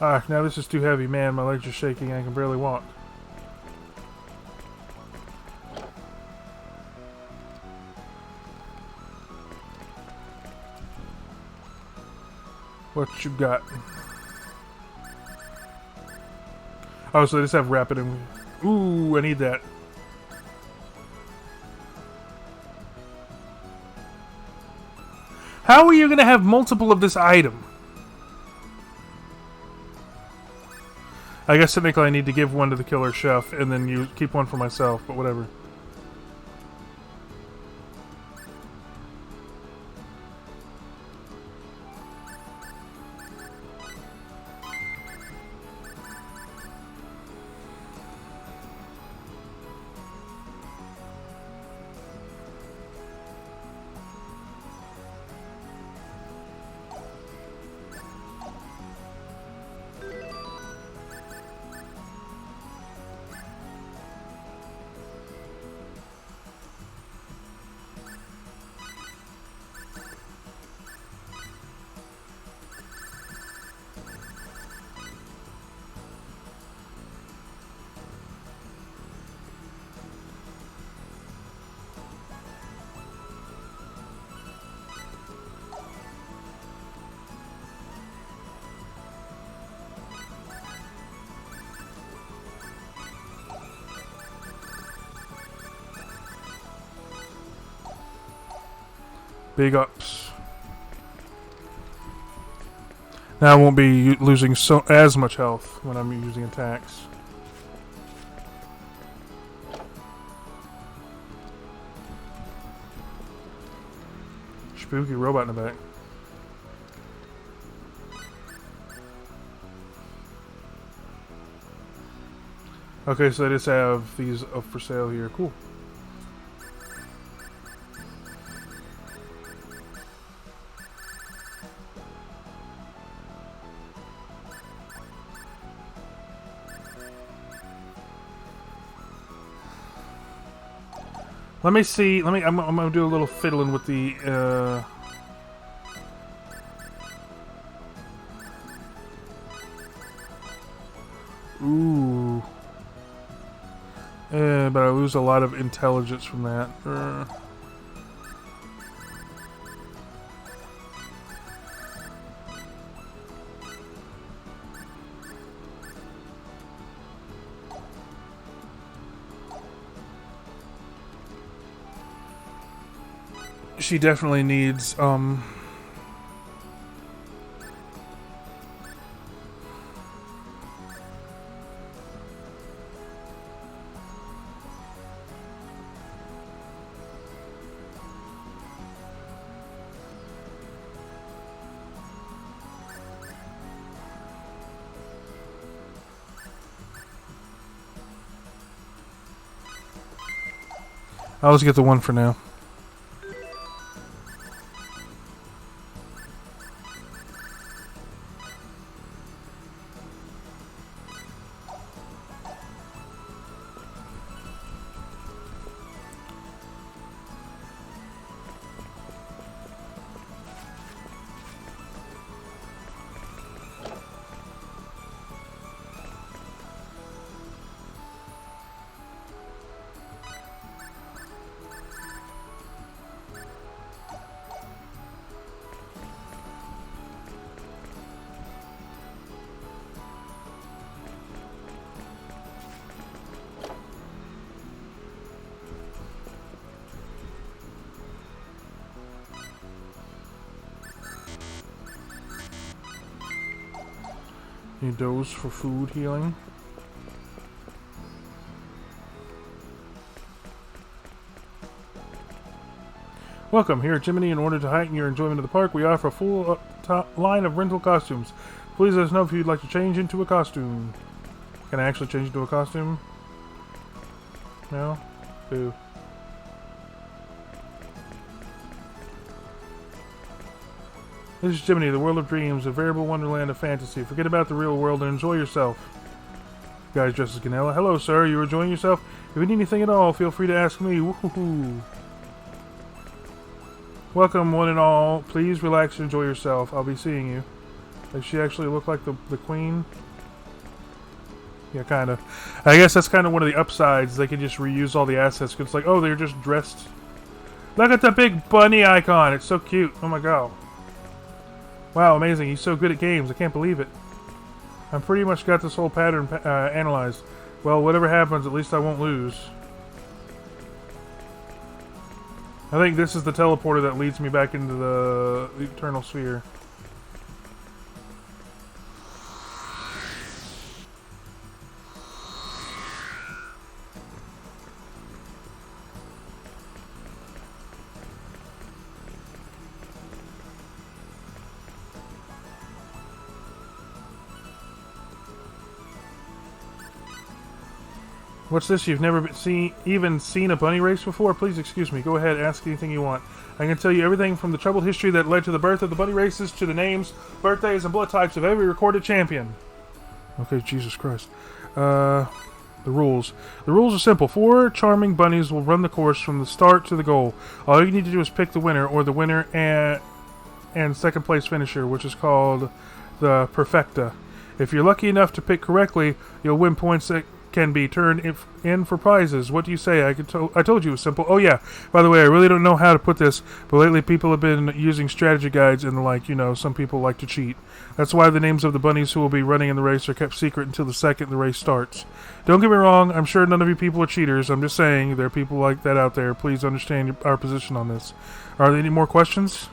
Ah, now this is too heavy. Man, my legs are shaking and I can barely walk. What you got? Oh, so they just have rapid and... Ooh, I need that. How are you going to have multiple of this item? I guess technically I need to give one to the killer chef and then you keep one for myself, but whatever. Big ups. Now I won't be losing as much health when I'm using attacks. Spooky robot in the back. Okay, so they just have these up for sale here. Cool. Let me see. I'm gonna do a little fiddling with the. Ooh. But I lose a lot of intelligence from that. She definitely needs, I'll just get the one for now. Need those for food healing. Welcome. Here at Jiminy, in order to heighten your enjoyment of the park, we offer a full line of rental costumes. Please let us know if you'd like to change into a costume. Can I actually change into a costume? No? Boo. This is Jiminy, the world of dreams, a veritable wonderland of fantasy. Forget about the real world and enjoy yourself. Guys dressed as Ganella. Hello, sir. You enjoying yourself? If you need anything at all, feel free to ask me. Woohoo! Welcome, one and all. Please relax and enjoy yourself. I'll be seeing you. Does she actually look like the queen? Yeah, kind of. I guess that's kind of one of the upsides. They can just reuse all the assets. Cause it's like, oh, they're just dressed. Look at the big bunny icon. It's so cute. Oh my god. Wow, amazing. He's so good at games. I can't believe it. I'm pretty much got this whole pattern analyzed. Well, whatever happens, at least I won't lose. I think this is the teleporter that leads me back into the Eternal Sphere. What's this? You've never even seen a bunny race before? Please excuse me. Go ahead, ask anything you want. I can tell you everything from the troubled history that led to the birth of the bunny races to the names, birthdays, and blood types of every recorded champion. Okay, Jesus Christ. The rules. The rules are simple. 4 charming bunnies will run the course from the start to the goal. All you need to do is pick the winner, or the winner and second place finisher, which is called the perfecta. If you're lucky enough to pick correctly, you'll win points that can be turned in for prizes. What do you say? I told you it was simple. Oh yeah, by the way, I really don't know how to put this, but lately people have been using strategy guides and some people like to cheat. That's why the names of the bunnies who will be running in the race are kept secret until the second the race starts. Don't get me wrong, I'm sure none of you people are cheaters. I'm just saying there are people like that out there. Please understand our position on this. Are there any more questions?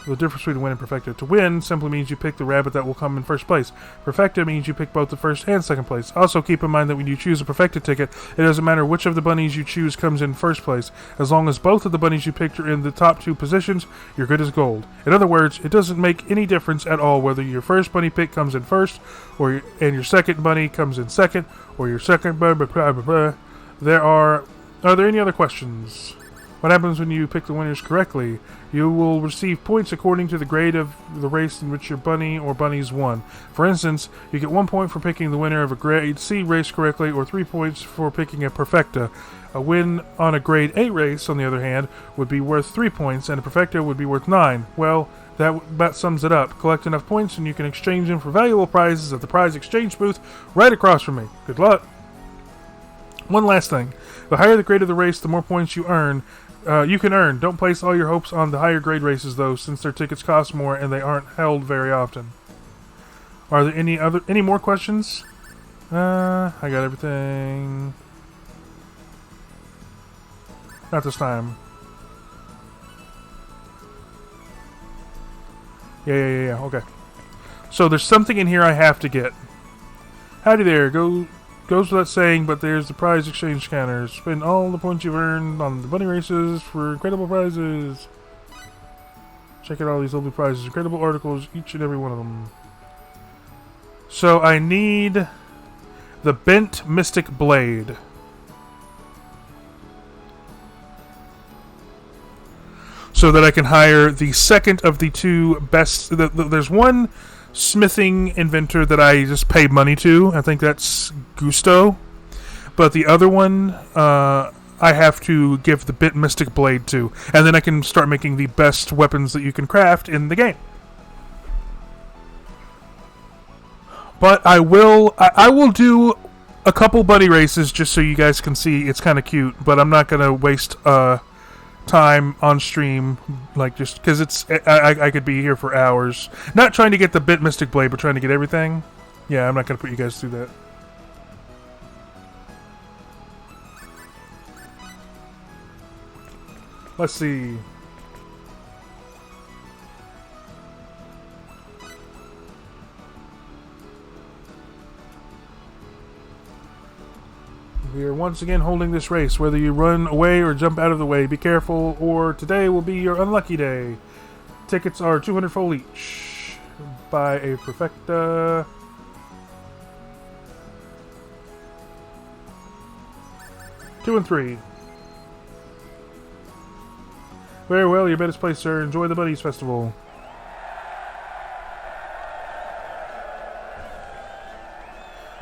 The difference between win and perfecta. To win simply means you pick the rabbit that will come in first place. Perfecta means you pick both the first and second place. Also keep in mind that when you choose a perfecta ticket, it doesn't matter which of the bunnies you choose comes in first place. As long as both of the bunnies you picked are in the top 2 positions, you're good as gold. In other words, it doesn't make any difference at all whether your first bunny pick comes in first, and your second bunny comes in second, or your second blah blah blah blah blah. Are there any other questions? What happens when you pick the winners correctly? You will receive points according to the grade of the race in which your bunny or bunnies won. For instance, you get 1 point for picking the winner of a grade C race correctly, or 3 points for picking a perfecta. A win on a grade A race, on the other hand, would be worth 3 points, and a perfecta would be worth 9. Well, that about sums it up. Collect enough points and you can exchange them for valuable prizes at the prize exchange booth right across from me. Good luck! One last thing. The higher the grade of the race, the more points you can earn. Don't place all your hopes on the higher grade races, though, since their tickets cost more and they aren't held very often. Are there any more questions? I got everything. Not this time. Yeah. Okay. So there's something in here I have to get. Howdy there. Goes without saying, but there's the prize exchange counter. Spend all the points you've earned on the bunny races for incredible prizes. Check out all these lovely prizes. Incredible articles, each and every one of them. So I need the Bent Mystic Blade. So that I can hire the second of the 2 best... There's one smithing inventor that I just pay money to. I think that's Gusto. But the other one, I have to give the Bent Mystic Blade to. And then I can start making the best weapons that you can craft in the game. But I will do a couple bunny races just so you guys can see. It's kind of cute. But I'm not going to waste time on stream, just because I could be here for hours, not trying to get the Bent Mystic Blade, but trying to get everything. Yeah, I'm not gonna put you guys through that. Let's see. We are once again holding this race. Whether you run away or jump out of the way, be careful, or today will be your unlucky day. Tickets are 200 full each. Buy a perfecta. Two and 3. Very well, your bet is placed, sir. Enjoy the Bunnies Festival.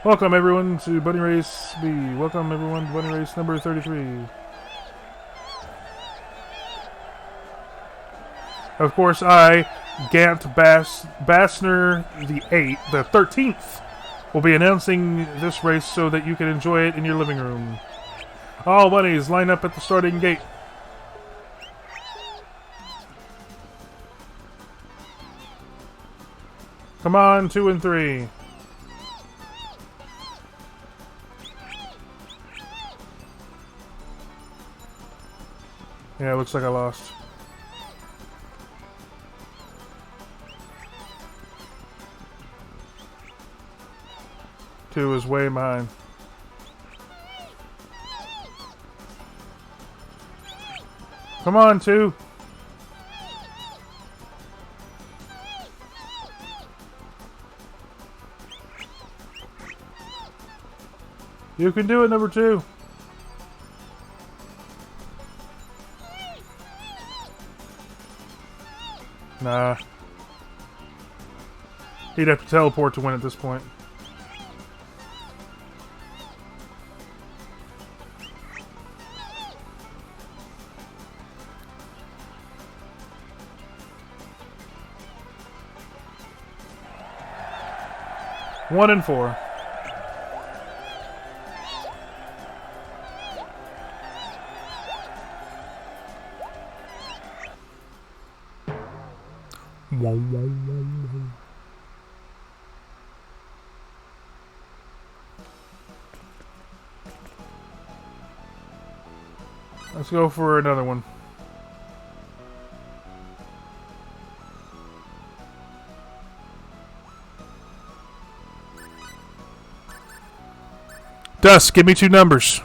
Welcome everyone to Bunny Race B. Welcome everyone to Bunny Race number 33. Of course, I, Gant Bassner the 13th, will be announcing this race so that you can enjoy it in your living room. All bunnies line up at the starting gate. Come on, 2 and 3. Yeah, it looks like I lost. Two is way behind. Come on, 2. You can do it, number 2. Nah. He'd have to teleport to win at this point. One and 4. Let's go for another one. Dusk, give me 2 numbers.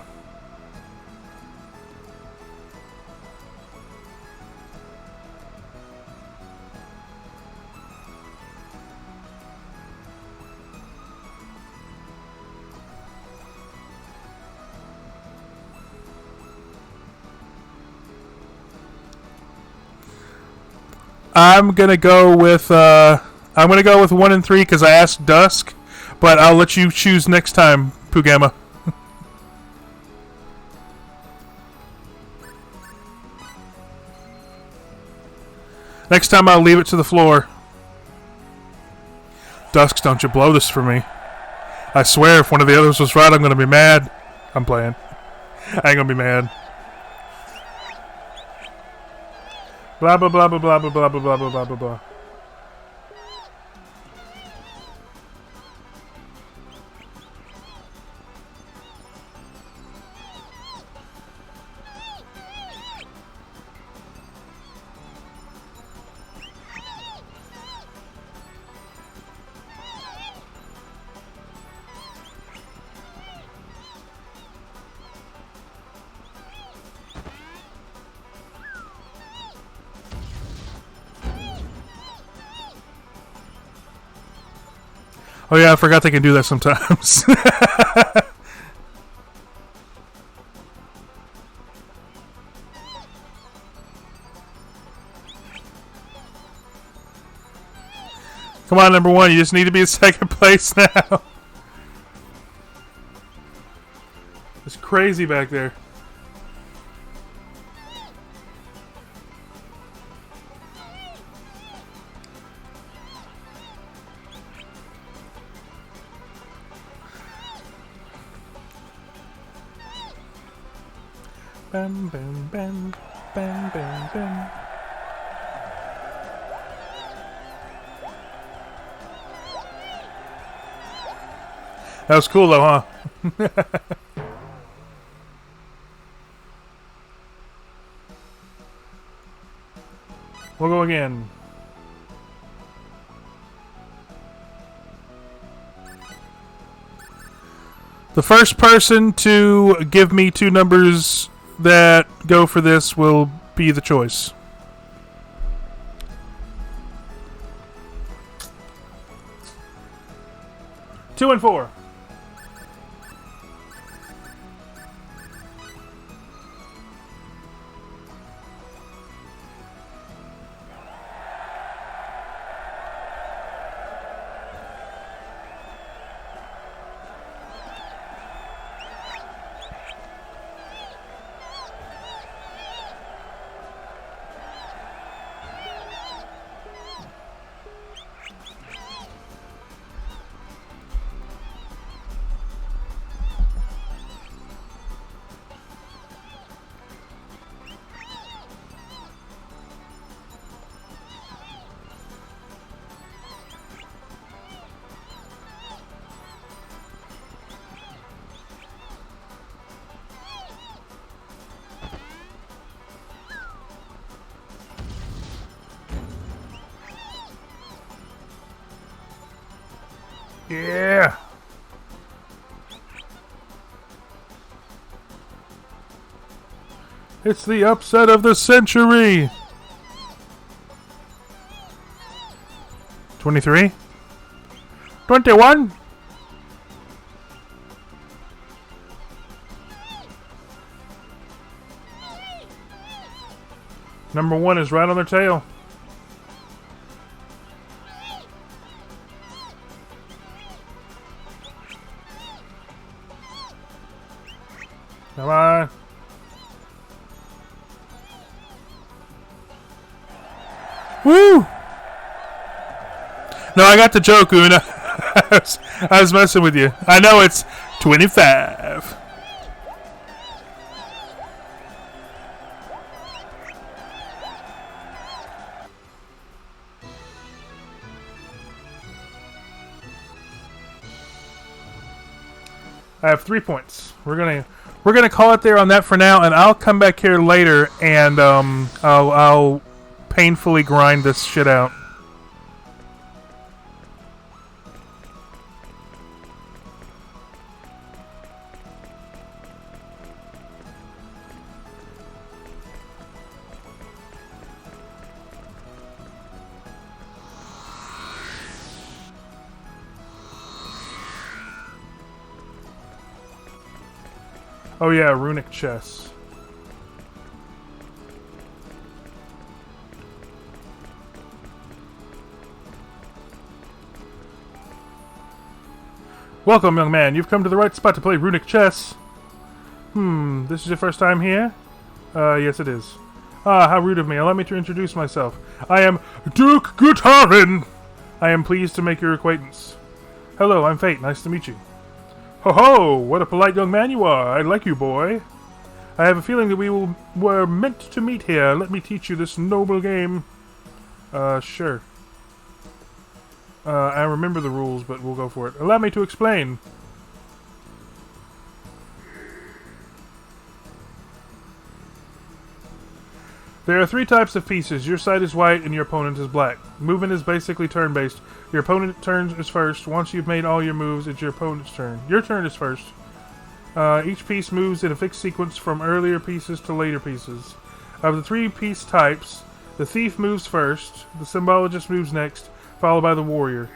I'm gonna go with 1 and 3 because I asked Dusk, but I'll let you choose next time, Pugama. Next time I'll leave it to the floor. Dusk, don't you blow this for me. I swear if one of the others was right, I'm gonna be mad. I'm playing. I ain't gonna be mad. Blah blah blah blah blah blah blah blah blah blah blah blah. Oh yeah, I forgot they can do that sometimes. Come on, number 1, you just need to be in second place now. It's crazy back there. Bam, bam, bam, bam, bam, bam. That was cool though, huh? We'll go again. The first person to give me 2 numbers that go for this will be the choice. Two and 4. Yeah. It's the upset of the century. 23? 21? Number 1 is right on their tail. Come on. Woo! No, I got the joke, Una. I was messing with you. I know it's 25. I have 3 points. We're gonna call it there on that for now, and I'll come back here later and I'll painfully grind this shit out. Oh yeah, runic chess. Welcome, young man. You've come to the right spot to play runic chess. This is your first time here? Yes it is. Ah, how rude of me. Allow me to introduce myself. I am Duke Gutarin! I am pleased to make your acquaintance. Hello, I'm Fate. Nice to meet you. Ho ho! What a polite young man you are. I like you, boy. I have a feeling that we were meant to meet here. Let me teach you this noble game. Sure. I remember the rules, but we'll go for it. Allow me to explain. There are 3 types of pieces. Your side is white and your opponent is black. Movement is basically turn-based. Your opponent turns is first. Once you've made all your moves, it's your opponent's turn. Your turn is first. Each piece moves in a fixed sequence from earlier pieces to later pieces. Of the 3 piece types, the thief moves first, the symbologist moves next, followed by the warrior.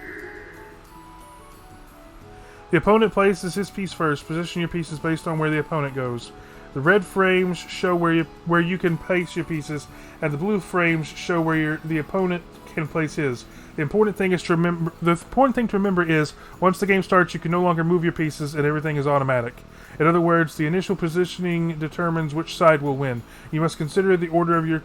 The opponent places his piece first. Position your pieces based on where the opponent goes. The red frames show where you can place your pieces, and the blue frames show where the opponent can place his. The important thing to remember is once the game starts, you can no longer move your pieces, and everything is automatic. In other words, the initial positioning determines which side will win. You must consider the order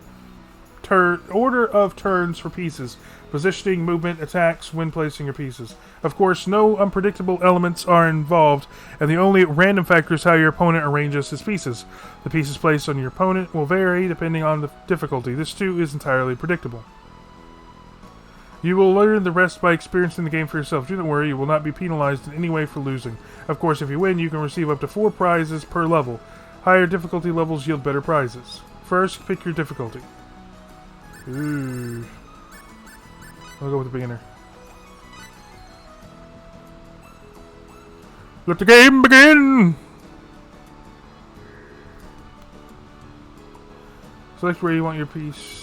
of turns for pieces, positioning, movement, attacks when placing your pieces. Of course, no unpredictable elements are involved, and the only random factor is how your opponent arranges his pieces. The pieces placed on your opponent will vary depending on the difficulty. This too is entirely predictable. You will learn the rest by experiencing the game for yourself. Do not worry, you will not be penalized in any way for losing. Of course, if you win, you can receive up to 4 prizes per level. Higher difficulty levels yield better prizes. First, pick your difficulty. Ooh. I'll go with the beginner. Let the game begin! Select where you want your piece.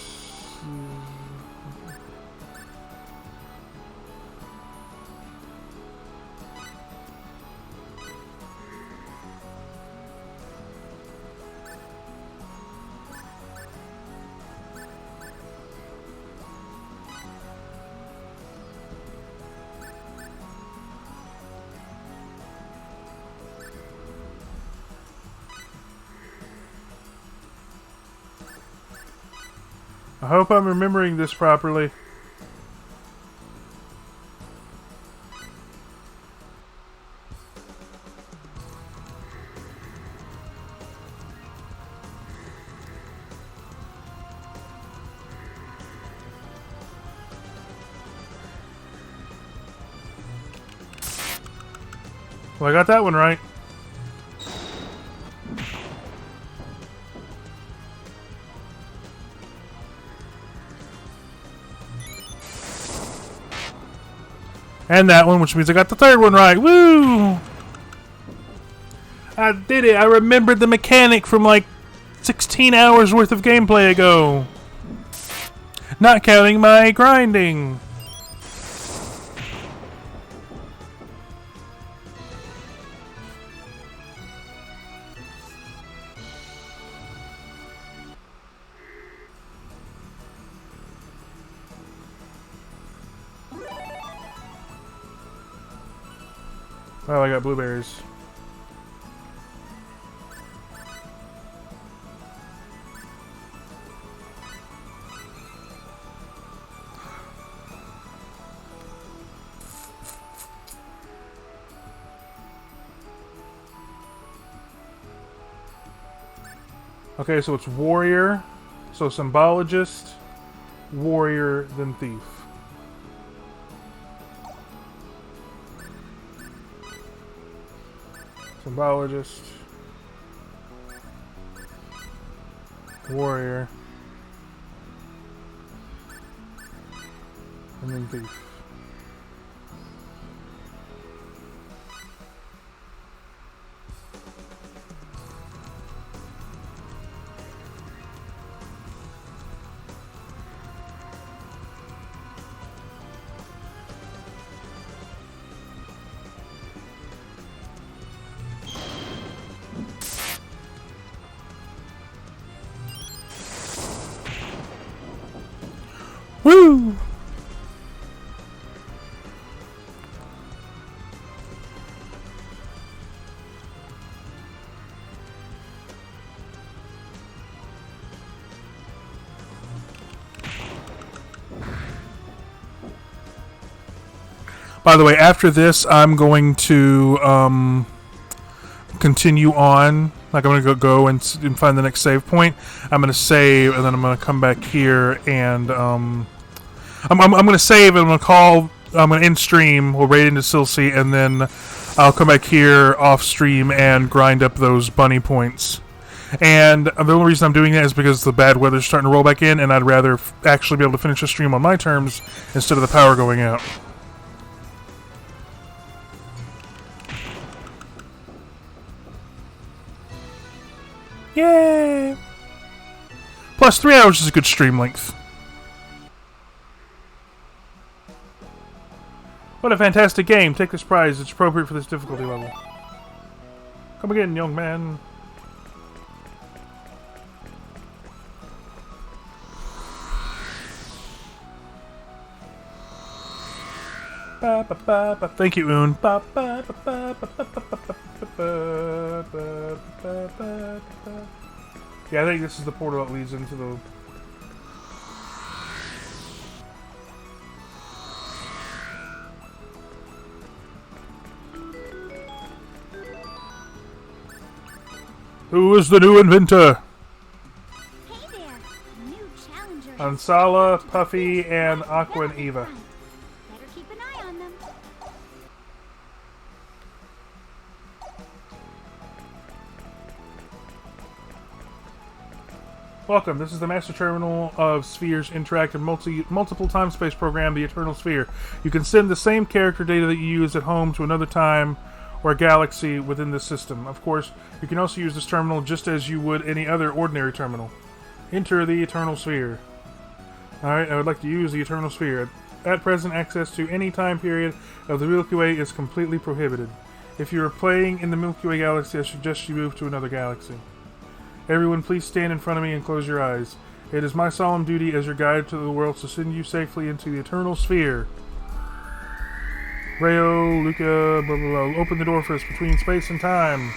I hope I'm remembering this properly. Well, I got that one right. And that one, which means I got the 3rd one right. Woo! I did it. I remembered the mechanic from like 16 hours worth of gameplay ago. Not counting my grinding. Oh, I got blueberries. Okay, so it's warrior, so symbologist, warrior, then thief. Symbologist. Warrior. And then thief. Woo! By the way, after this, I'm going to continue on. Like, I'm going to go and find the next save point. I'm going to save, and then I'm going to come back here, and I'm going to save, and I'm going to end stream. We'll raid into Silsey, and then I'll come back here off stream and grind up those bunny points. And the only reason I'm doing that is because the bad weather's starting to roll back in, and I'd rather actually be able to finish the stream on my terms instead of the power going out. Yay! Plus 3 hours is a good stream length. What a fantastic game. Take this prize. It's appropriate for this difficulty level. Come again, young man. Thank you, Un. Yeah, I think this is the portal that leads into the... Who is the new inventor? Hey there, new challenger. Ansala, Puffy, and Aqua and Eva. Better keep an eye on them. Welcome. This is the Master Terminal of Sphere's interactive multiple time space program, the Eternal Sphere. You can send the same character data that you use at home to another time or galaxy within the system. Of course, you can also use this terminal just as you would any other ordinary terminal. Enter the Eternal Sphere. Alright, I would like to use the Eternal Sphere. At present, access to any time period of the Milky Way is completely prohibited. If you are playing in the Milky Way galaxy, I suggest you move to another galaxy. Everyone, please stand in front of me and close your eyes. It is my solemn duty as your guide to the world to send you safely into the Eternal Sphere. Rayo, Luca, blah, blah, blah. Open the door for us between space and time.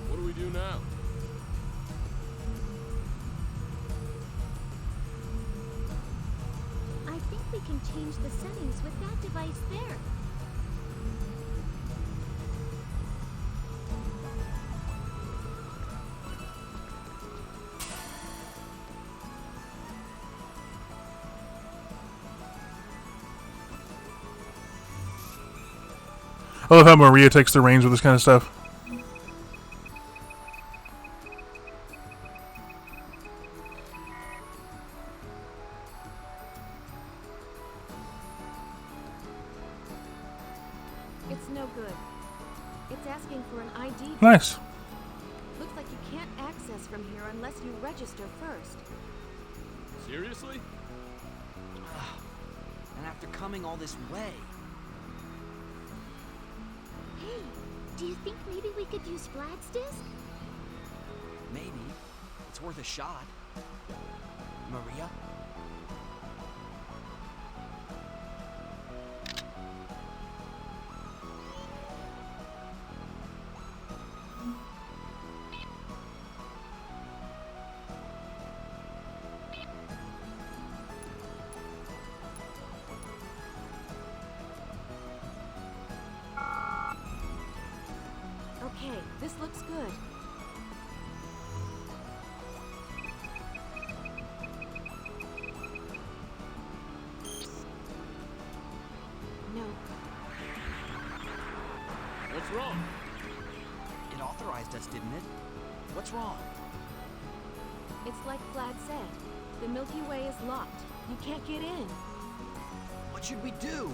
What do we do now? I think we can change the settings with that device there. I love how Maria takes the reins with this kind of stuff. It's no good. It's asking for an ID. Nice. Looks like you can't access from here unless you register first. Seriously? And after coming all this way. Hey, do you think maybe we could use Vlad's disc? Maybe. It's worth a shot. Maria? looks good. No. What's wrong? It authorized us, didn't it? What's wrong? It's like Vlad said. The Milky Way is locked. You can't get in. What should we do?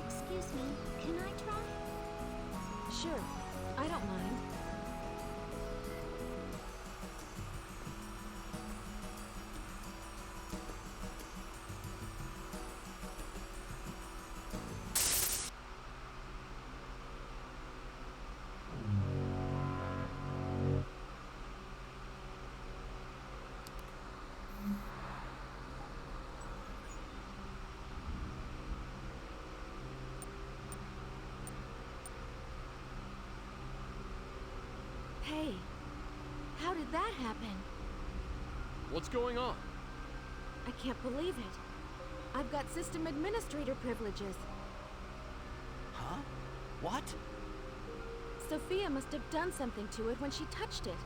Excuse me, can I try? Sure, I don't mind. Hey, how did that happen? What's going on? I can't believe it. I've got system administrator privileges. Huh? What? Sophia must have done something to it when she touched it.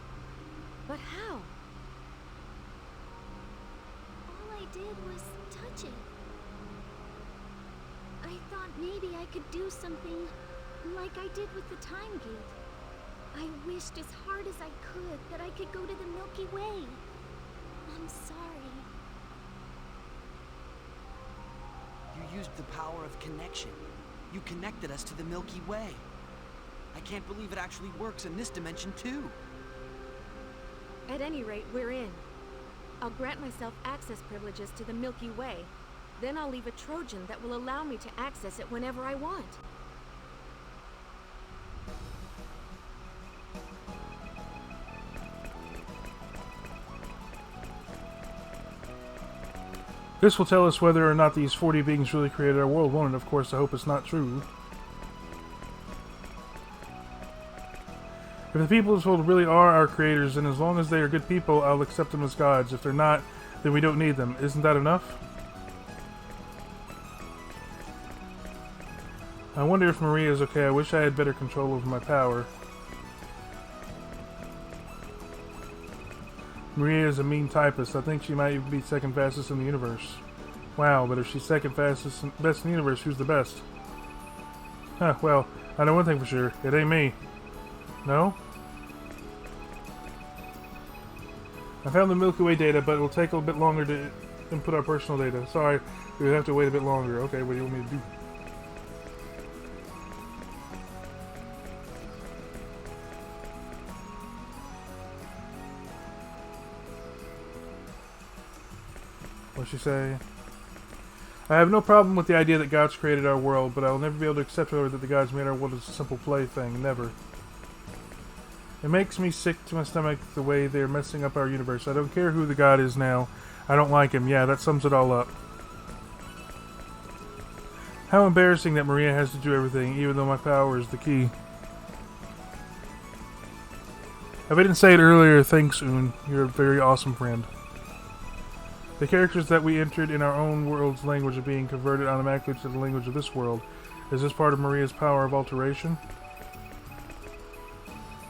But how? All I did was touch it. I thought maybe I could do something like I did with the time gate. I wished as hard as I could that I could go to the Milky Way. I'm sorry. You used the power of connection. You connected us to the Milky Way. I can't believe it actually works in this dimension, too. At any rate, we're in. I'll grant myself access privileges to the Milky Way. Then I'll leave a Trojan that will allow me to access it whenever I want. This will tell us whether or not these 40 beings really created our world, won't it? Of course, I hope it's not true. If the people of this world really are our creators, then as long as they are good people, I'll accept them as gods. If they're not, then we don't need them. Isn't that enough? I wonder if Maria is okay. I wish I had better control over my power. Maria is a mean typist. I think she might even be second fastest in the universe. Wow, but if she's second fastest and best in the universe, who's the best? Huh, well, I know one thing for sure. It ain't me. No? I found the Milky Way data, but it will take a little bit longer to input our personal data. Sorry, we have to wait a bit longer. Okay, what do you want me to do? What'd she say? I have no problem with the idea that God's created our world, but I will never be able to accept, however, that the gods made our world as a simple plaything. Never. It makes me sick to my stomach the way they're messing up our universe. I don't care who the god is now. I don't like him. Yeah, that sums it all up. How embarrassing that Maria has to do everything, even though my power is the key. If I didn't say it earlier, thanks, Un. You're a very awesome friend. The characters that we entered in our own world's language are being converted automatically to the language of this world. Is this part of Maria's power of alteration?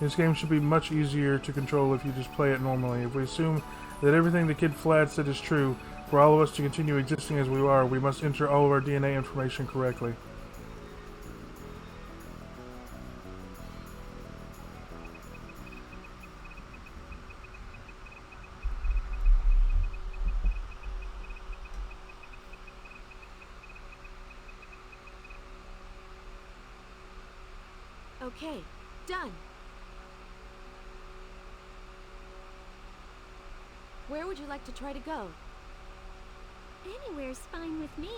This game should be much easier to control if you just play it normally. If we assume that everything the kid Vlad said is true, for all of us to continue existing as we are, we must enter all of our DNA information correctly. Okay, done. Where would you like to try to go? Anywhere's fine with me.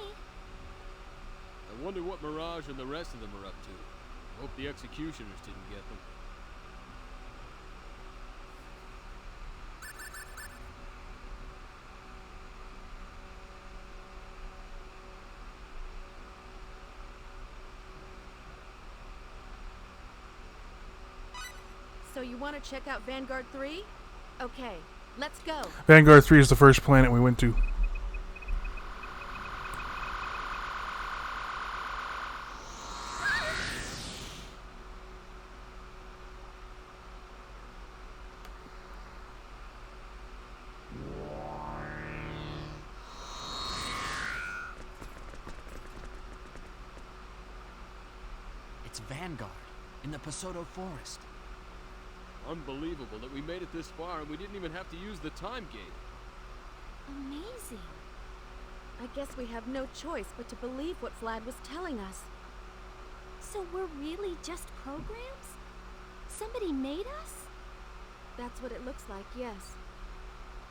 I wonder what Mirage and the rest of them are up to. Hope the executioners didn't get them. So you want to check out Vanguard 3? Okay, let's go. Vanguard 3 is the first planet we went to. It's Vanguard, in the Pasoto Forest. Unbelievable that we made it this far and we didn't even have to use the time gate. Amazing. I guess we have no choice but to believe what Vlad was telling us. So we're really just programs? Somebody made us? That's what it looks like, yes.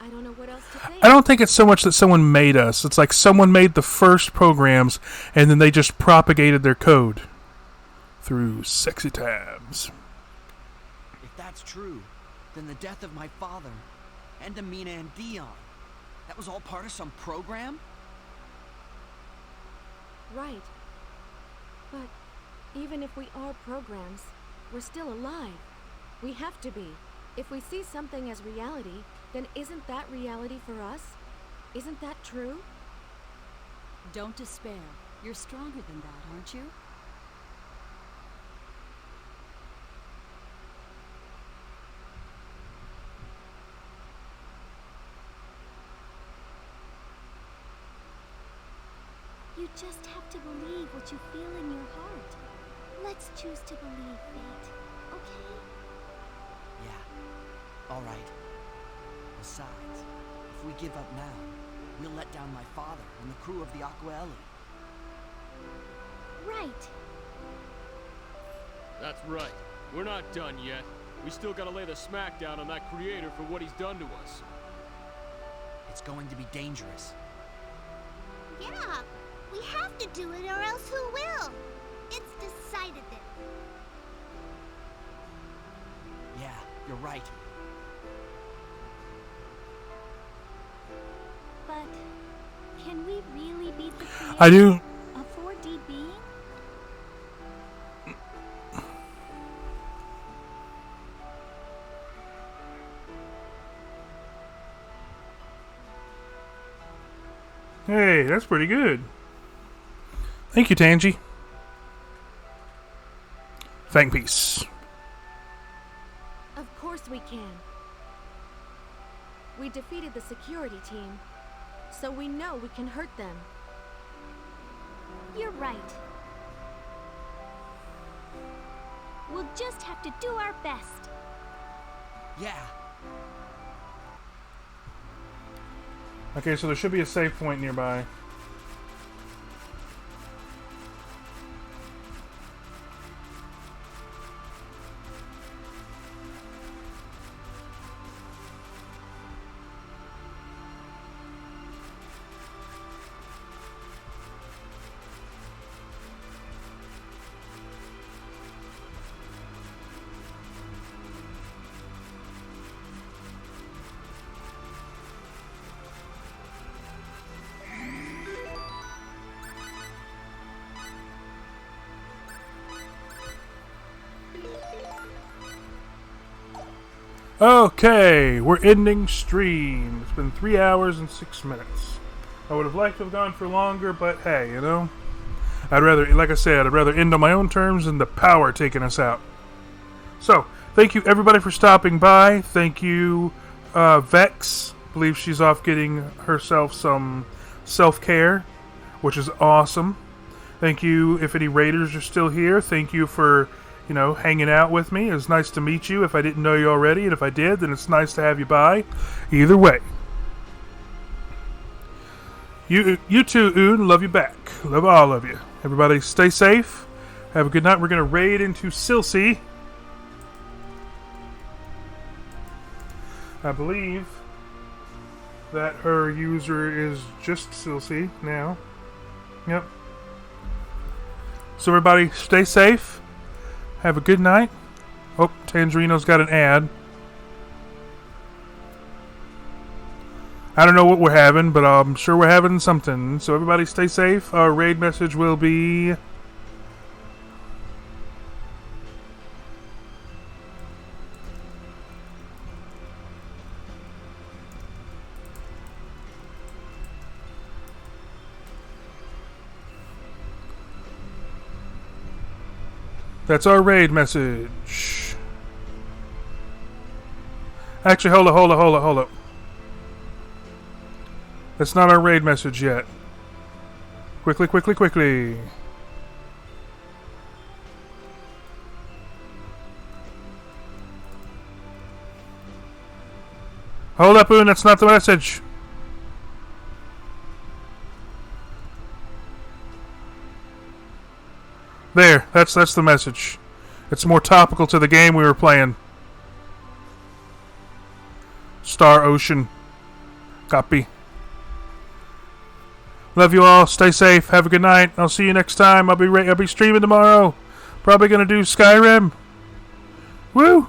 I don't know what else to think. I don't think it's so much that someone made us. It's like someone made the first programs, and then they just propagated their code through sexy tabs. If that's true, then the death of my father, and Amina and Dion, that was all part of some program? Right. But even if we are programs, we're still alive. We have to be. If we see something as reality, then isn't that reality for us? Isn't that true? Don't despair. You're stronger than that, aren't you? You just have to believe what you feel in your heart. Let's choose to believe, Fate. Okay? Yeah. All right. Besides, if we give up now, we'll let down my father and the crew of the Aqua Ellie. Right. That's right. We're not done yet. We still gotta lay the smackdown on that creator for what he's done to us. It's going to be dangerous. Yeah, we have to do it or else who will? It's decided then. Yeah, you're right. But can we really beat the creator? I do. A 4D being? Hey, that's pretty good. Thank you, Tangy. Thank peace. Of course we can. We defeated the security team, so we know we can hurt them. You're right. We'll just have to do our best. Yeah. Okay, so there should be a save point nearby. Okay, we're ending stream. It's been 3 hours and 6 minutes. I would have liked to have gone for longer, but hey, you know, I'd rather, like I said, I'd rather end on my own terms than the power taking us out. So, thank you everybody for stopping by. Thank you, Vex. I believe she's off getting herself some self-care, which is awesome. Thank you if any Raiders are still here. Thank you for, you know, hanging out with me. It was nice to meet you if I didn't know you already, and if I did, then it's nice to have you by. Either way. You too, Oon. Love you back. Love all of you. Everybody stay safe. Have a good night. We're going to raid into Silsey. I believe that her user is just Silsey now. Yep. So everybody stay safe. Have a good night. Oh, Tangerino's got an ad. I don't know what we're having, but I'm sure we're having something. So everybody stay safe. Our raid message will be... That's our raid message. Actually, hold up. That's not our raid message yet. Quickly. Hold up, Boone. That's not the message. There. That's the message. It's more topical to the game we were playing. Star Ocean. Copy. Love you all. Stay safe. Have a good night. I'll see you next time. I'll be streaming tomorrow. Probably gonna do Skyrim. Woo!